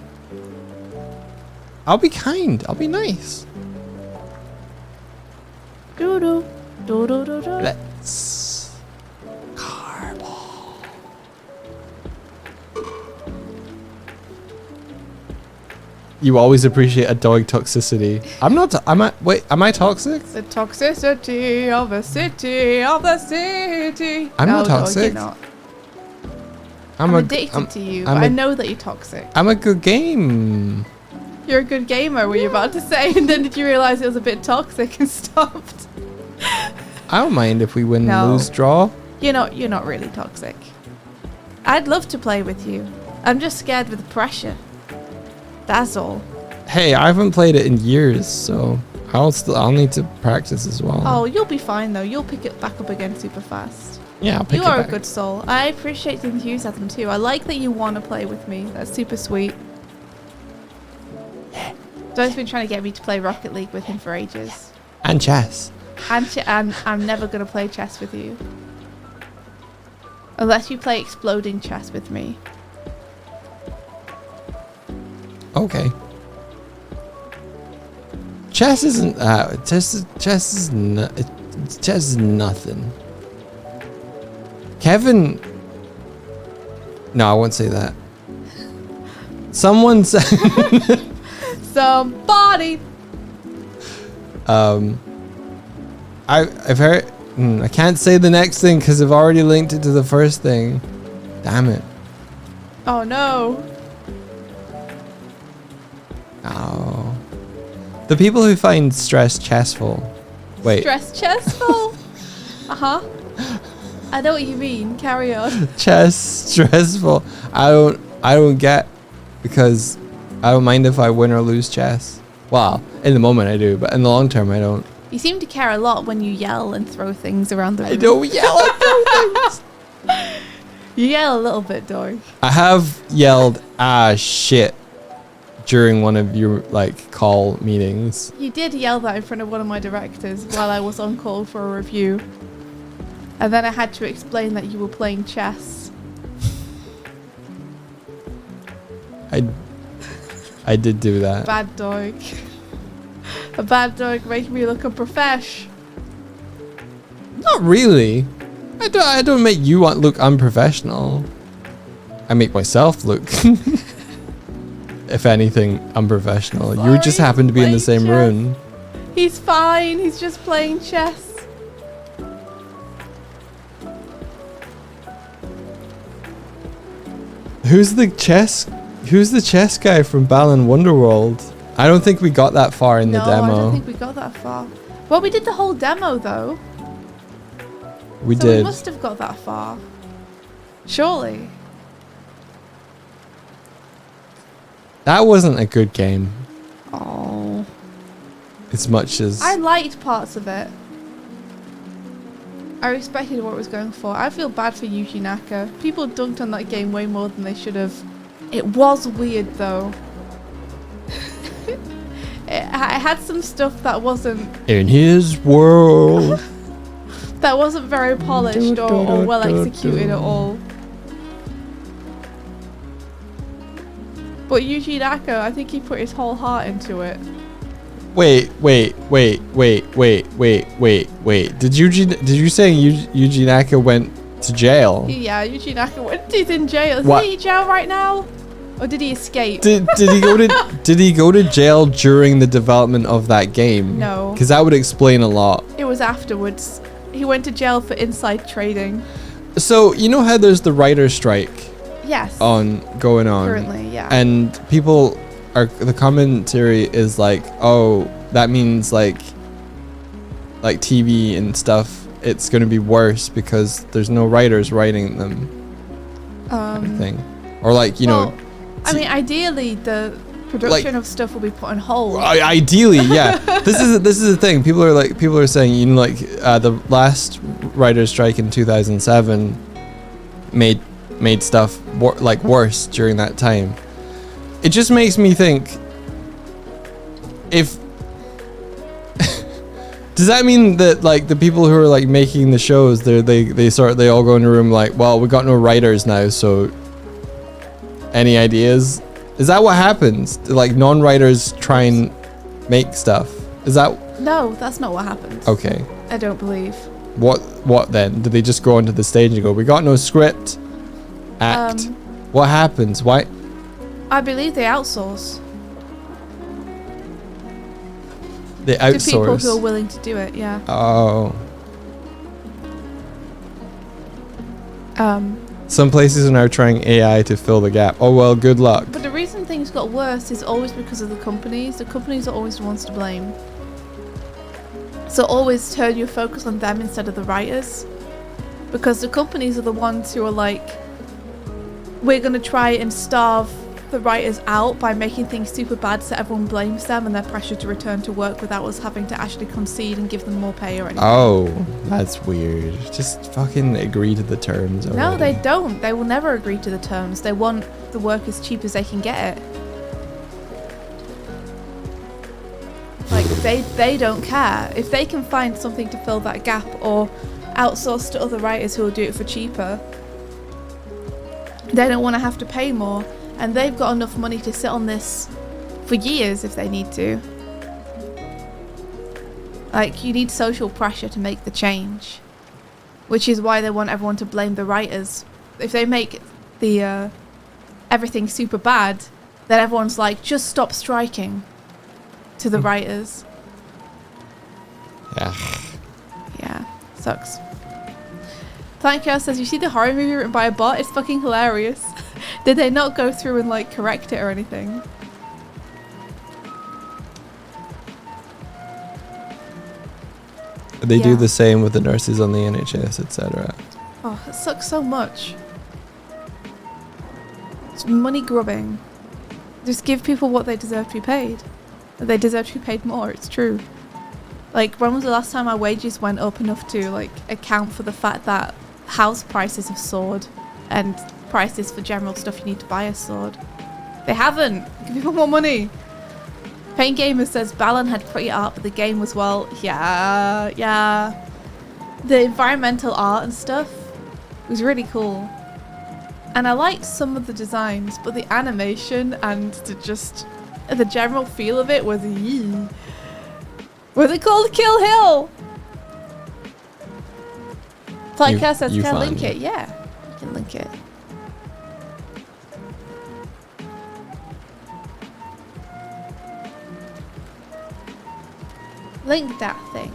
I'll be kind. I'll be nice. Doo-doo. Doo-doo-doo-doo. Let's... Carball. you always appreciate a Doig toxicity. I'm not. Am I toxic? The toxicity of the city, of the city. I'm no, not toxic. No, you're not. I'm addicted to you, but I know that you're toxic. I'm a good game. You're a good gamer, were you about to say? And then did you realise it was a bit toxic and stopped? I don't mind if we win, No. lose, draw. You're not really toxic. I'd love to play with you. I'm just scared with the pressure. That's all. Hey, I haven't played it in years, so I'll need to practice as well. Oh, you'll be fine though. You'll pick it back up again super fast. Yeah, I'll pick You it are back. a good soul. I appreciate the enthusiasm too. I like that you want to play with me. That's super sweet. Doig's been trying to get me to play Rocket League with him for ages. And chess. And I'm never going to play chess with you. Unless you play exploding chess with me. Okay. Chess isn't chess is nothing. Kevin. No, I won't say that. Someone said. Somebody. I've heard. I can't say the next thing because I've already linked it to the first thing. Damn it. Oh no. Oh. The people who find stress chessful. Wait. Stress chessful. Uh-huh. I know what you mean. Carry on. Chess stressful. I don't get, because I don't mind if I win or lose chess. Well, in the moment I do, but in the long term I don't. You seem to care a lot when you yell and throw things around the room. I don't yell and throw things. You yell a little bit, Doig. I have yelled shit during one of your call meetings. You did yell that in front of one of my directors while I was on call for a review. And then I had to explain that you were playing chess. I did do that. Bad Doig. A bad Doig making me look unprofesh. Not really. I don't make you look unprofessional. I make myself look, if anything, unprofessional. You just Sorry, happen to be in the playing same chess. room. He's fine. He's just playing chess. Who's the chess guy from Balan Wonderworld? I don't think we got that far in the No, demo. I don't think we got that far. Well, we did the whole demo though. We So did. we must have got that far. Surely. That wasn't a good game. Oh. As much as I liked parts of it. I respected what it was going for. I feel bad for Yuji Naka. People dunked on that game way more than they should have. It was weird though. I had some stuff that wasn't in his world. very polished or well executed at all. But Yuji Naka, I think he put his whole heart into it. Wait. Did you say Yuji Naka went to jail? Yeah, Yuji Naka he's in jail. Is What? he in jail right now? Or did he escape? Did he go to jail during the development of that game? No. Because that would explain a lot. It was afterwards. He went to jail for inside trading. So you know how there's the writer's strike Yes. going on Currently, yeah. and the commentary is like, oh, that means like TV and stuff, it's going to be worse because there's no writers writing them, kind of thing. Or well, I mean, ideally, the production of stuff will be put on hold. Ideally, yeah. This is the thing. People are saying, the last writer's strike in 2007 made stuff worse during that time. It just makes me think, if does that mean that the people who are making the shows, they all go in a room well, we got no writers now, so any ideas? Is that what happens? Non-writers try and make stuff? Is that? No, that's not what happens. Okay. I don't believe. What then? Do they just go onto the stage and go, we got no script? Act. What happens? Why? I believe they outsource. They To people who are outsource. willing to do it, yeah. Oh. Um, Some places are now trying AI to fill the gap. Oh well, good luck. but the reason things got worse is always because of the companies. The companies are always the ones to blame. So always turn your focus on them instead of the writers. Because the companies are the ones who are like, we're going to try and starve the writers out by making things super bad so everyone blames them and they're pressured to return to work without us having to actually concede and give them more pay or anything. Oh, that's weird. Just fucking agree to the terms already. No, they don't. They will never agree to the terms. They want the work as cheap as they can get it. Like, they don't care. If they can find something to fill that gap or outsource to other writers who will do it for cheaper, they don't want to have to pay more. And they've got enough money to sit on this for years if they need to. Like, you need social pressure to make the change. Which is why they want everyone to blame the writers. If they make the everything super bad, then everyone's like, just stop striking to the writers. Yeah. Yeah, sucks. Thank says, you see the horror movie written by a bot? It's fucking hilarious. Did they not go through and like correct it or anything? They Yeah. do the same with the nurses on the NHS, etc. Oh, it sucks so much. It's money grubbing. Just give people what they deserve to be paid. They deserve to be paid more, it's true. Like, when was the last time our wages went up enough to like account for the fact that house prices have soared and prices for general stuff you need to buy have soared? They haven't. Give people more money. Pain Gamer says Balan had pretty art, but the game was, well, yeah. The environmental art and stuff was really cool. And I liked some of the designs, but the animation and the general feel of it was yee. Was it called Kill Hill? Flightcast says, can I link it? Yeah, you can link it. Link that thing.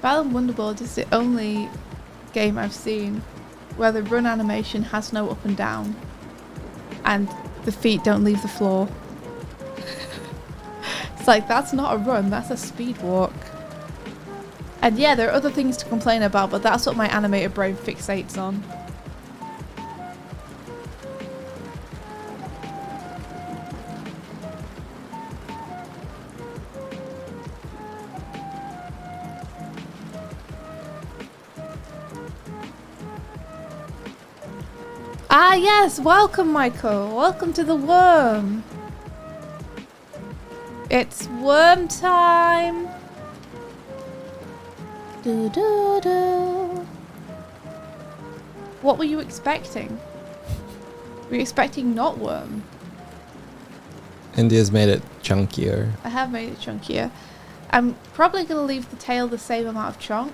Balan Wonderboard is the only game I've seen where the run animation has no up and down and the feet don't leave the floor. It's like, that's not a run, that's a speed walk. And yeah, there are other things to complain about, but that's what my animated brain fixates on. Ah yes, welcome Michael, welcome to the worm. It's worm time. Do, do, do. What were you expecting? Were you expecting not worm? India's made it chunkier. I have made it chunkier. I'm probably going to leave the tail the same amount of chunk.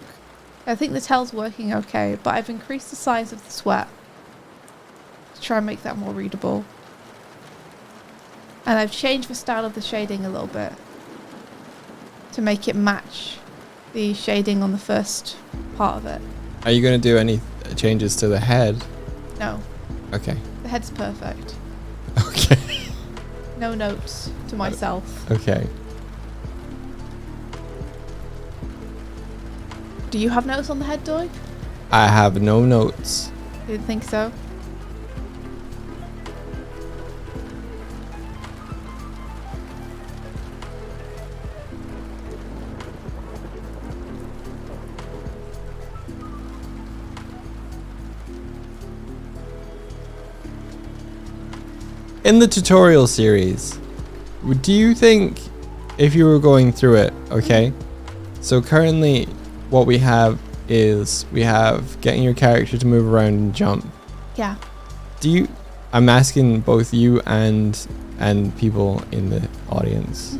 I think the tail's working okay, but I've increased the size of the sweat to try and make that more readable. And I've changed the style of the shading a little bit to make it match the shading on the first part of it. Are you going to do any changes to the head? No, Okay. the head's perfect. Okay. No notes to myself. Okay. Do you have notes on the head, Doig? I have no notes. Didn't think so. In the tutorial series, do you think if you were going through it, okay? So currently what we have is we have getting your character to move around and jump. Yeah. I'm asking both you and people in the audience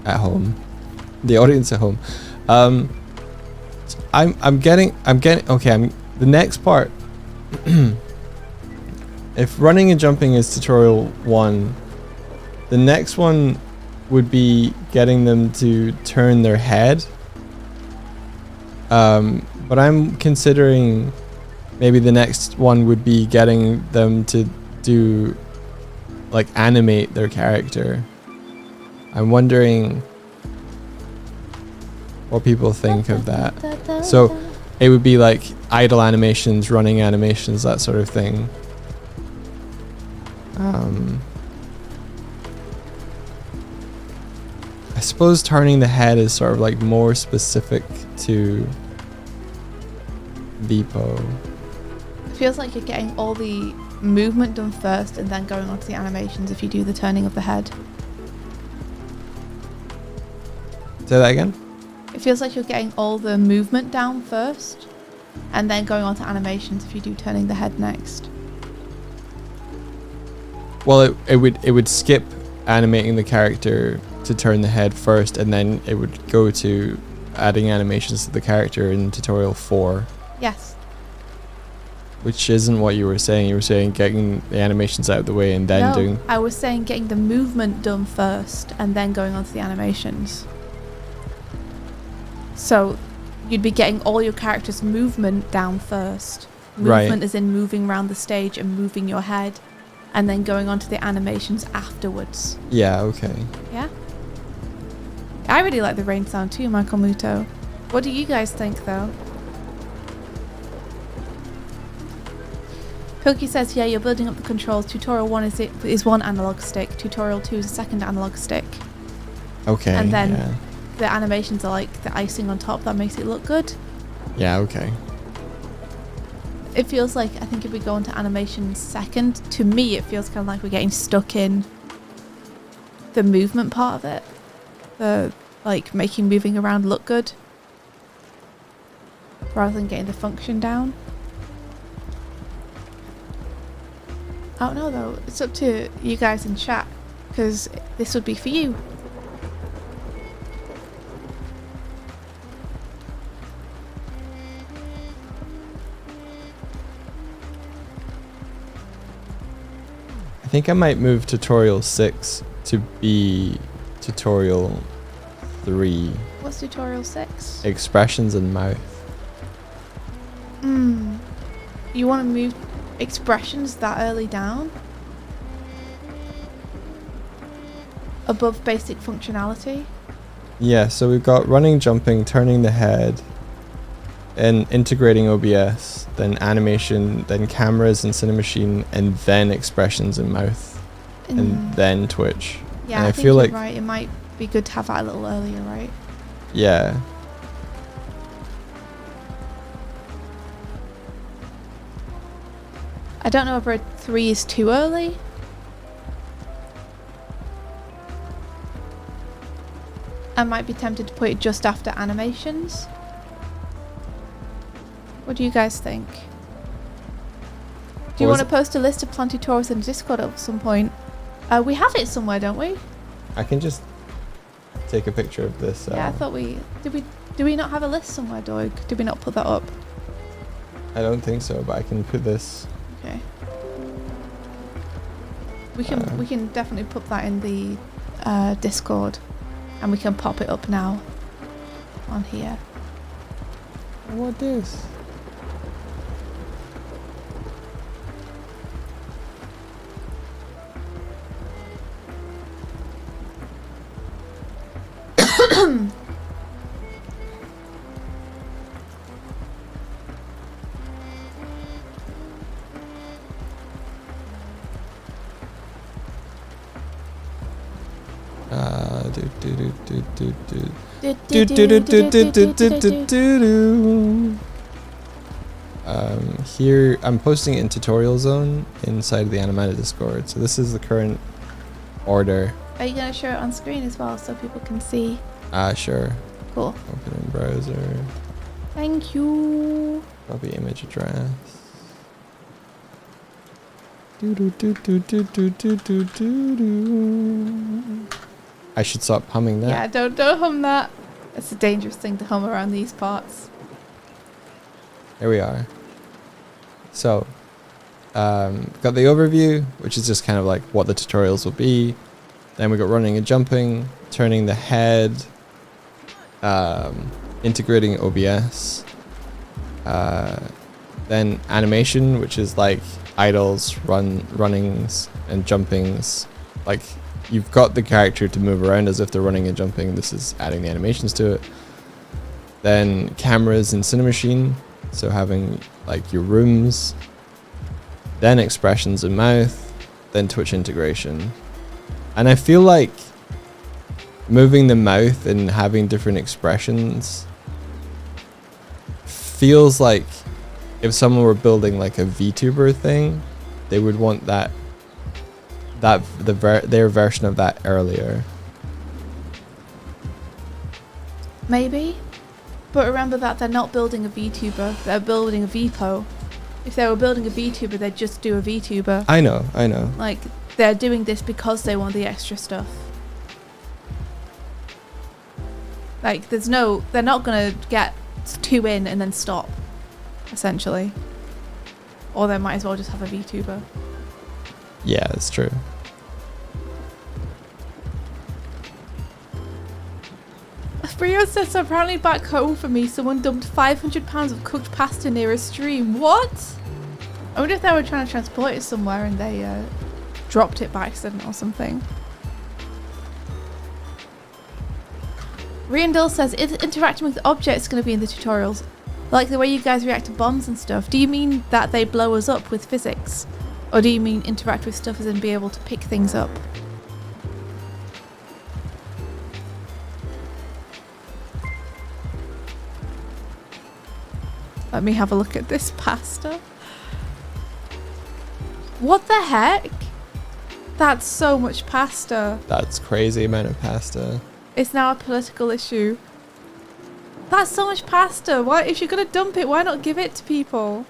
at home, the audience at home. I'm getting okay. The next part. If running and jumping is tutorial 1, the next one would be getting them to turn their head. But I'm considering maybe the next one would be getting them to do, like, animate their character. I'm wondering what people think of that. So it would be like idle animations, running animations, that sort of thing. I suppose turning the head is sort of like more specific to Beepo. It feels like you're getting all the movement done first and then going on to the animations if you do the turning of the head. Say that again? It feels like you're getting all the movement down first and then going on to animations if you do turning the head next. Well, it would skip animating the character to turn the head first, and then it would go to adding animations to the character in tutorial 4. Yes. Which isn't what you were saying. You were saying getting the animations out of the way and then doing... I was saying getting the movement done first and then going on to the animations. So you'd be getting all your characters' movement down first. Movement as in moving around the stage and moving your head, and then going on to the animations afterwards. Yeah, okay. Yeah? I really like the rain sound too, Michael Muto. What do you guys think, though? Pilky says, yeah, you're building up the controls. Tutorial 1 is one analog stick. Tutorial 2 is a second analog stick. Okay, and then the animations are like the icing on top that makes it look good. Yeah, okay. It feels like, I think if we go into animation second, to me it feels kind of like we're getting stuck in the movement part of it. The, like, making moving around look good. Rather than getting the function down. I don't know though, it's up to you guys in chat, because this would be for you. I think I might move tutorial 6 to be tutorial 3. What's tutorial 6? Expressions and mouth. You want to move expressions that early down? Above basic functionality? Yeah, so we've got running, jumping, turning the head, and integrating OBS, then animation, then cameras and Cinemachine, and then expressions and mouth, and then Twitch. Yeah, and I think feel you're like right. It might be good to have that a little earlier, right? Yeah. I don't know if 3 is too early. I might be tempted to put it just after animations. What do you guys think? Do you want to post a list of plan tutorials in Discord at some point? We have it somewhere, don't we? I can just take a picture of this. Yeah, I thought we do we not have a list somewhere, Doig? Did we not put that up? I don't think so, but I can put this. Okay. We can definitely put that in the Discord, and we can pop it up now on here. What is? Here I'm posting it in tutorial zone inside of the Animated Discord. So this is the current order. Are you gonna show it on screen as well so people can see? Sure. Cool. Open in browser. Thank you. Copy image address. I should stop humming that. Yeah, don't hum that. It's a dangerous thing to hum around these parts. There we are. So, got the overview, which is just kind of like what the tutorials will be. Then we got running and jumping, turning the head, integrating OBS. Then animation, which is like idles, runnings, and jumpings. Like you've got the character to move around as if they're running and jumping. This is adding the animations to it. Then cameras in Cinemachine, so having like your rooms. Then expressions in mouth. Then Twitch integration. And I feel like moving the mouth and having different expressions feels like if someone were building like a VTuber thing, they would want their version of that earlier. Maybe. But remember that they're not building a VTuber, they're building a VPO. If they were building a VTuber, they'd just do a VTuber. I know. Like, they're doing this because they want the extra stuff. Like, they're not gonna get 2 in and then stop, essentially. Or they might as well just have a VTuber. Yeah, that's true. Brio says, so apparently back home for me, someone dumped 500 pounds of cooked pasta near a stream. What? I wonder if they were trying to transport it somewhere and they dropped it by accident or something. Riandil says, is interacting with objects going to be in the tutorials? Like the way you guys react to bombs and stuff. Do you mean that they blow us up with physics? Or do you mean interact with stuff as in be able to pick things up? Let me have a look at this pasta. What the heck? That's so much pasta. That's crazy amount of pasta. It's now a political issue. That's so much pasta. Why, if you're gonna dump it, why not give it to people?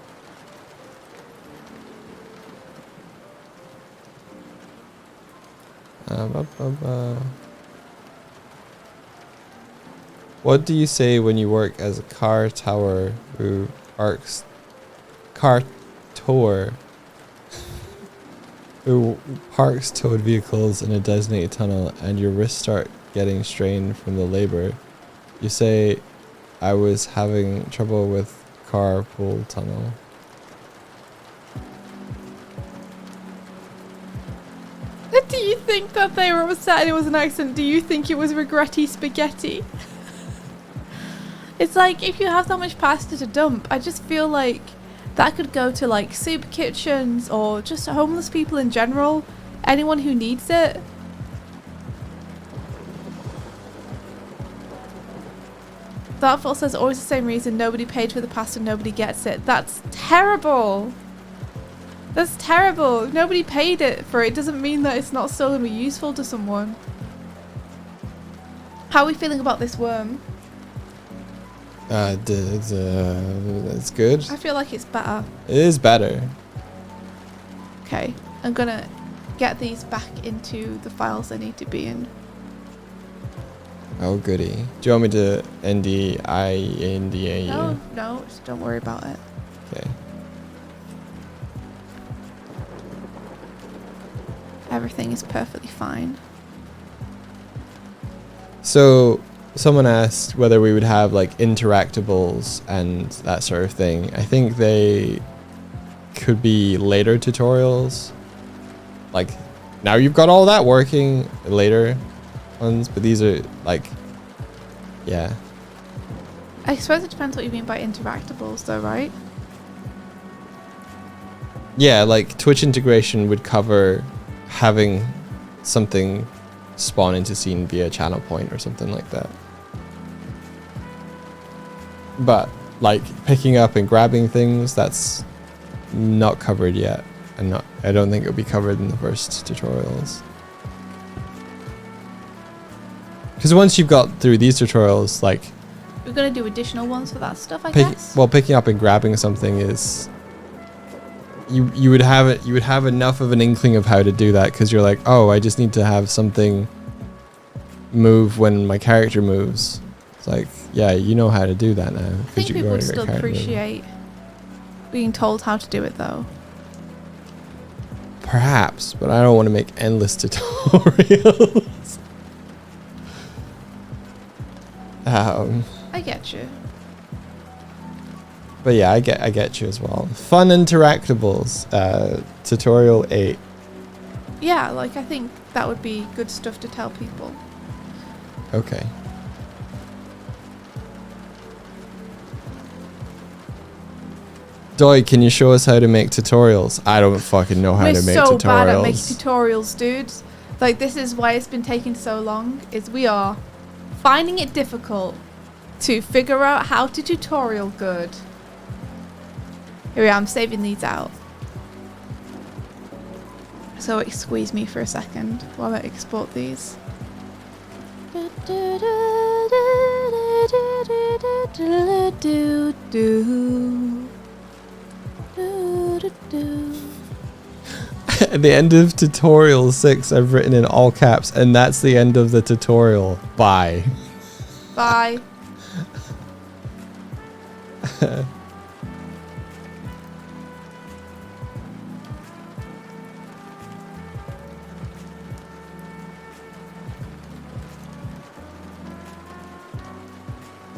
What do you say when you work as a car tower who parks towed vehicles in a designated tunnel and your wrists start getting strained from the labor? You say, I was having trouble with carpool tunnel. Do you think that they were upset and it was an accident? Do you think it was regretty spaghetti? It's like, if you have that much pasta to dump, I just feel like that could go to like soup kitchens or just homeless people in general. Anyone who needs it. Dartfall says, always the same reason, nobody paid for the pasta, nobody gets it. That's terrible. That's terrible. If nobody paid it for it, doesn't mean that it's not still going to be useful to someone. How are we feeling about this worm? It's good. I feel like it's better. It is better. Okay, I'm gonna get these back into the files they need to be in. Oh goody. Do you want me to NDA you? No, just don't worry about it. Okay. Everything is perfectly fine. So someone asked whether we would have like interactables and that sort of thing. I think they could be later tutorials. Like now you've got all that working, later ones, but these are like, yeah. I suppose it depends what you mean by interactables though, right? Yeah, like Twitch integration would cover having something spawn into scene via channel point or something like that. But like picking up and grabbing things, that's not covered yet, and I don't think it'll be covered in the first tutorials. Because once you've got through these tutorials, like We're gonna do additional ones for that stuff, I guess. Well, picking up and grabbing something is you would have it. You would have enough of an inkling of how to do that because you're like, oh, I just need to have something move when my character moves. It's like, yeah, you know how to do that now. I think people would still appreciate being told how to do it, though. Perhaps, but I don't want to make endless tutorials. I get you. But yeah, I get you as well. Fun interactables. Tutorial 8. Yeah, like I think that would be good stuff to tell people. Okay. Doig, can you show us how to make tutorials? I don't fucking know how to make tutorials. We're so bad at making tutorials, dudes. Like, this is why it's been taking so long, is we are finding it difficult to figure out how to tutorial good. Here we are, I'm saving these out. So excuse me for a second while I export these. At the end of tutorial 6, I've written in all caps, and that's the end of the tutorial. Bye. Bye.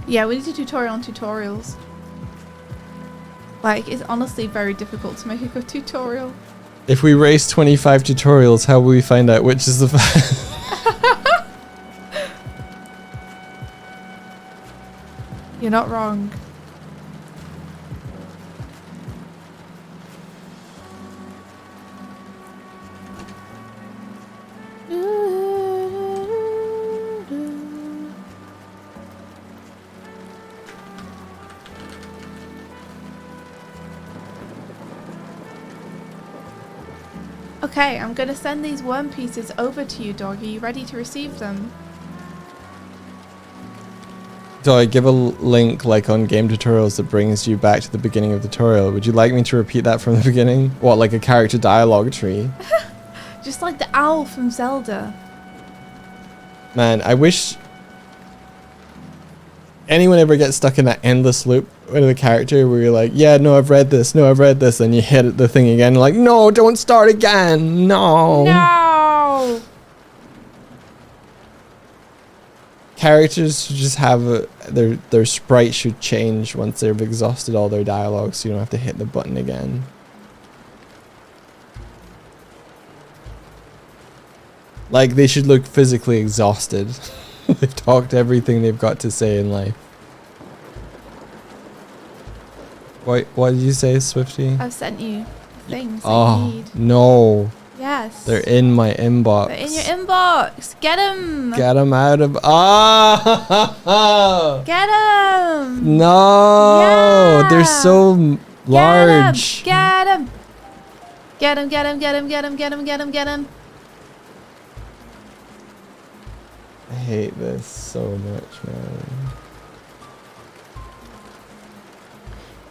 Yeah, we need a tutorial on tutorials. Like, it's honestly very difficult to make a good tutorial. If we race 25 tutorials, how will we find out which is the You're not wrong. Okay, I'm gonna send these worm pieces over to you, Dog. Are you ready to receive them? Do I give a link like on game tutorials that brings you back to the beginning of the tutorial? Would you like me to repeat that from the beginning? What, like a character dialogue tree? Just like the owl from Zelda. Man, I wish anyone ever gets stuck in that endless loop with a character where you're like, yeah, no, I've read this, and you hit the thing again, like, no, don't start again, no. No! Characters should just have their sprite should change once they've exhausted all their dialogue, so you don't have to hit the button again. Like, they should look physically exhausted. They've talked everything they've got to say in life. What did you say, Swifty? I've sent you things that you Oh, need. no. Yes. They're in my inbox. They're in your inbox. Get them. Get them out of... Ah! Get them. No! Yeah. They're so large. Get them. Get them. Get them. Get them. Get them. Get them. Get them. Get them. I hate this so much, man.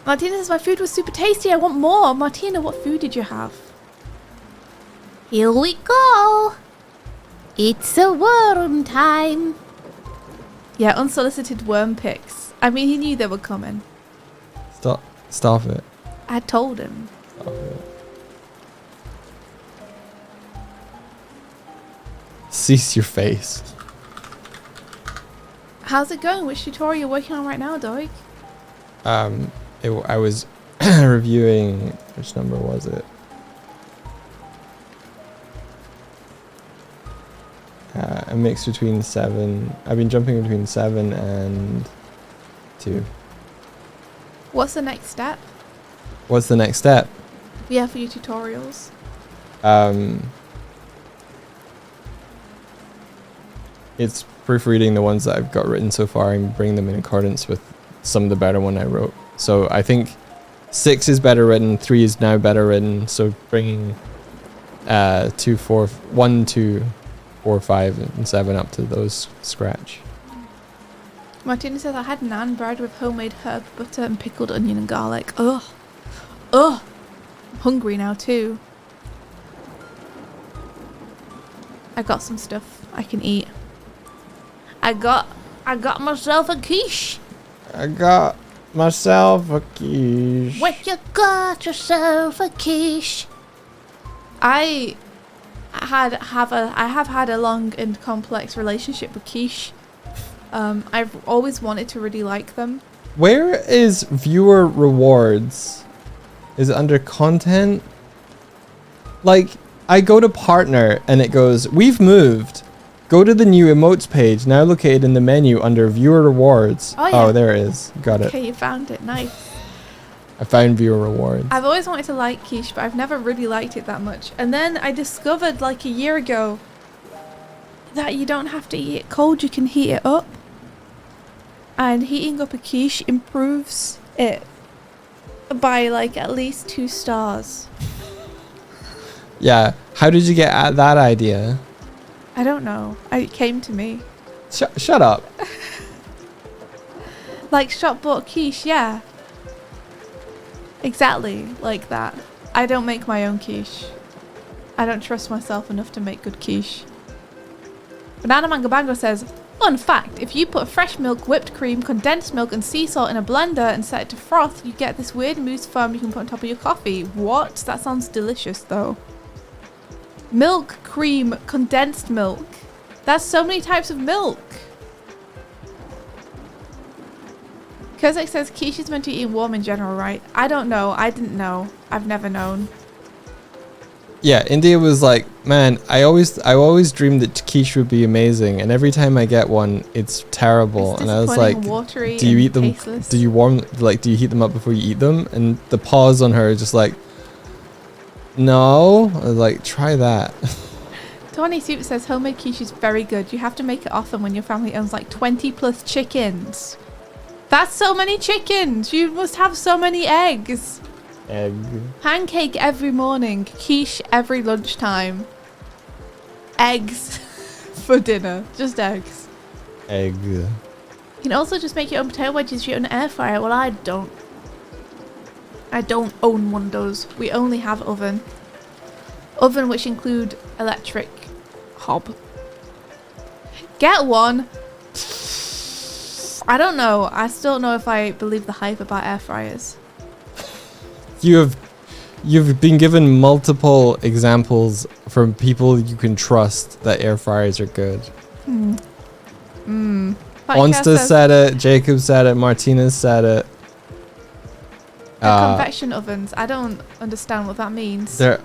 Martina says, my food was super tasty. I want more. Martina, what food did you have? Here we go. It's a worm time. Yeah, unsolicited worm pics. I mean, he knew they were coming. Stop it. I told him. Stop it. Cease your face. How's it going? Which tutorial are you working on right now, Doig? I was reviewing, which number was it? A mix between 7. I've been jumping between 7 and 2. What's the next step? What's the next step? Yeah, for your tutorials. It's proofreading the ones that I've got written so far and bring them in accordance with some of the better one I wrote. So I think 6 is better written, 3 is now better written. So bringing 1, 2, 4, 5, and 7 up to those scratch. Martina says, I had naan bread with homemade herb butter and pickled onion and garlic. Ugh. Ugh. I'm hungry now too. I got some stuff I can eat. I got myself a quiche. I got myself a quiche. What you got yourself a quiche? I have had a long and complex relationship with quiche. I've always wanted to really like them. Where is viewer rewards? Is it under content? Like, I go to partner and it goes, we've moved. Go to the new emotes page, now located in the menu under viewer rewards. Oh, yeah. Oh, there it is. Got it. Okay, you found it. Nice. I found viewer rewards. I've always wanted to like quiche, but I've never really liked it that much. And then I discovered like a year ago that you don't have to eat it cold, you can heat it up. And heating up a quiche improves it by like at least 2 stars. Yeah. How did you get at that idea? I don't know. It came to me. Shut up. Like shop bought quiche, yeah. Exactly like that. I don't make my own quiche. I don't trust myself enough to make good quiche. Banana Mango Bango says, fun fact, if you put fresh milk, whipped cream, condensed milk and sea salt in a blender and set it to froth, you get this weird mousse foam you can put on top of your coffee. What? That sounds delicious though. Milk, cream, condensed milk. That's so many types of milk. Kozak says quiche is meant to be eaten warm in general, right? I don't know. I didn't know. I've never known. Yeah, India was like, man, I always dreamed that quiche would be amazing, and every time I get one, it's terrible. It's And I was like, watery, do you eat them? tasteless. Do you heat them up before you eat them? And the pause on her is just like, no. I was like, try that. Tony Soup says homemade quiche is very good. You have to make it often when your family owns like 20 plus chickens. That's so many chickens. You must have so many eggs. Egg. Pancake every morning. Quiche every lunchtime. Eggs for dinner. Just eggs. Egg. You can also just make your own potato wedges for your own air fryer. Well, I don't. I don't own one of those. We only have oven. Oven which include electric hob. Get one. I don't know. I still don't know if I believe the hype about air fryers. You've been given multiple examples from people you can trust that air fryers are good. Onsta said it, Jacob said it, Martinez said it. Convection ovens. I don't understand what that means. They're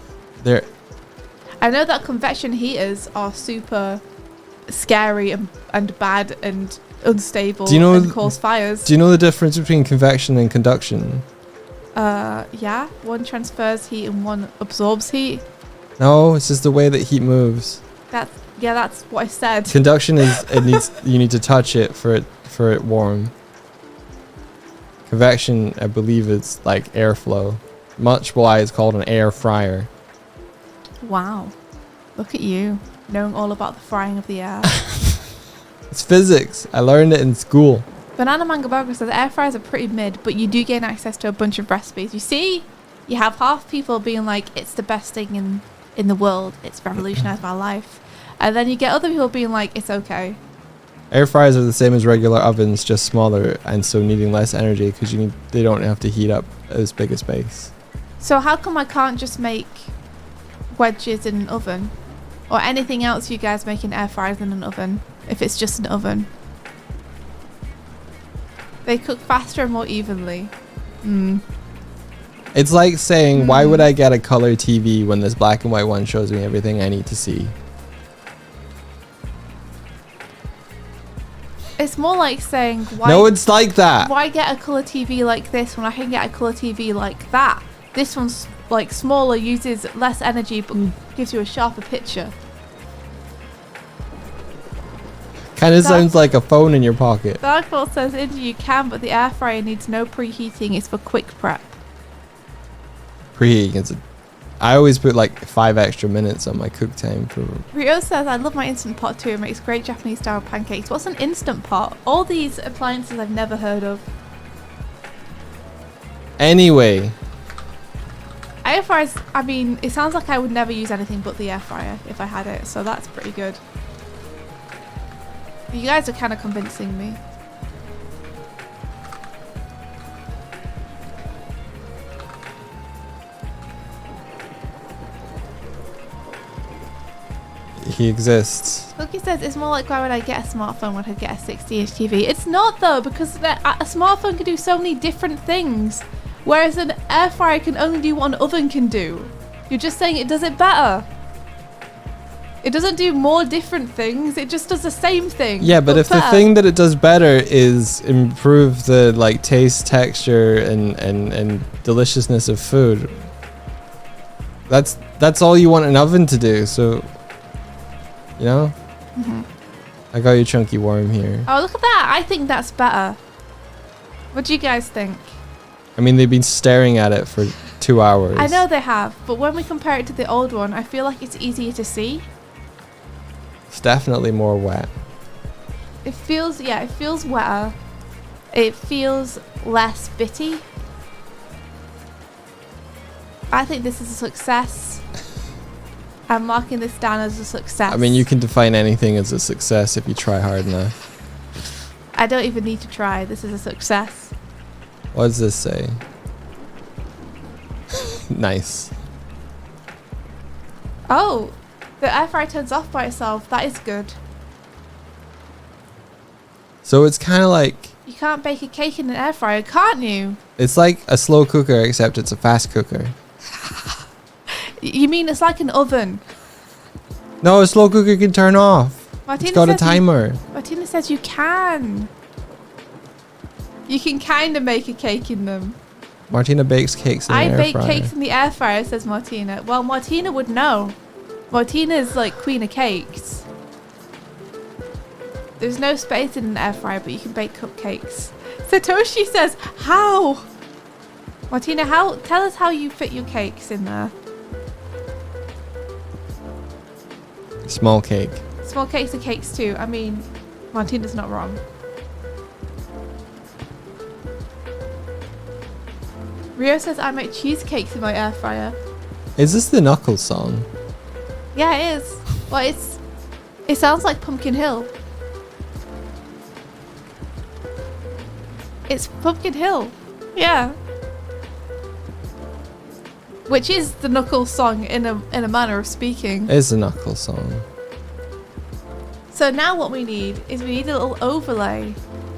I know that convection heaters are super scary and bad and unstable and cause fires. Do you know the difference between convection and conduction? Yeah. One transfers heat and one absorbs heat. No, it's just the way that heat moves. That's what I said. Conduction is you need to touch it for it warm. Convection, I believe it's like airflow. Much why it's called an air fryer. Wow. Look at you, knowing all about the frying of the air. It's physics. I learned it in school. Banana Mango Burger says air fryers are pretty mid, but you do gain access to a bunch of recipes. You see, you have half people being like, it's the best thing in the world. It's revolutionized my life. And then you get other people being like, it's okay. Air fryers are the same as regular ovens, just smaller, and so needing less energy because they don't have to heat up as big a space. So how come I can't just make wedges in an oven? Or anything else you guys make in air fryers in an oven, if it's just an oven? They cook faster and more evenly. It's like saying, why would I get a color TV when this black and white one shows me everything I need to see? It's more like saying, why... No, it's like that. Why get a colour TV like this when I can get a colour TV like that? This one's like smaller, uses less energy, but gives you a sharper picture. Kind of sounds like a phone in your pocket. Darkfall says, India, you can, but the air fryer needs no preheating. It's for quick prep. Preheating. I always put like 5 extra minutes on my cook time for. Rio says, I love my Instant Pot too. It makes great Japanese style pancakes. What's an Instant Pot? All these appliances I've never heard of. Anyway. I fryer's, I mean, it sounds like I would never use anything but the air fryer if I had it, so that's pretty good. You guys are kind of convincing me. He exists. Cookie says it's more like why would I get a smartphone when I get a 60-inch TV? It's not though, because a smartphone can do so many different things, whereas an air fryer can only do what an oven can do. You're just saying it does it better. It doesn't do more different things, it just does the same thing. Yeah, but if better. the thing that it does better is improve the like taste, texture, and deliciousness of food, that's all you want an oven to do. So, you know, I got your chunky worm here. Oh, look at that! I think that's better. What do you guys think? I mean, they've been staring at it for 2 hours. I know they have, but when we compare it to the old one, I feel like it's easier to see. It's definitely more wet. It feels, yeah, it feels wetter. It feels less bitty. I think this is a success. I'm marking this down as a success. I mean, you can define anything as a success if you try hard enough. I don't even need to try. This is a success. What does this say? Nice. Oh, the air fryer turns off by itself. That is good. So it's kind of like... You can't bake a cake in an air fryer, can't you? It's like a slow cooker, except it's a fast cooker. You mean it's like an oven? No, a slow cooker can turn off. Martina It's got a says timer. Martina says you can. You can kind of make a cake in them. Martina bakes cakes in the I air bake fryer. cakes in the air fryer, says Martina. Well, Martina would know. Martina's like queen of cakes. There's no space in an air fryer, but you can bake cupcakes. Satoshi says, how? Martina, tell us how you fit your cakes in there. Small cake. Small cakes are cakes too. I mean, Martina's not wrong. Rio says I make cheesecakes in my air fryer. Is this the Knuckles song? Yeah, it is. Well, it sounds like Pumpkin Hill. It's Pumpkin Hill. Yeah. Which is the Knuckles song in a manner of speaking. It's a Knuckles song. So now what we need is we need a little overlay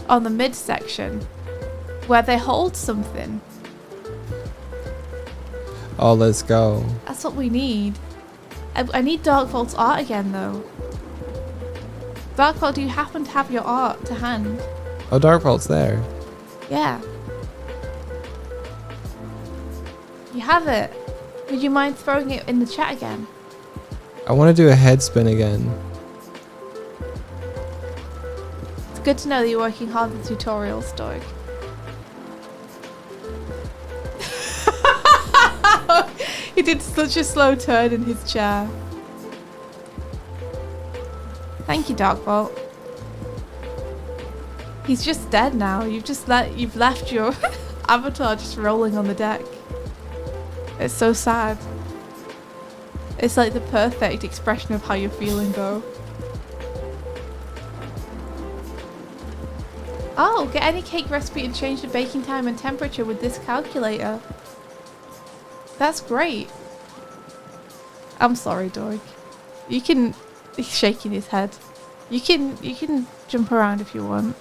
on the midsection where they hold something. Oh, let's go. That's what we need. I need Darkvault's art again though. Darkvault, do you happen to have your art to hand? Oh, Darkvault's there. Yeah. You have it. Would you mind throwing it in the chat again? I want to do a head spin again. It's good to know that you're working hard with tutorials, Doig. He did such a slow turn in his chair. Thank you, Darkvault. He's just dead now. You've left your avatar just rolling on the deck. It's so sad. It's like the perfect expression of how you're feeling though. Oh, get any cake recipe and change the baking time and temperature with this calculator. That's great. I'm sorry, Doig. You can... He's shaking his head. You can jump around if you want.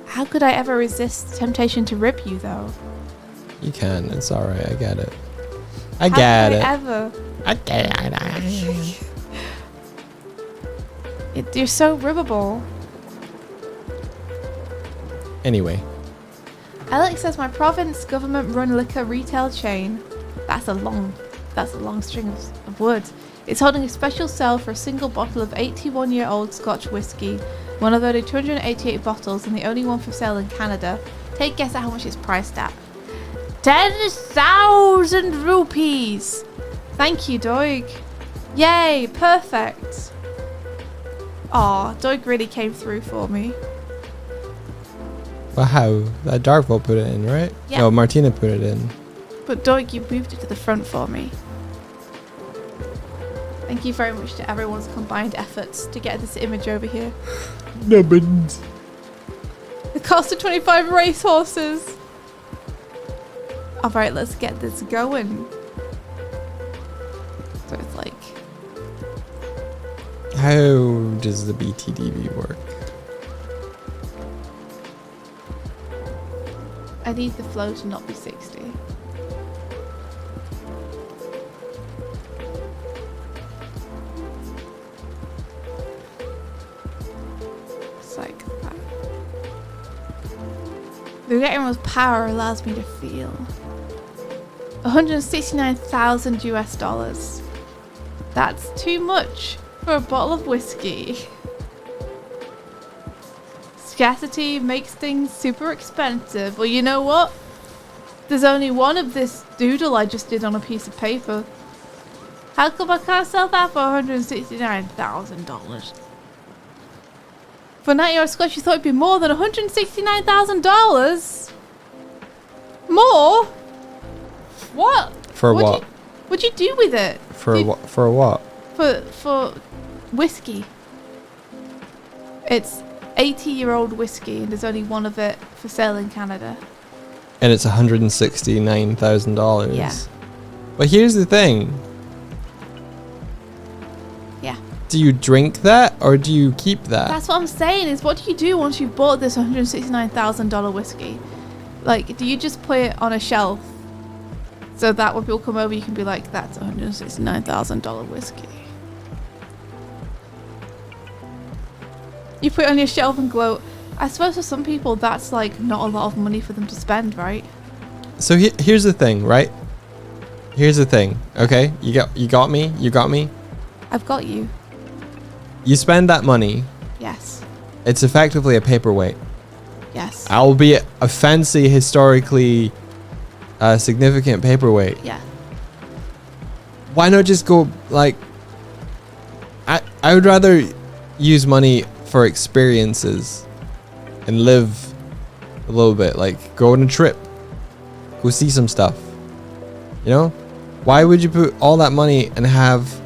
How could I ever resist the temptation to rip you, though? You can. It's alright. I get it. I get it. Ever? I get it. You're so ribbable. Anyway. Alex says my province government run liquor retail chain. That's a long string of words. It's holding a special sale for a single bottle of 81-year-old Scotch whiskey. One of only 288 bottles and the only one for sale in Canada. Take a guess at how much it's priced at. 10,000 rupees! Thank you, Doig. Yay, perfect. Aw, Doig really came through for me. But how? That Darkvolt put it in, right? Yeah. No, Martina put it in. But Doig, you moved it to the front for me. Thank you very much to everyone's combined efforts to get this image over here. Nubbins. The cost of 25 racehorses. Alright, let's get this going. So it's like... How does the BTDV work? I need the flow to not be 60. It's like that. The getting most power allows me to feel 169,000 US dollars. That's too much for a bottle of whiskey. Scarcity makes things super expensive. Well, you know what? There's only one of this doodle I just did on a piece of paper. How come I can't sell that for $169,000? For 90 Scotch, you thought it'd be more than $169,000? More? What? For what? What'd you do with it? For what? For what? For whiskey. It's 80-year-old whiskey, and there's only one of it for sale in Canada. And it's $169,000. Yeah. But here's the thing. Yeah. Do you drink that or do you keep that? That's what I'm saying, is what do you do once you've bought this $169,000 whiskey? Like, do you just put it on a shelf so that when people come over you can be like, that's $169,000 whiskey? You put it on your shelf and gloat. I suppose for some people that's like not a lot of money for them to spend, right? So here's the thing, right? Here's the thing, okay? You got me? You got me? I've got you. You spend that money. Yes. It's effectively a paperweight. Yes. Albeit a fancy, historically significant paperweight. Yeah. Why not just go, like... I would rather use money for experiences and live a little bit, like go on a trip, go see some stuff, you know? Why would you put all that money and have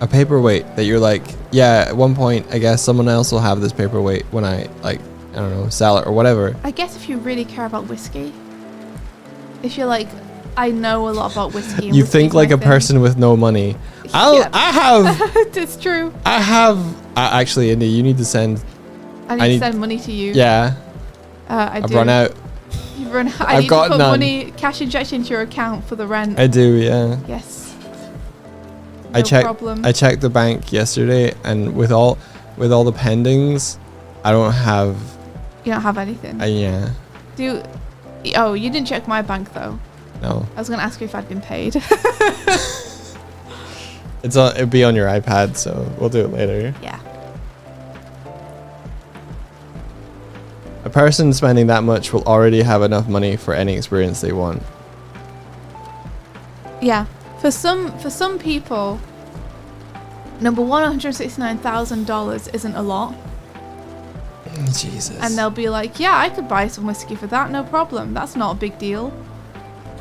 a paperweight that you're like, yeah, at one point I guess someone else will have this paperweight when I, like, I don't know, sell it or whatever. I guess if you really care about whiskey, if you're like, I know a lot about whiskey and You whiskey's think like my a thing. person with no money. Yeah. I have It's true. actually, Indy, you need to send. I need to send money to you. Yeah, I've I've run out. You've run out. I I've need got to put none. money, cash injection into your account for the rent. I do, yeah. Yes. I No checked. problem. I checked the bank yesterday, and with all the pendings, I don't have. You don't have anything. Yeah, Oh, you didn't check my bank though. no. I was gonna ask you if I'd been paid. It'll be on your iPad, so we'll do it later. Yeah. A person spending that much will already have enough money for any experience they want. Yeah. For some people, number one, $169,000 isn't a lot. Jesus. And they'll be like, yeah, I could buy some whiskey for that, no problem. That's not a big deal.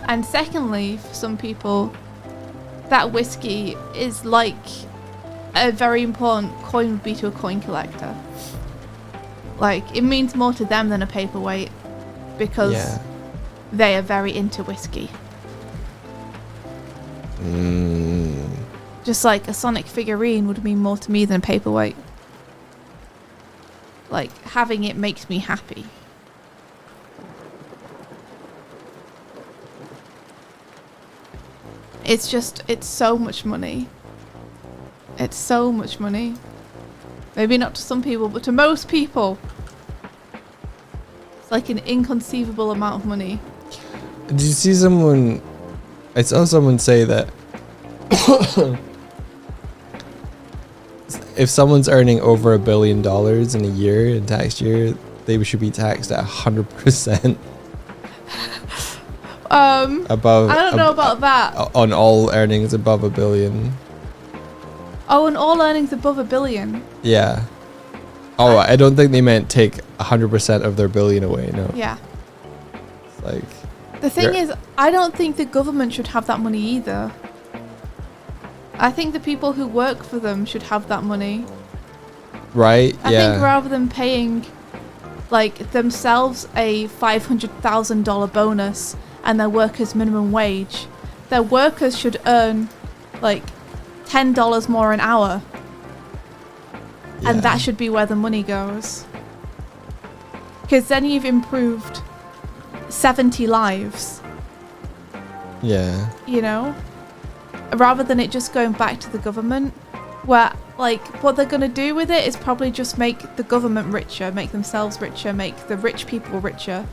And secondly, for some people, that whiskey is like a very important coin would be to a coin collector. Like, it means more to them than a paperweight because they are very into whiskey. Just like a Sonic figurine would mean more to me than a paperweight. Like, having it makes me happy. It's so much money. It's so much money. Maybe not to some people, but to most people, it's like an inconceivable amount of money. Did you see someone? I saw someone say that if someone's earning over $1 billion in a year, in tax year, they should be taxed at 100%. Above. I don't know about that. On all earnings above $1 billion. Oh, and all earnings above $1 billion. Yeah. Oh, I don't think they meant take 100% of their billion away. No. Yeah. Like. The thing is, I don't think the government should have that money either. I think the people who work for them should have that money. Right? I think rather than paying like themselves a $500,000 bonus and their workers minimum wage, their workers should earn like $10 more an hour. And that should be where the money goes. Because then you've improved 70 lives. Yeah. You know? Rather than it just going back to the government, where like what they're going to do with it is probably just make the government richer, make themselves richer, make the rich people richer.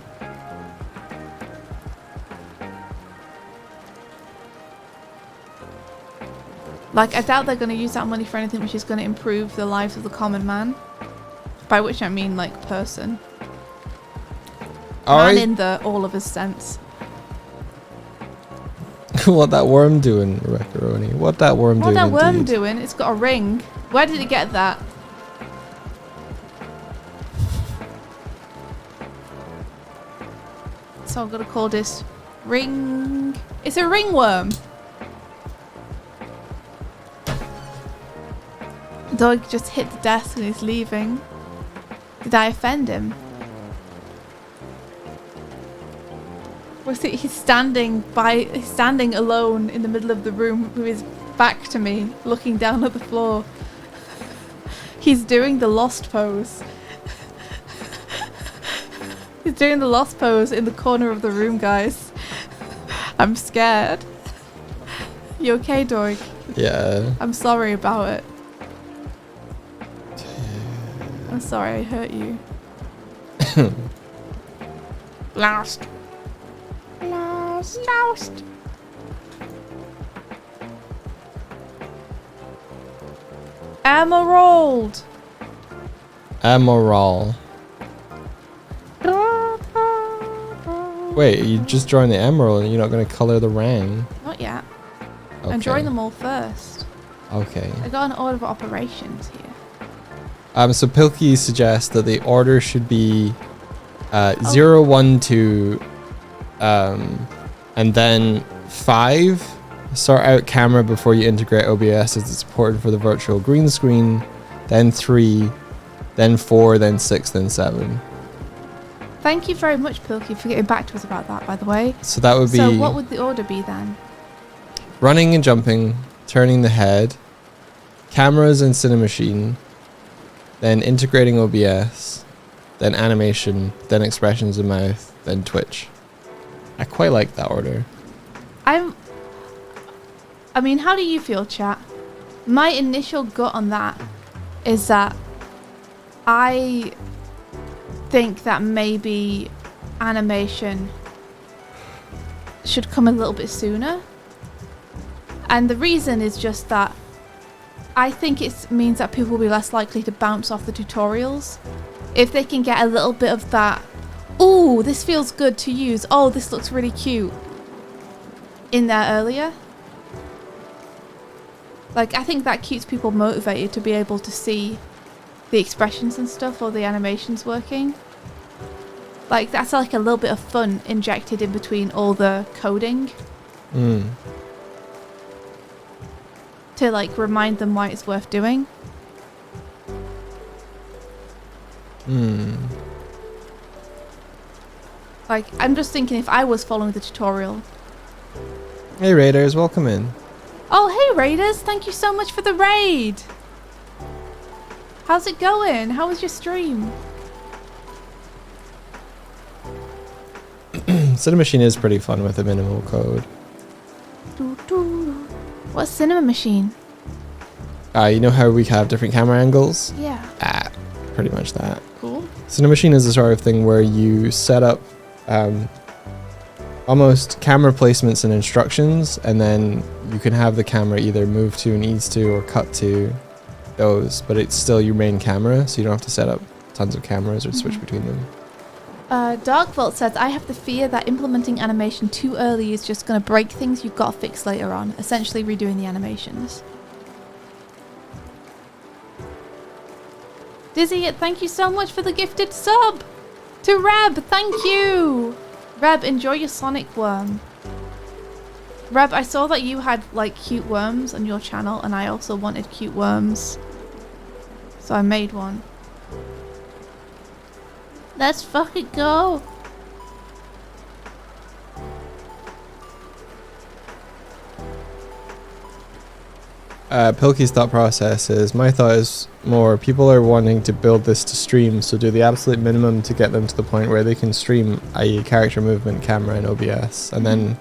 Like, I doubt they're going to use that money for anything which is going to improve the lives of the common man. By which I mean, like, person. Man in the all of us sense. What that worm doing, Rebecca-Roni? What that worm doing? What that worm indeed. doing? It's got a ring. Where did it get that? So I'm going to call this ring. It's a ringworm. Doig just hit the desk and he's leaving. Did I offend him? Was it he's standing alone in the middle of the room with his back to me, looking down at the floor. He's doing the lost pose. He's doing the lost pose in the corner of the room, guys. I'm scared. You okay, Doig? Yeah. I'm sorry about it. I'm sorry I hurt you. Lost. Emerald. Emerald. Wait, you just drawing the emerald and you're not going to color the ring? Not yet. Okay. I'm drawing them all first. Okay. I got an order of operations here. So Pilkey suggests that the order should be 0, 1, 2, and then 5. Sort out camera before you integrate OBS as it's supported for the virtual green screen. Then 3, then 4, then 6, then 7. Thank you very much, Pilkey, for getting back to us about that, by the way. So that would be... So what would the order be then? Running and jumping, turning the head, cameras and Cinemachine, then integrating OBS, then animation, then expressions of mouth, then Twitch. I quite like that order. I mean, how do you feel, chat? My initial gut on that is that I think that maybe animation should come a little bit sooner. And the reason is just that I think it means that people will be less likely to bounce off the tutorials if they can get a little bit of that, ooh, this feels good to use, oh, this looks really cute, in there earlier. Like, I think that keeps people motivated to be able to see the expressions and stuff or the animations working. Like, that's like a little bit of fun injected in between all the coding. To like remind them why it's worth doing. Like, I'm just thinking if I was following the tutorial. Hey Raiders, welcome in. Oh, hey Raiders, thank you so much for the raid. How's it going? How was your stream? Cinemachine is pretty fun with the minimal code. What's Cinema Machine? You know how we have different camera angles? Yeah. Pretty much that. Cool. Cinemachine is the sort of thing where you set up almost camera placements and instructions, and then you can have the camera either move to and ease to or cut to those, but it's still your main camera, so you don't have to set up tons of cameras or switch between them. Dark Vault says, I have the fear that implementing animation too early is just going to break things you've got to fix later on, essentially redoing the animations. Dizzy, thank you so much for the gifted sub. To Reb, thank you. Reb, enjoy your Sonic worm. Reb, I saw that you had like cute worms on your channel, and I also wanted cute worms. So I made one. Let's fucking go. Pilkey's thought process is, my thought is more, people are wanting to build this to stream, so do the absolute minimum to get them to the point where they can stream, i.e. character movement, camera and OBS, and then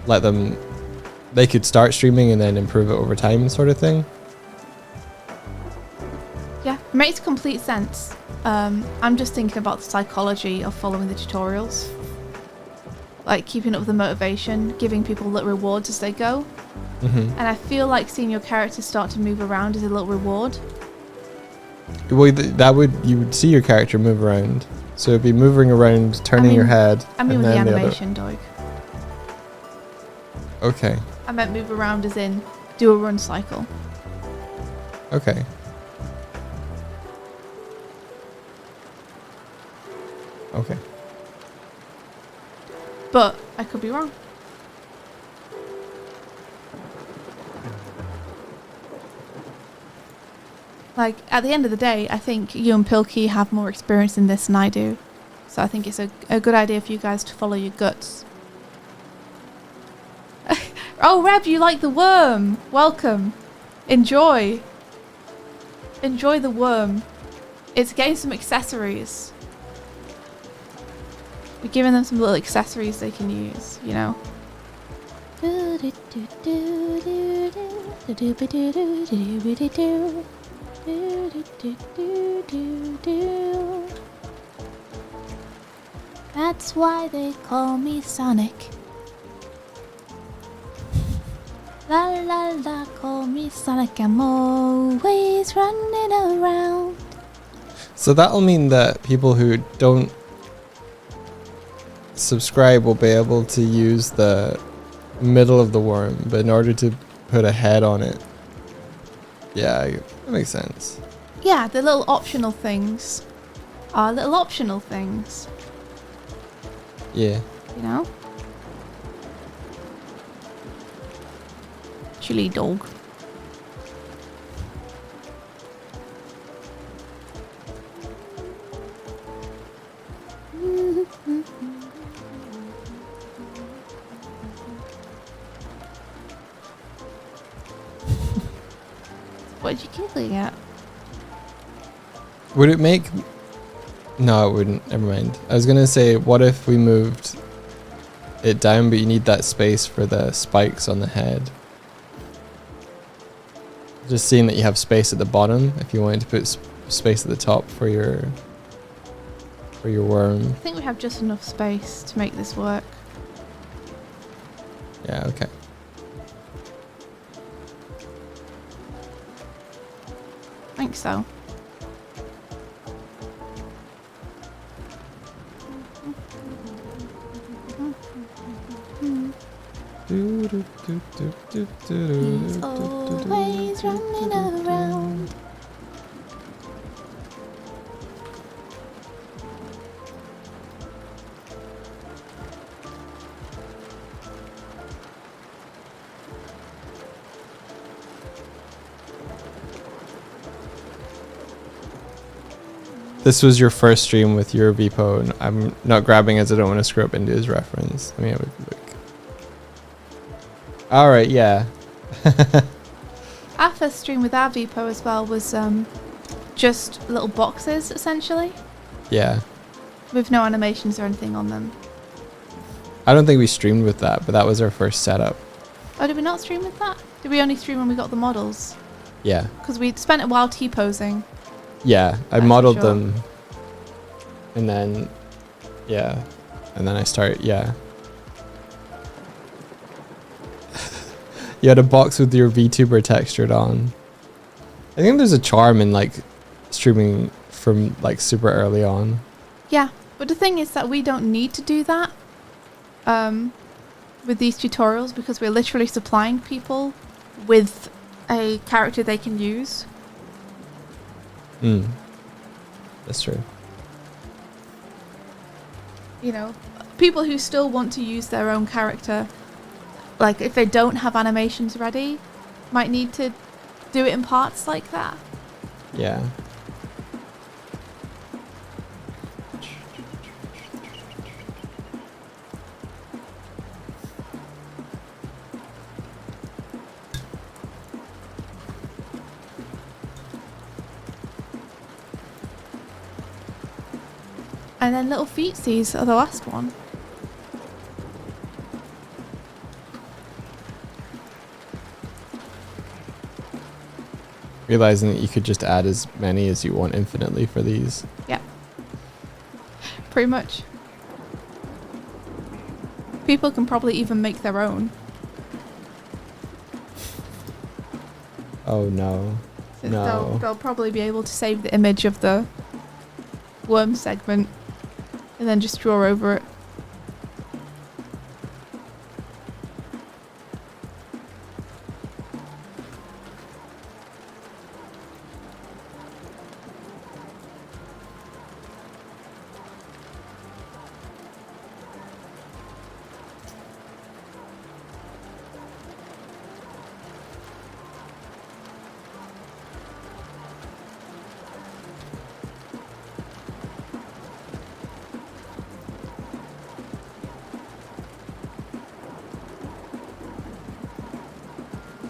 let them, they could start streaming and then improve it over time sort of thing. Yeah, makes complete sense. I'm just thinking about the psychology of following the tutorials. Like keeping up with the motivation, giving people little rewards as they go. And I feel like seeing your character start to move around is a little reward. Well, that would, you would see your character move around. So it'd be moving around, turning your head. I mean and with the then animation, Doig. Okay. I meant move around as in do a run cycle. Okay. Okay. But I could be wrong. Like, at the end of the day, I think you and Pilkey have more experience in this than I do. So I think it's a good idea for you guys to follow your guts. Oh, Reb, you like the worm. Welcome. Enjoy. Enjoy the worm. It's getting some accessories. We're giving them some little accessories they can use, you know. That's why they call me Sonic. La la la, call me Sonic, I'm always running around. So that'll mean that people who don't subscribe will be able to use the middle of the worm, but in order to put a head on it. Yeah, that makes sense. Yeah, the little optional things are little optional things. Yeah. You know? Chili dog. What did you giggling at? Would it make... No, it wouldn't. Never mind. I was gonna say, what if we moved it down, but you need that space for the spikes on the head? Just seeing that you have space at the bottom, if you wanted to put space at the top for your worm. I think we have just enough space to make this work. Yeah, okay. I think so. He's always running around. This was your first stream with your Vipo, and I'm not grabbing as I don't want to screw up into his reference. Let me have a look. Alright, yeah. Our first stream with our Vipo as well was just little boxes, essentially. Yeah. With no animations or anything on them. I don't think we streamed with that, but that was our first setup. Oh, did we not stream with that? Did we only stream when we got the models? Yeah. Because we spent a while T-posing. Yeah, I That's modeled for sure. them. And then, yeah. And then I start, yeah. You had a box with your VTuber textured on. I think there's a charm in like streaming from like super early on. Yeah, but the thing is that we don't need to do that with these tutorials because we're literally supplying people with a character they can use. That's true. You know, people who still want to use their own character, like if they don't have animations ready, might need to do it in parts like that. Yeah. And then little feetsies are the last one. Realizing that you could just add as many as you want infinitely for these. Yeah. Pretty much. People can probably even make their own. Oh no. So No. they'll probably be able to save the image of the worm segment and then just draw over it.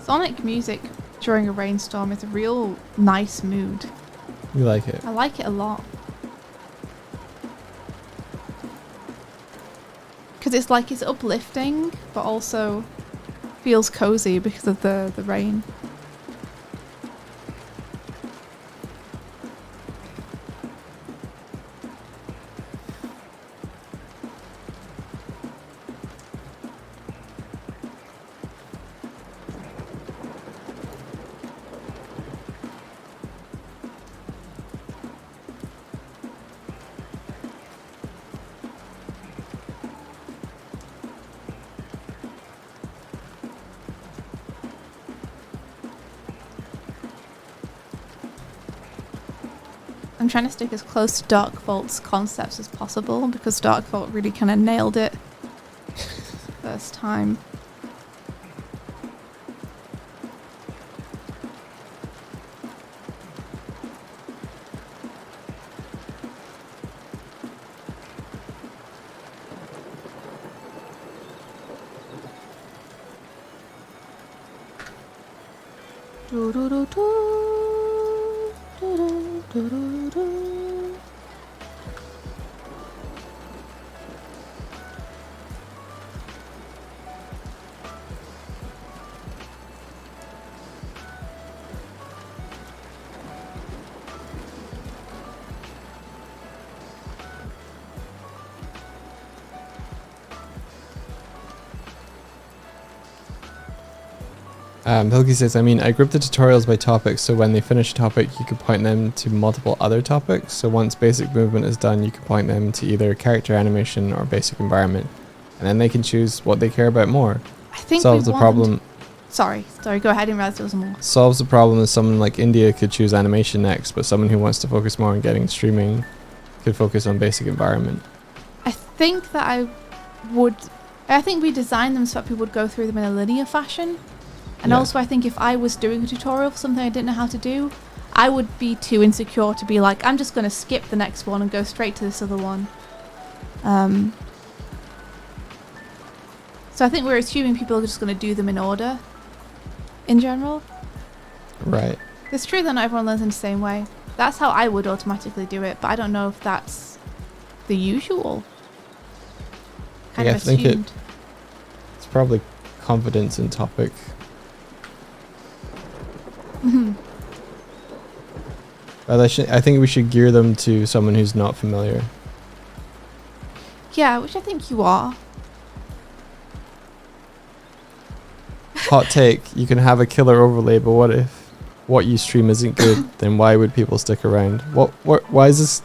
Sonic music during a rainstorm is a real nice mood. You like it? I like it a lot. Because it's like it's uplifting, but also feels cozy because of the rain. I'm trying to stick as close to Dark Vault's concepts as possible because Dark Vault really kind of nailed it first time. Hilky says, I mean, I grouped the tutorials by topic, so when they finish a topic, you could point them to multiple other topics. So once basic movement is done, you can point them to either character animation or basic environment. And then they can choose what they care about more. I think Solves the problem. Sorry, go ahead. I didn't realize there was more. Solves the problem that someone like India could choose animation next, but someone who wants to focus more on getting streaming could focus on basic environment. I think we designed them so that people would go through them in a linear fashion. And Yeah. also I think if I was doing a tutorial for something I didn't know how to do, I would be too insecure to be like, I'm just going to skip the next one and go straight to this other one. So I think we're assuming people are just going to do them in order in general. Right. It's true that not everyone learns in the same way. That's how I would automatically do it, but I don't know if that's the usual. Kind Yeah, of I think assumed. it's probably confidence in topic. Mhm. But I think we should gear them to someone who's not familiar. Yeah, which I think you are. Hot take, you can have a killer overlay, but what if what you stream isn't good? Then why would people stick around? Why is this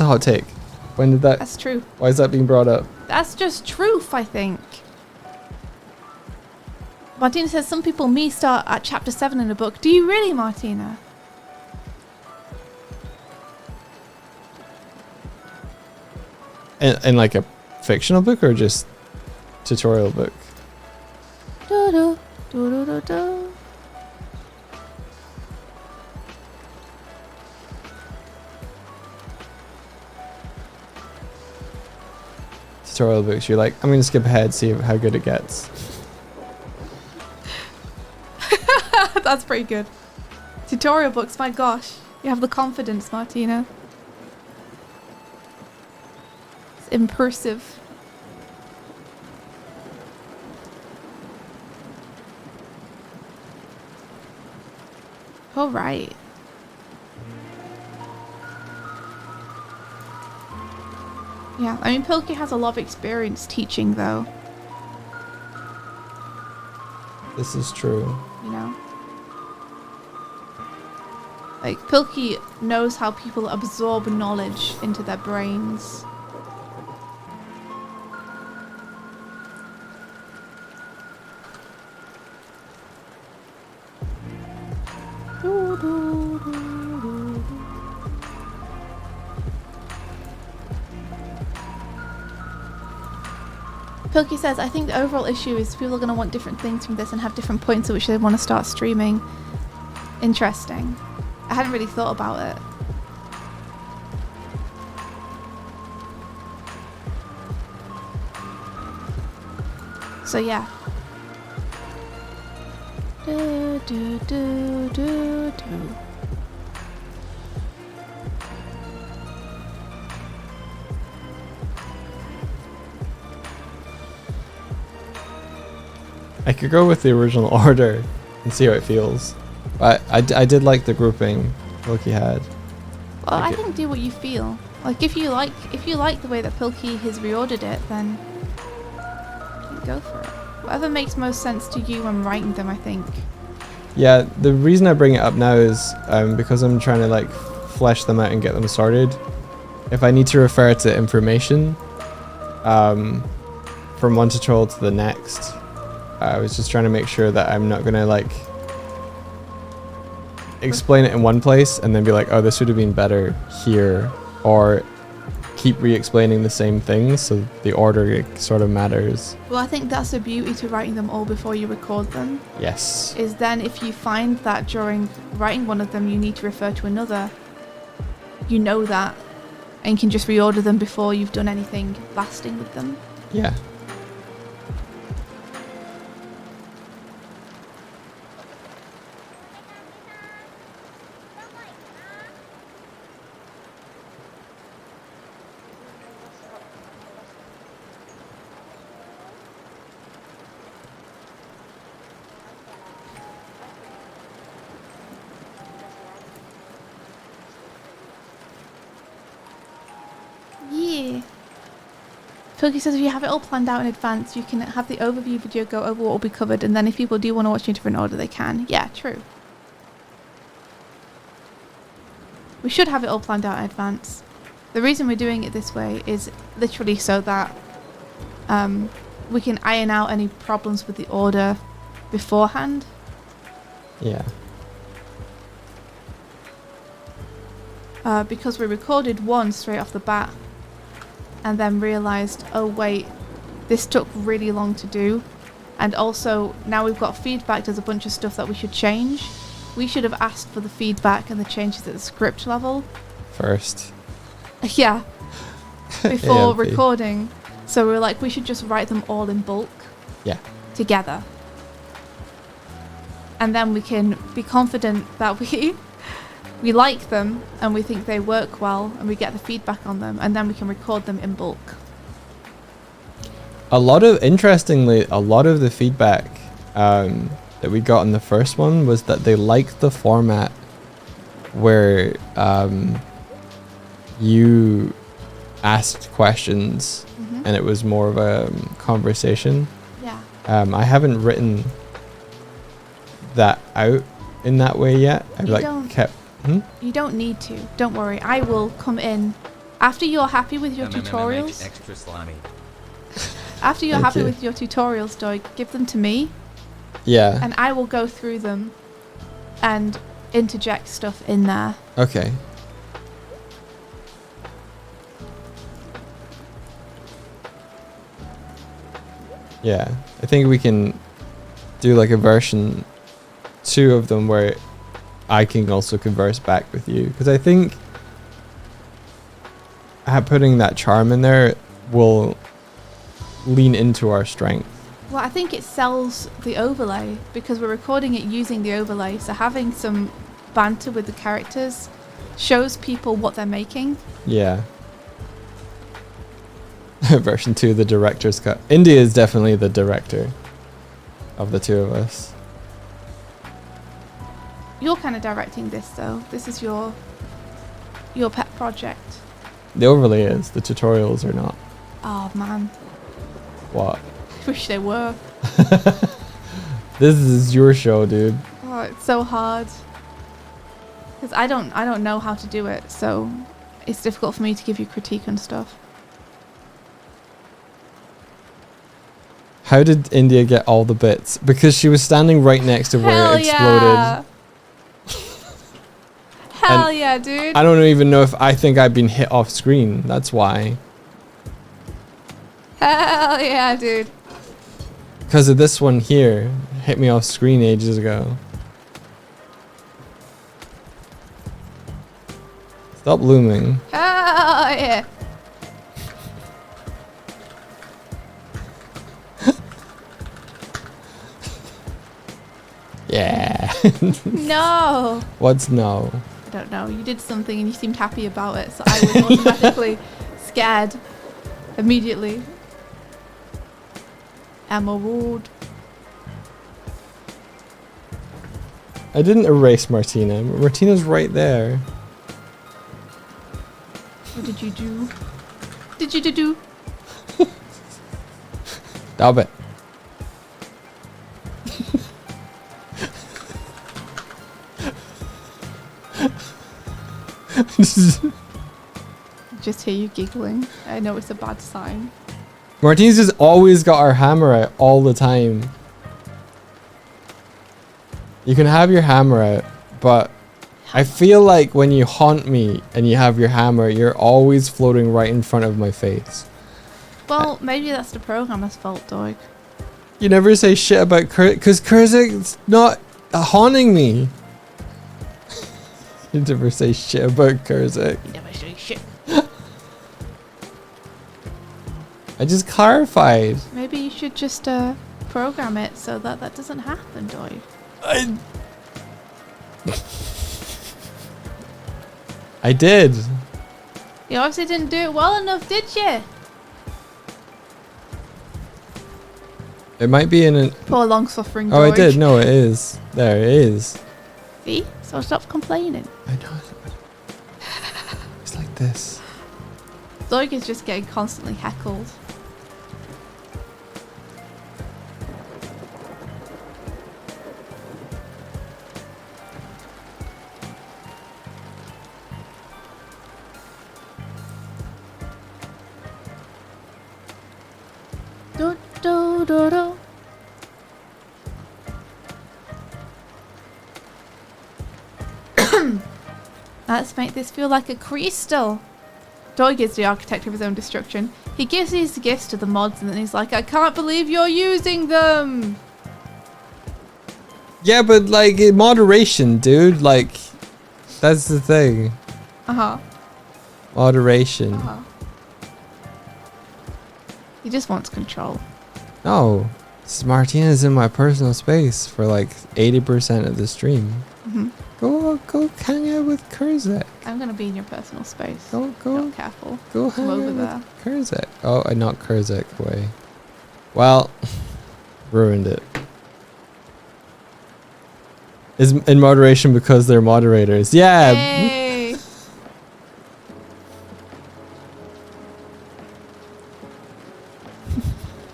a hot take? When did that That's true. Why is that being brought up? That's just truth, I think. Martina says some people start at chapter 7 in a book. Do you really, Martina? In like a fictional book or just tutorial book? Do, do, do, do, do, do. Tutorial books, you're like, I'm gonna skip ahead, see how good it gets. That's pretty good. Tutorial books, my gosh. You have the confidence, Martina. It's impressive. All right. Yeah, I mean, Pilkey has a lot of experience teaching, though. This is true. You know? Like, Pilkey knows how people absorb knowledge into their brains. Pilkey says, I think the overall issue is people are going to want different things from this and have different points at which they want to start streaming. Interesting. I hadn't really thought about it. So yeah. Do, do, do, do, do. I could go with the original order and see how it feels. But I did like the grouping Pilkey had. Well, Like I think do what you feel. Like if you like the way that Pilkey has reordered it, then go for it. Whatever makes most sense to you when writing them, I think. Yeah, the reason I bring it up now is because I'm trying to like flesh them out and get them sorted. If I need to refer to information from one tutorial to the next, I was just trying to make sure that I'm not gonna like explain it in one place and then be like, oh, this would have been better here, or keep re-explaining the same things, so the order sort of matters. Well, I think that's the beauty to writing them all before you record them. Yes. Is then if you find that during writing one of them you need to refer to another, you know that, and you can just reorder them before you've done anything lasting with them. Yeah. Yeah. Pilkey says if you have it all planned out in advance, you can have the overview video go over what will be covered, and then if people do want to watch in a different order, they can. Yeah, true. We should have it all planned out in advance. The reason we're doing it this way is literally so that we can iron out any problems with the order beforehand. Yeah. Because we recorded one straight off the bat and then realised, oh wait, this took really long to do, and also now we've got feedback, there's a bunch of stuff that we should change. We should have asked for the feedback and the changes at the script level First. yeah, before AMP. recording. So we're like, we should just write them all in bulk Yeah. together, and then we can be confident that we like them and we think they work well and we get the feedback on them, and then we can record them in bulk. Interestingly, a lot of the feedback that we got in the first one was that they liked the format where you asked questions and it was more of a conversation. Yeah. I haven't written that out in that way yet. I've You like don't- kept. You don't need to. Don't worry. I will come in after you're happy with your tutorials. Extra slimy. After you're Thank happy you. with your tutorials, Doig, give them to me, Yeah. and I will go through them and interject stuff in there. Okay. Yeah, I think we can do like a version 2 of them where I can also converse back with you, because I think putting that charm in there will lean into our strength. Well, I think it sells the overlay because we're recording it using the overlay. So having some banter with the characters shows people what they're making. Yeah. Version 2, the director's cut. India is definitely the director of the two of us. You're kind of directing this though. This is your pet project. The overlay is, the tutorials are not. Oh man. What? Wish they were. This is your show, dude. Oh, it's so hard. Because I don't know how to do it, so it's difficult for me to give you critique and stuff. How did India get all the bits? Because she was standing right next to where Hell it exploded. yeah. Hell yeah, dude. I don't even know if I think I've been hit off screen. That's why. Hell yeah, dude. Because of this one here. Hit me off screen ages ago. Stop looming. Hell yeah. Yeah. No. What's no? I don't know. You did something and you seemed happy about it, so I was automatically scared immediately. Emma Ward. I didn't erase Martina. Martina's right there. What did you do? Did you do? Stop it. Just hear you giggling. I know it's a bad sign. Martina's just always got her hammer out all the time. You can have your hammer out, but I feel like when you haunt me and you have your hammer, you're always floating right in front of my face. Well, maybe that's the programmer's fault, Doig. You never say shit about because Kurzik's not haunting me. You never say shit about Kurzik. You never say shit. I just clarified. Maybe you should just program it so that that doesn't happen, Doig. I did. You obviously didn't do it well enough, did you? It might be in an... Poor long-suffering Doig. Oh, I did. No, it is. There, it is. See? So stop complaining. I know. It's like this. Doig is just getting constantly heckled. Do, do, do, do. Let's make this feel like a crystal. Doig is the architect of his own destruction. He gives these gifts to the mods and then he's like, I can't believe you're using them. Yeah, but like in moderation, dude. Like, that's the thing. Uh-huh. Moderation. Uh-huh. He just wants control. No. Martina's in my personal space for like 80% of the stream. Mm-hmm. Go hang out with Kurzak. I'm going to be in your personal space. Go. Not careful. Go hang over out there. with Kurzak. Oh, I knocked Kurzak away. Well, ruined it. Is in moderation because they're moderators. Yeah. Hey.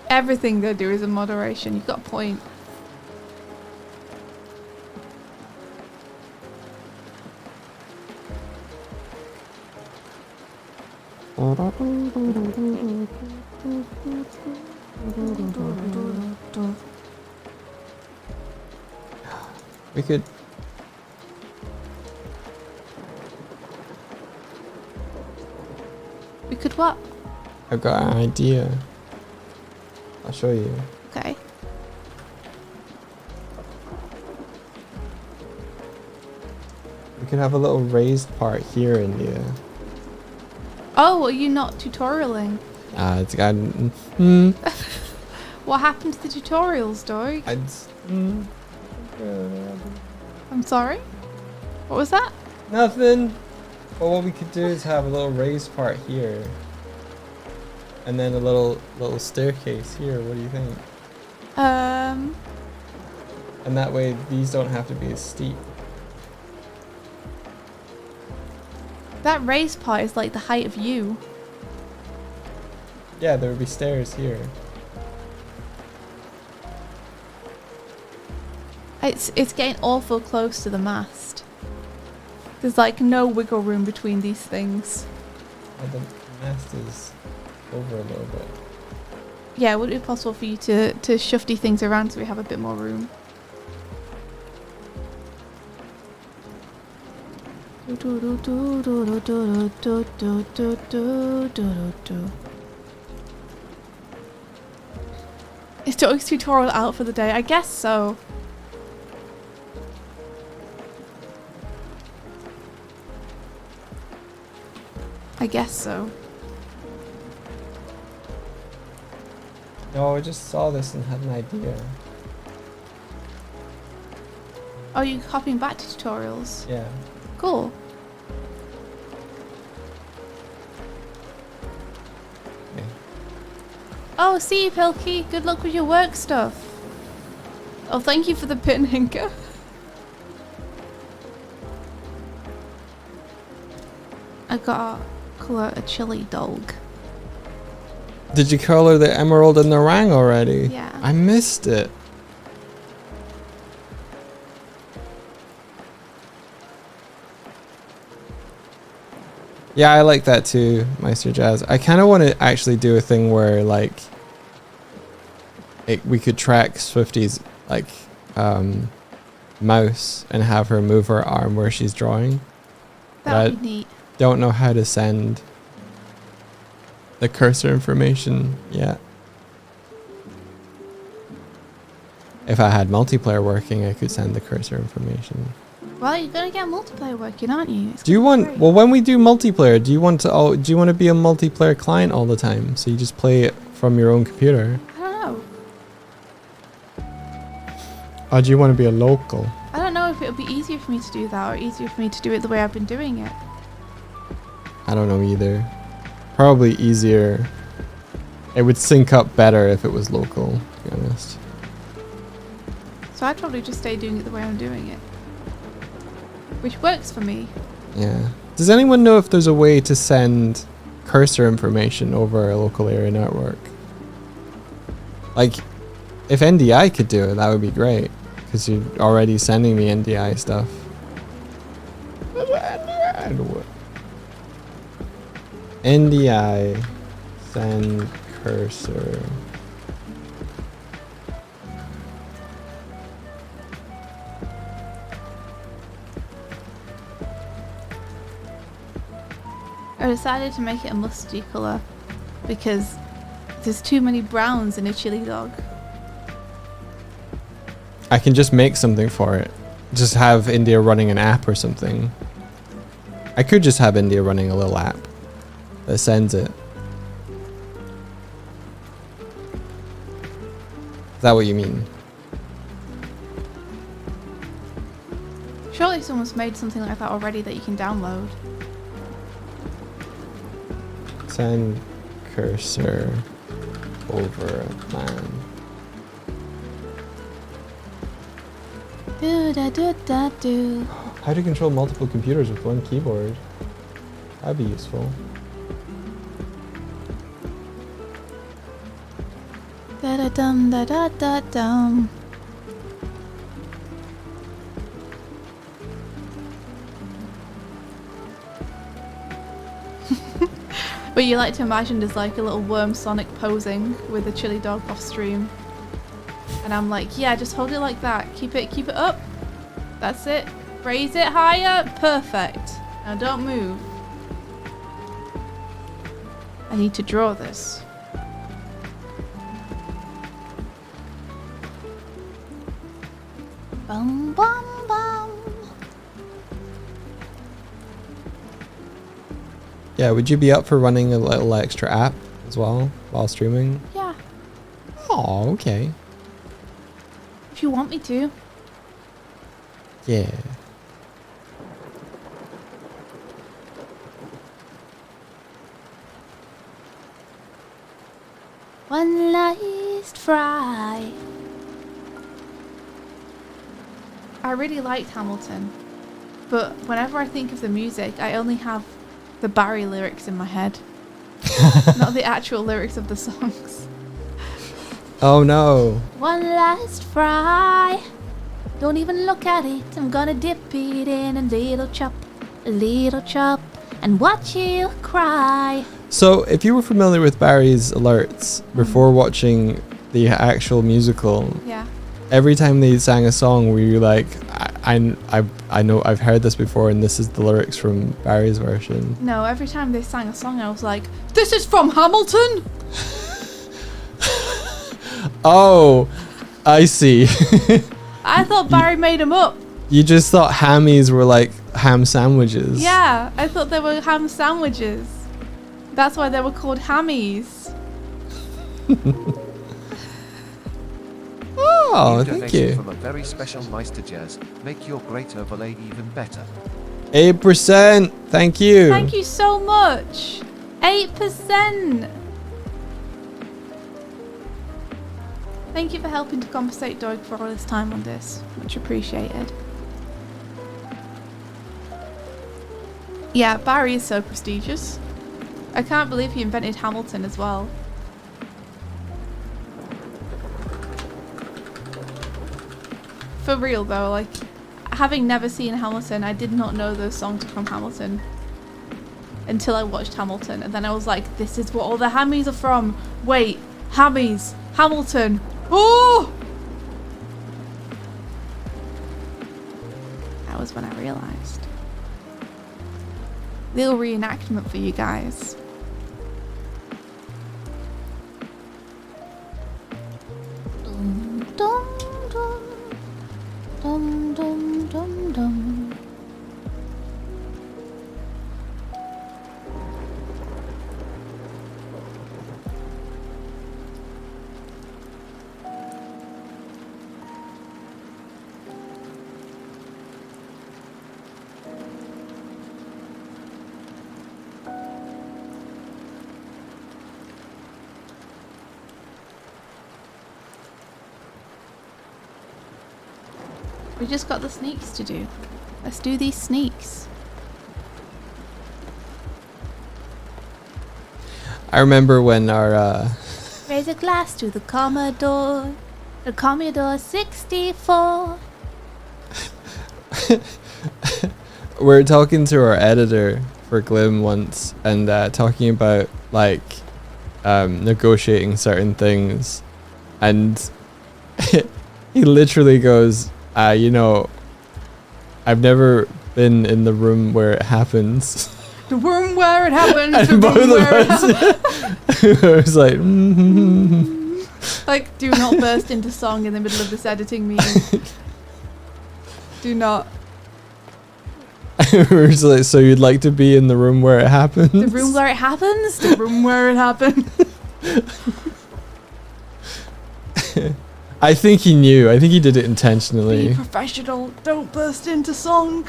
Everything they do is in moderation. You've got a point. We could. We could what? I've got an idea. I'll show you. could have a little raised part here, India. Oh, are you not tutorialing? It's got. What happened to the tutorials, Doig? I'm sorry? What was that? Nothing. Well, what we could do is have a little raised part here, and then a little staircase here. What do you think? And that way, these don't have to be as steep. That raised part is like the height of you. Yeah, there would be stairs here. It's getting awful close to the mast. There's like no wiggle room between these things. Oh, the mast is over a little bit. Yeah, would it be possible for you to shufty things around so we have a bit more room? Is Doig's tutorial out for the day? I guess so. I guess so. No, I just saw this and had an idea. Oh, you're copying back to tutorials? Yeah. Cool. Okay. Oh, see you, Pilkey. Good luck with your work stuff. Oh, thank you for the pin hinker. I got colour a chili dog. Did you color the emerald and the rang already? Yeah. I missed it. Yeah, I like that too, Meister Jazz. I kind of want to actually do a thing where like we could track Swifty's like mouse and have her move her arm where she's drawing. That would be neat. Don't know how to send the cursor information yet. If I had multiplayer working, I could send the cursor information. Well, you're gonna get multiplayer working, aren't you? It's Do you gonna want? be great. Well, when we do multiplayer, do you want to be a multiplayer client all the time? So you just play it from your own computer, I don't know. or do you want to be a local? I don't know if it would be easier for me to do that or easier for me to do it the way I've been doing it. I don't know either. Probably easier. It would sync up better if it was local, to be honest. So I'd probably just stay doing it the way I'm doing it. Which works for me. Yeah. Does anyone know if there's a way to send cursor information over a local area network? Like, if NDI could do it, that would be great. Because you're already sending me NDI stuff. NDI send cursor. I decided to make it a musty colour because there's too many browns in a chili dog. I can just make something for it. Just have India running an app or something. I could just have India running a little app that sends it. Is that what you mean? Surely someone's made something like that already that you can download. Send cursor over plan. Do da do da do. How to control multiple computers with one keyboard? That'd be useful. Da da dum da da da dum. But you like to imagine there's like a little worm Sonic posing with a chili dog off stream. And I'm like, yeah, just hold it like that. Keep it up. That's it. Raise it higher. Perfect. Now don't move. I need to draw this. Bum bum bum. Yeah, would you be up for running a little extra app as well while streaming? Yeah, Oh, okay. if you want me to. Yeah. One last fry. I really liked Hamilton, but whenever I think of the music, I only have the Barry lyrics in my head, not the actual lyrics of the songs. Oh no. One last fry. Don't even look at it. I'm gonna dip it in a little chop, and watch you cry. So, if you were familiar with Barry's alerts before watching the actual musical, Yeah. every time they sang a song, were you like, I know I've heard this before, and this is the lyrics from Barry's version? No, every time they sang a song, I was like, "This is from Hamilton." Oh, I see. I thought Barry made them up. You just thought hammies were like ham sandwiches. Yeah, I thought they were ham sandwiches. That's why they were called hammies. Oh, New thank donation you. From a very special Meister Jazz. Make your great overlay even better. 8%. Thank you. Thank you so much. 8%. Thank you for helping to compensate Doig for all his time on this. Much appreciated. Yeah, Barry is so prestigious. I can't believe he invented Hamilton as well. For real though, like, having never seen Hamilton, I did not know those songs were from Hamilton until I watched Hamilton, and then I was like, this is what all the hammies are from. Wait, hammies, Hamilton. Oh! That was when I realized. Little reenactment for you guys. Dum dum dum dum dum dum dum. We just got the sneaks to do. Let's do these sneaks. I remember when our Raise a glass to the Commodore 64. we're talking to our editor for Glim once, and talking about like negotiating certain things, and he literally goes, you know, I've never been in the room where it happens. The room where it happened. And The both room of where it us, happened. I was like, Like, do not burst into song in the middle of this editing meeting. Do not. we're just like, so you'd like to be in the room where it happens? The room where it happens. The room where it happened. I think he knew. I think he did it Be intentionally. professional. Don't burst into song.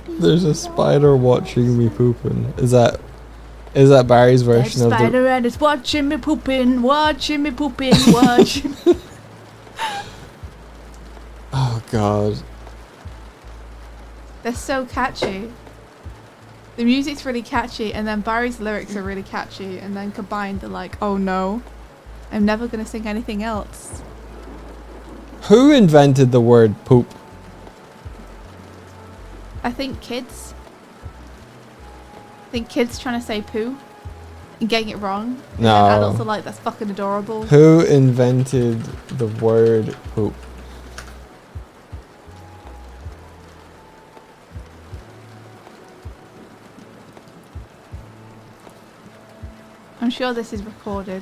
There's a spider watching me pooping. Is that Barry's There's version a of the? spider and it's watching me pooping, watching me pooping, watching. Oh God. They're so catchy. The music's really catchy, and then Barry's lyrics are really catchy, and then combined they're like, oh no, I'm never gonna sing anything else. Who invented the word poop? I think kids. I think kids trying to say poo and getting it wrong. And No. then adults are like, that's fucking adorable. Who invented the word poop? I'm I'm sure this is recorded.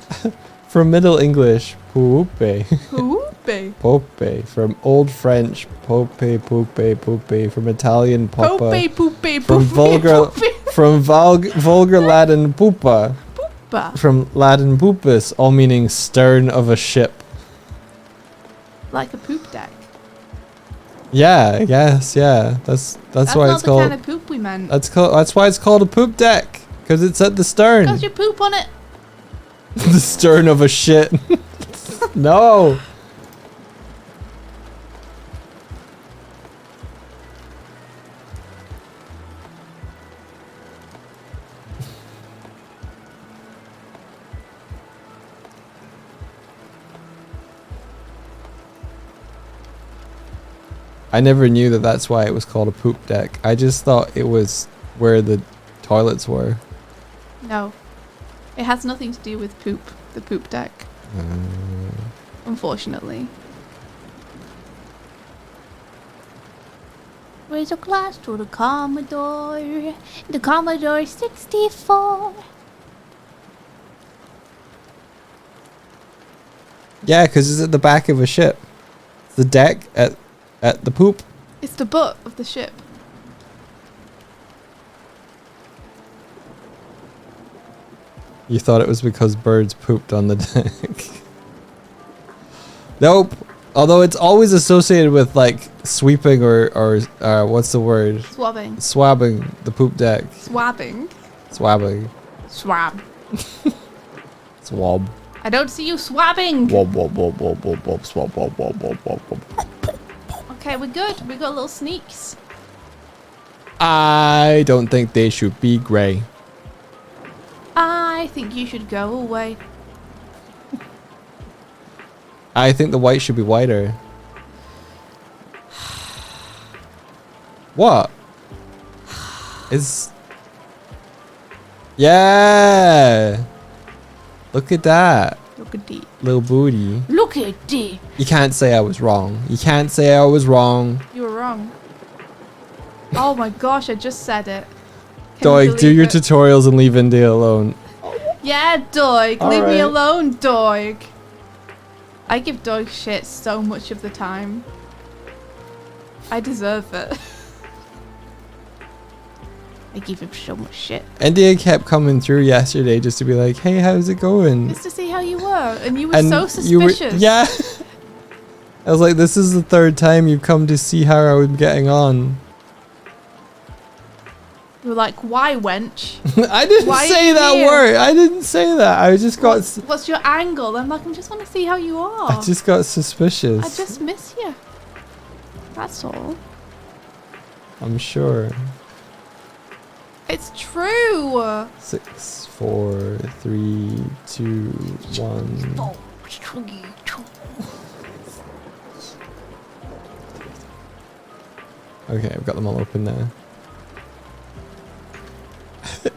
From Middle English, poupe. Poupe. Pope. From Old French, pope, poupe. From Italian, papa. Poupe, poupe, From vulgar Latin, pupa. Poupa. From Latin, pupus, all meaning stern of a ship. Like a poop deck. Yeah, yes, yeah. That's why it's called. That's not the kind of poop we meant. That's why it's called a poop deck, because it's at the stern. Because you poop on it. The stern of a shit. No. I never knew that that's why it was called a poop deck. I just thought it was where the toilets were. No. It has nothing to do with poop. The poop deck. Unfortunately. Raise a glass to the Commodore. The Commodore 64. Yeah, because it's at the back of a ship. It's the deck at the poop. It's the butt of the ship. You thought it was because birds pooped on the deck. Nope. Although it's always associated with like sweeping or what's the word? Swabbing. Swabbing the poop deck. Swabbing. Swabbing. Swab. Swab. I don't see you swabbing. Wob wob wob wob wob wob swab wob wob wob wob wob. Okay, we're good. We got little sneaks. I don't think they should be grey. I think you should go away. I think the white should be whiter. What? Is... Yeah! Look at that. Look at it. Little booty. Look at it. You can't say I was wrong. You can't say I was wrong. You were wrong. Oh my gosh, I just said it. Can you Doig, do believe your it? tutorials and leave India alone. Yeah, Doig. All Leave me right. alone, Doig. I give Doig shit so much of the time. I deserve it. I give him so much shit. India kept coming through yesterday just to be like, hey, how's it going? Just to see how you were. And you were And so you were- suspicious. yeah. I was like, this is the third time you've come to see how I was getting on. You were like, why, wench? I didn't Why are say you that here? word. I didn't say that. I just got. What's your angle? I'm like, I just want to see how you are. I just got suspicious. I just miss you. That's all. I'm sure. It's true. 6, 4, 3, 2, 1. Okay, I've got them all open now.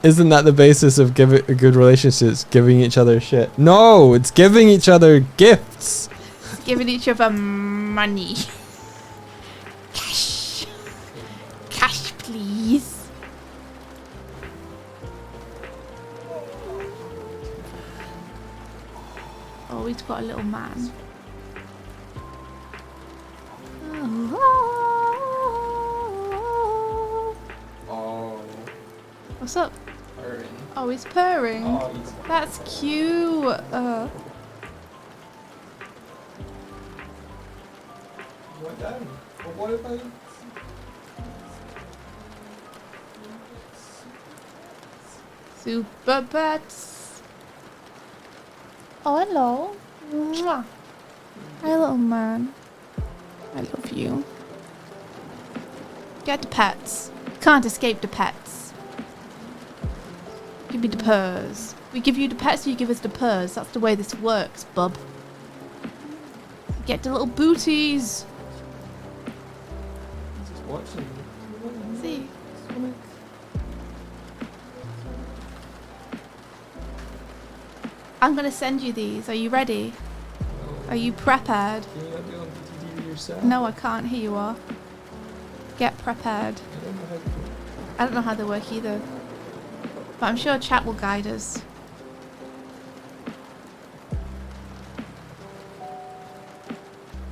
Isn't that the basis of giving a good relationships? Giving each other shit? No, it's giving each other gifts. Giving each other money. Cash. Cash, please. Oh, he's got a little man. Oh, What's up? Oh, he's purring. That's cute. Super pets. Oh, hello. Mwah. Hi, little man. I love you. Get the pets. Can't escape the pets. Give me the purrs. We give you the pets, you give us the purrs. That's the way this works, bub. Get the little booties. See? I'm gonna send you these. Are you ready? Are you prepared? No, I can't. Here you are. Get prepared. I don't know how they work either. But I'm sure chat will guide us.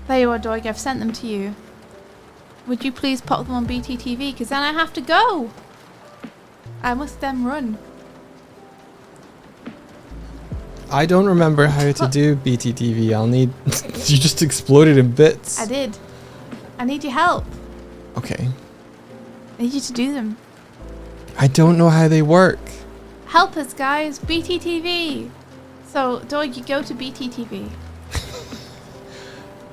There you are, Doig. I've sent them to you. Would you please pop them on BTTV? Because then I have to go. I must then run. I don't remember how to do BTTV. I'll need... You just exploded in bits. I did. I need your help. Okay. I need you to do them. I don't know how they work. Help us, guys. BTTV. So, Doig, you go to BTTV.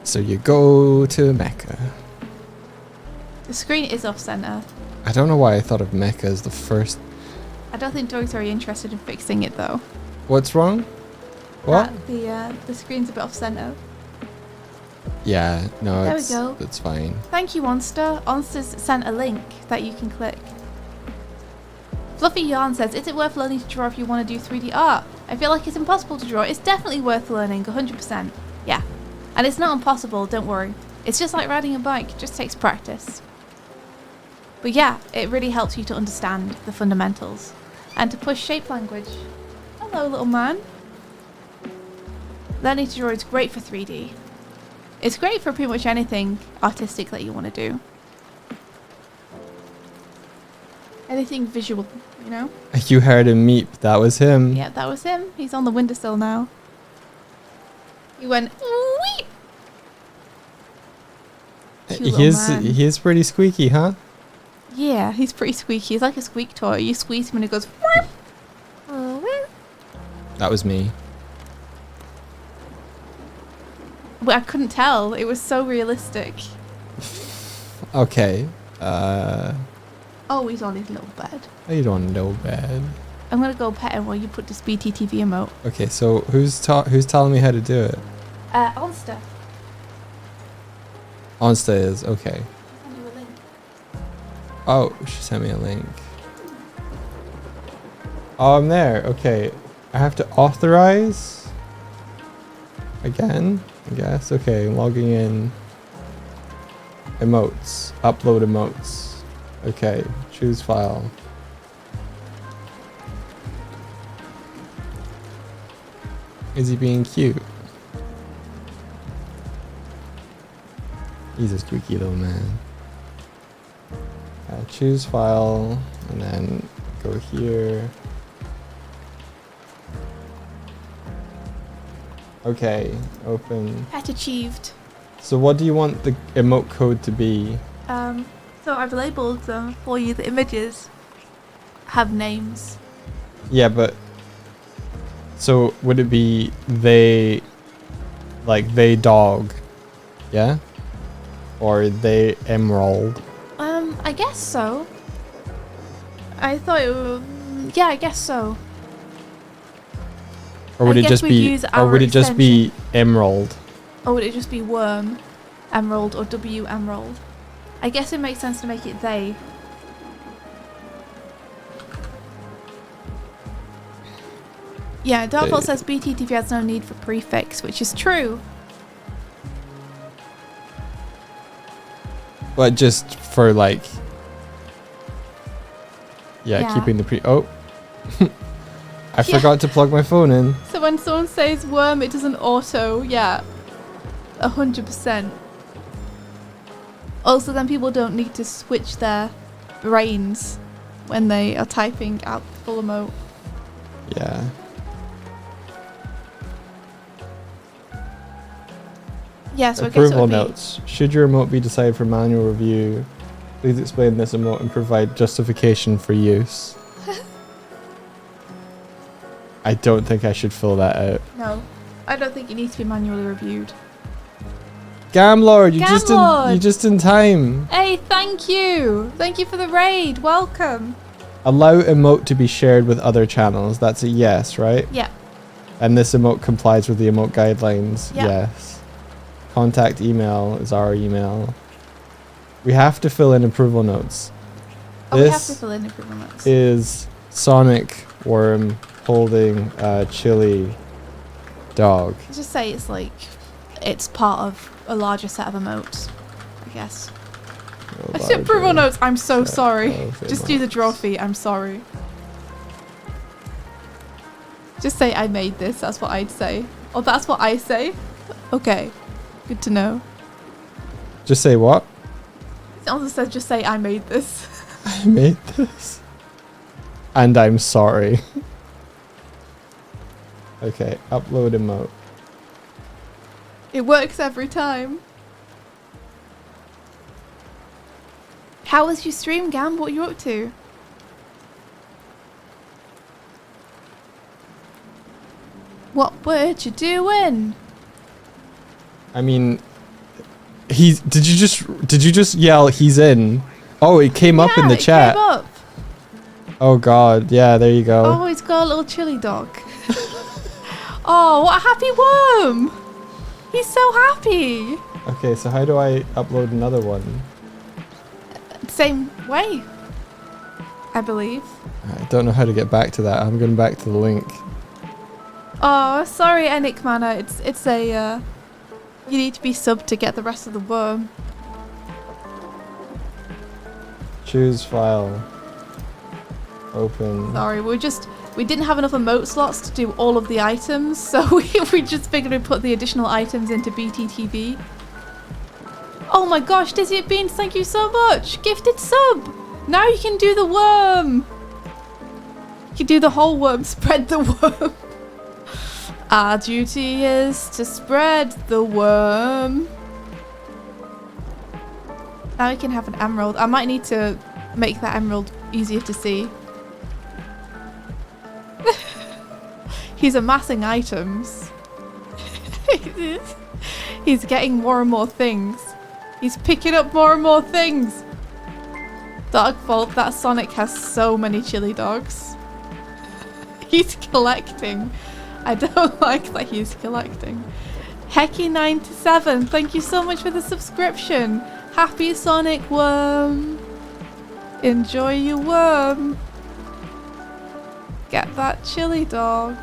So you go to Mecca. The screen is off center. I don't know why I thought of Mecca as the first... I don't think Doig's very interested in fixing it, though. What's wrong? What? The screen's a bit off center. Yeah, no, There we it's go. it's fine. Thank you, Onster. Onster's sent a link that you can click. Fluffy Yarn says, is it worth learning to draw if you want to do 3D art? I feel like it's impossible to draw. It's definitely worth learning, 100%. Yeah. And it's not impossible, don't worry. It's just like riding a bike, it just takes practice. But yeah, it really helps you to understand the fundamentals and to push shape language. Hello, little man. Learning to draw is great for 3D. It's great for pretty much anything artistic that you want to do. Anything visual, you know? You heard him meep. That was him. Yeah, that was him. He's on the windowsill now. He went, wee! Cute little man. He is pretty squeaky, huh? Yeah, he's pretty squeaky. He's like a squeak toy. You squeeze him and it goes, whoop. That was me. But I couldn't tell. It was so realistic. Okay. Oh, he's on his little bed. I don't know, bad. I'm gonna go pet him while you put this BTTV emote. Okay, so who's telling me how to do it? Onster. Onsta is okay. Send you a link. Oh, she sent me a link. Oh, I'm there. Okay, I have to authorize again. I guess. Okay, logging in. Emotes. Upload emotes. Okay, choose file. Is he being cute? He's a squeaky little man. Choose file and then go here. Okay, open. Pet achieved. So what do you want the emote code to be? So I've labelled them for you. The images have names. Yeah, but so would it be they, like they dog, yeah, or they emerald? I guess so. I thought it would, yeah, I guess so. Or would I it guess just we'd be? use Or our would it just be emerald? Or would it just be worm, emerald, or W emerald? I guess it makes sense to make it they. Yeah, Darkbolt says BTTV has no need for prefix, which is true. But just for like, yeah. Keeping the Oh, I forgot to plug my phone in. So when someone says worm, it doesn't auto. Yeah, 100%. Also, then people don't need to switch their brains when they are typing out the full emote. Yeah. Yeah, so I guess it Approval would be notes. Should your emote be decided for manual review, please explain this emote and provide justification for use. I don't think I should fill that out. No, I don't think it needs to be manually reviewed. Gamlord, Gamlord! you're just in time. Hey, thank you! Thank you for the raid, welcome! Allow emote to be shared with other channels. That's a yes, right? Yeah. And this emote complies with the emote guidelines. Yep. Yes. Contact email is our email. We have to fill in approval notes. Oh, we have to fill in approval notes. Is Sonic Worm holding a chili dog? Just say it's like, it's part of a larger set of emotes, I guess. I said approval notes, I'm so sorry. Just do the draw fee, I'm sorry. Just say I made this, that's what I'd say. Or that's what I say. Okay, good to know. Just say what? It also says just say I made this. I made this. And I'm sorry. Okay, upload emote. It works every time. How was your stream, Gam? What are you up to? What were you doing? I mean, did you just yell he's in? Oh, it came up in the chat. Came up. Oh god, yeah, there you go. Oh, he's got a little chili dog. Oh, what a happy worm! He's so happy. Okay, so how do I upload another one? Same way, I believe. I don't know how to get back to that. I'm going back to the link. Oh, sorry, Enigmana. It's a you need to be subbed to get the rest of the worm. Choose file. Open. Sorry, we didn't have enough emote slots to do all of the items, so we just figured we'd put the additional items into BTTV. Oh my gosh, Dizzy at Beans, thank you so much! Gifted sub! Now you can do the worm! You can do the whole worm, spread the worm. Our duty is to spread the worm. Now we can have an emerald. I might need to make that emerald easier to see. He's amassing items. He's getting more and more things. He's picking up more and more things. Dark Vault, that Sonic has so many chili dogs. He's collecting. I don't like that he's collecting. Hecky97, thank you so much for the subscription. Happy Sonic Worm. Enjoy your worm. Get that chili dog.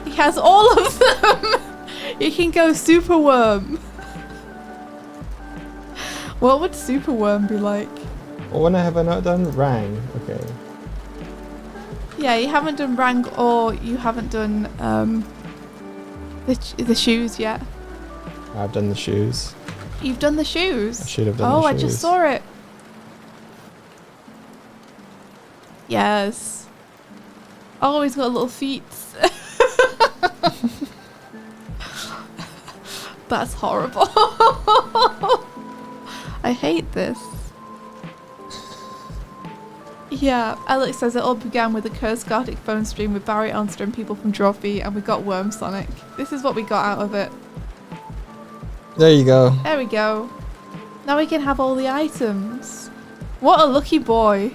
He has all of them. He can go super worm. What would super worm be like? What have I not done? Rang. Okay. Yeah, you haven't done rank or you haven't done the shoes yet. I've done the shoes. You've done the shoes? I should have done the shoes. Oh, I just saw it. Yes. Oh, he's got little feet. That's horrible. I hate this. Yeah, Alex says it all began with a cursed Gartic phone stream with Barry Onster and people from Drophy, and we got Worm Sonic. This is what we got out of it. There you go. There we go. Now we can have all the items. What a lucky boy.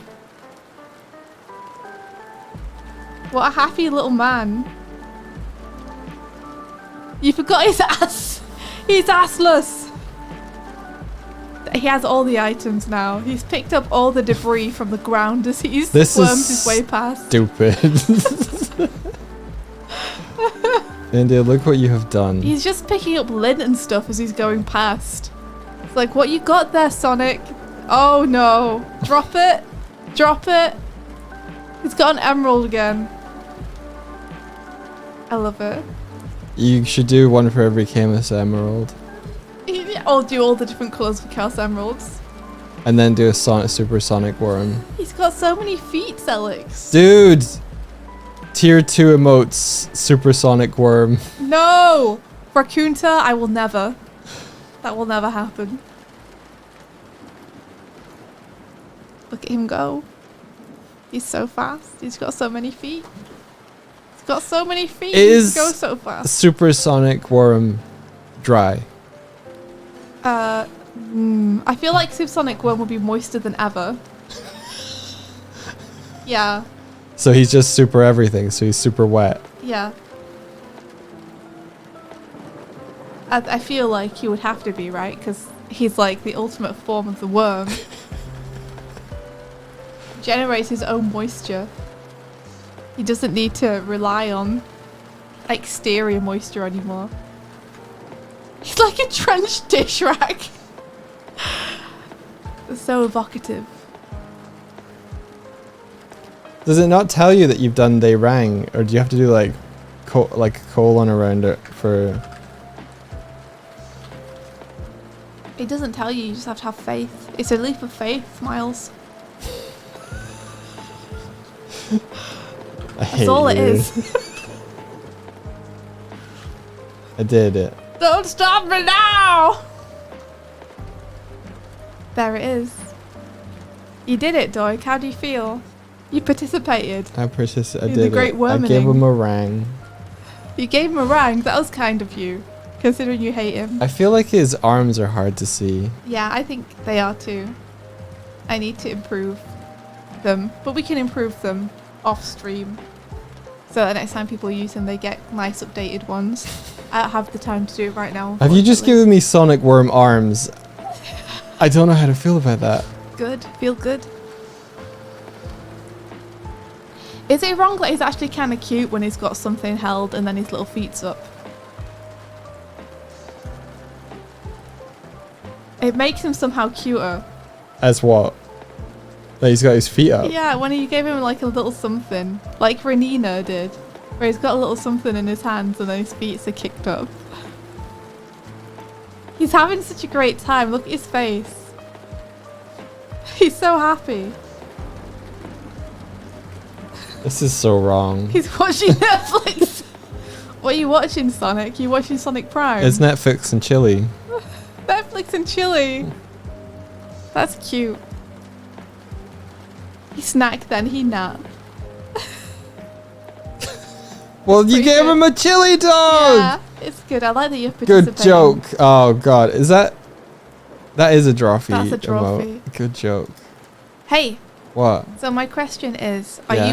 What a happy little man. You forgot his ass. He's assless. He has all the items now. He's picked up all the debris from the ground as he's wormed his way past. Stupid. India, look what you have done. He's just picking up lint and stuff as he's going past. It's like, what you got there, Sonic? Oh no. Drop it. Drop it. He's got an emerald again. I love it. You should do one for every Camus Emerald. I'll do all the different colours for Chaos Emeralds. And then do a Supersonic Worm. He's got so many feet, Alex. Dude! Tier 2 emotes, Supersonic Worm. No! Raccoonta, I will never. That will never happen. Look at him go. He's so fast. He's got so many feet. He's got so many feet. He goes so fast. Supersonic Worm dry? I feel like Supersonic Worm will be moister than ever. Yeah. So he's just super everything, so he's super wet. Yeah. I feel like he would have to be, right? Because he's like the ultimate form of the worm. Generates his own moisture. He doesn't need to rely on exterior moisture anymore. He's like a drenched dish rack. So evocative. Does it not tell you that you've done they rang, or do you have to do like a colon around it for? It doesn't tell you. You just have to have faith. It's a leap of faith, Miles. That's all it is. I did it. Don't stop me now! There it is. You did it, Doig. How do you feel? You participated. I In did the great it. I worming. gave him a rang. You gave him a rank. That was kind of you, considering you hate him. I feel like his arms are hard to see. Yeah, I think they are too. I need to improve them, but we can improve them off stream. So that next time people use them, they get nice updated ones. I don't have the time to do it right now. Have you just unfortunately. given me Sonic Worm arms? I don't know how to feel about that. Good. Feel good. Is it wrong that he's actually kind of cute when he's got something held and then his little feet's up? It makes him somehow cuter. As what? That he's got his feet up. Yeah, when you gave him like a little something, like Renina did, where he's got a little something in his hands and then his feet are kicked up. He's having such a great time. Look at his face. He's so happy. This is so wrong. He's watching Netflix. What are you watching, Sonic? You watching Sonic Prime? It's Netflix and chili. Netflix and chili. That's cute. He snacked then he napped. Well, you pretty gave good. him a chili dog. Yeah, it's good. I like that you're participating. Good joke. Oh god, is that? That is a trophy. That's a trophy. emote. Good joke. Hey, What? so my question is, are Yeah.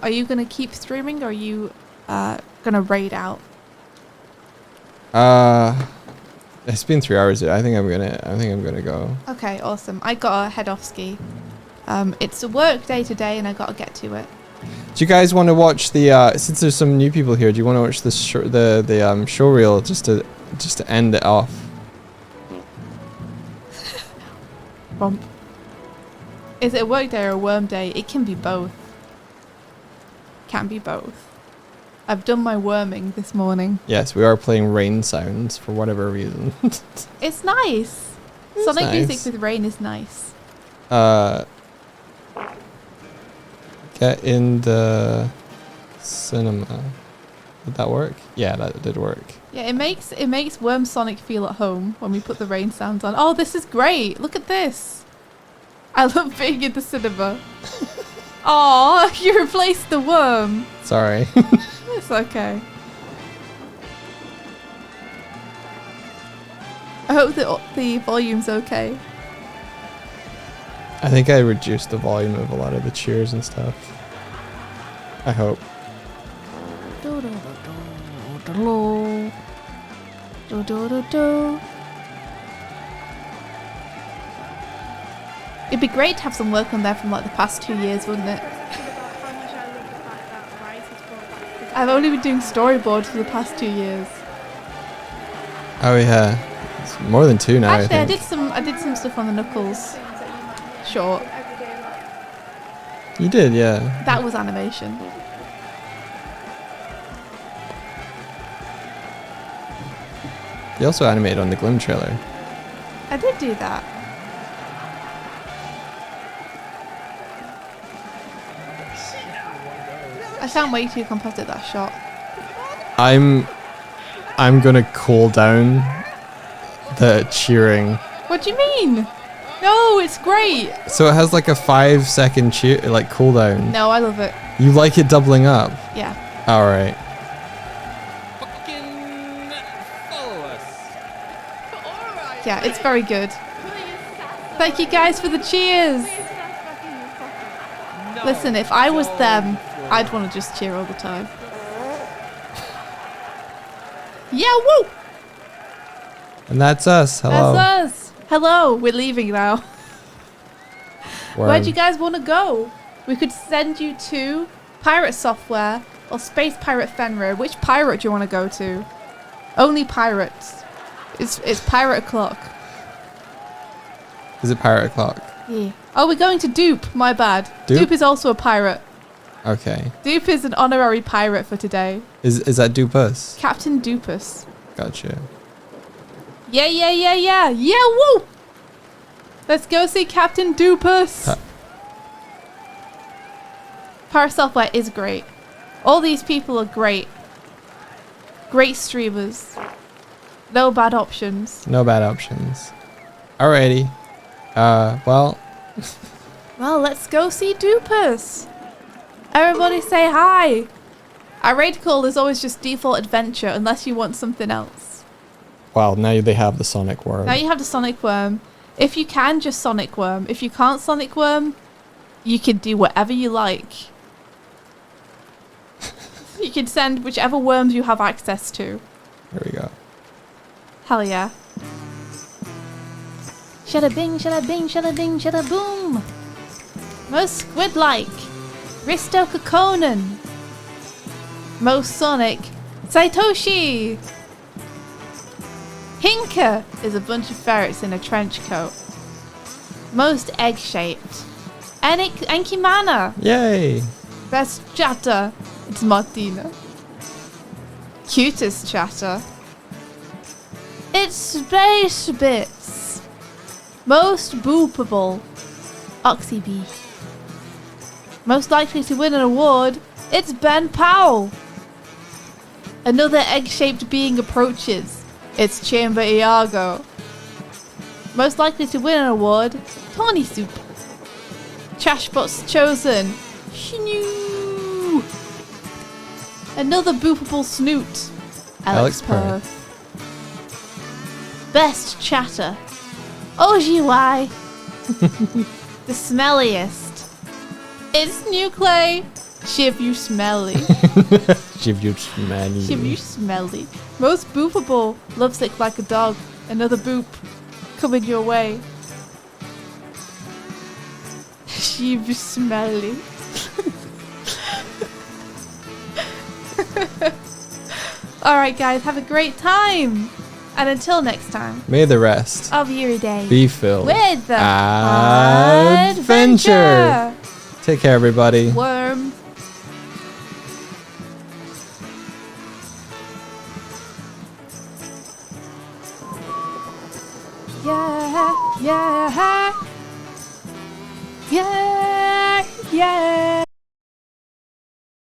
you gonna keep streaming or are you gonna raid out? It's been 3 hours. I think I'm gonna go. Okay, awesome. I gotta head off ski. It's a work day today and I gotta get to it. Do you guys want to watch the? Since there's some new people here, do you want to watch the show reel just to end it off? Bump. Is it a work day or a worm day? It can be both. Can be both. I've done my worming this morning. Yes, we are playing rain sounds for whatever reason. It's nice. It's Sonic nice. music with rain is nice. Get in the cinema. Did that work? Yeah, that did work. Yeah, it makes Worm Sonic feel at home when we put the rain sounds on. Oh, this is great. Look at this. I love being in the cinema. Oh, you replaced the worm. Sorry. It's okay. I hope that the volume's okay. I think I reduced the volume of a lot of the cheers and stuff. I hope. It'd be great to have some work on there from like the past 2 years, wouldn't it? I've only been doing storyboards for the past 2 years. Oh yeah, it's more than 2 now. Actually, I think. I did some stuff on the Knuckles short. You did, yeah. That was animation. You also animated on the Glim trailer. I did do that. I can't wait till you composite that shot. I'm gonna cool down the cheering. What do you mean? No, it's great. So it has like a 5-second cheer, like cooldown. No, I love it. You like it doubling up? Yeah. All right. Yeah, it's very good. Thank you guys for the cheers. Listen, if I was them, I'd want to just cheer all the time. Yeah, woo! And that's us. Hello. That's us. Hello, we're leaving now. Where do you guys want to go? We could send you to Pirate Software or Space Pirate Fenrir. Which pirate do you want to go to? Only pirates. It's Pirate O'Clock. Is it Pirate O'Clock? Yeah. Oh, we're going to Dupe. My bad. Dupe? Dupe is also a pirate. Okay. Dupe is an honorary pirate for today. Is that Dupus? Captain Dupus. Gotcha. Yeah, yeah, yeah, yeah. Yeah, woo! Let's go see Captain Dupus. Power Software is great. All these people are great. Great streamers. No bad options. No bad options. Alrighty. Well. Well, let's go see Dupus. Everybody say hi. Our raid call is always just default adventure unless you want something else. Well, now they have the Sonic Worm. Now you have the Sonic Worm. If you can, just Sonic Worm. If you can't Sonic Worm, you can do whatever you like. You can send whichever worms you have access to. There we go. Hell yeah. Shada bing, shada bing, shada bing, shada boom. Most squid-like. Risto Kokonen. Most Sonic. Saitoshi. Hinka is a bunch of ferrets in a trench coat. Most egg-shaped. Enkimana. Yay! Best chatter. It's Martina. Cutest chatter. It's Space Bits. Most boopable. Oxybee. Most likely to win an award. It's Ben Powell. Another egg-shaped being approaches. It's Chamber Iago. Most likely to win an award. Tawny Soup. Trashbot's chosen. Shnew. Another boopable snoot. Alex Perth. Best chatter. OGY. The smelliest. It's New Clay. Shiv you smelly. Shiv you smelly. Shiv you smelly. Most boopable. Lovesick like a dog. Another boop. Coming your way. Shiv you smelly. Alright guys, have a great time. And until next time. May the rest Of your day. be filled With the adventure. Take care, everybody. Worm. Yeah, yeah, yeah, yeah.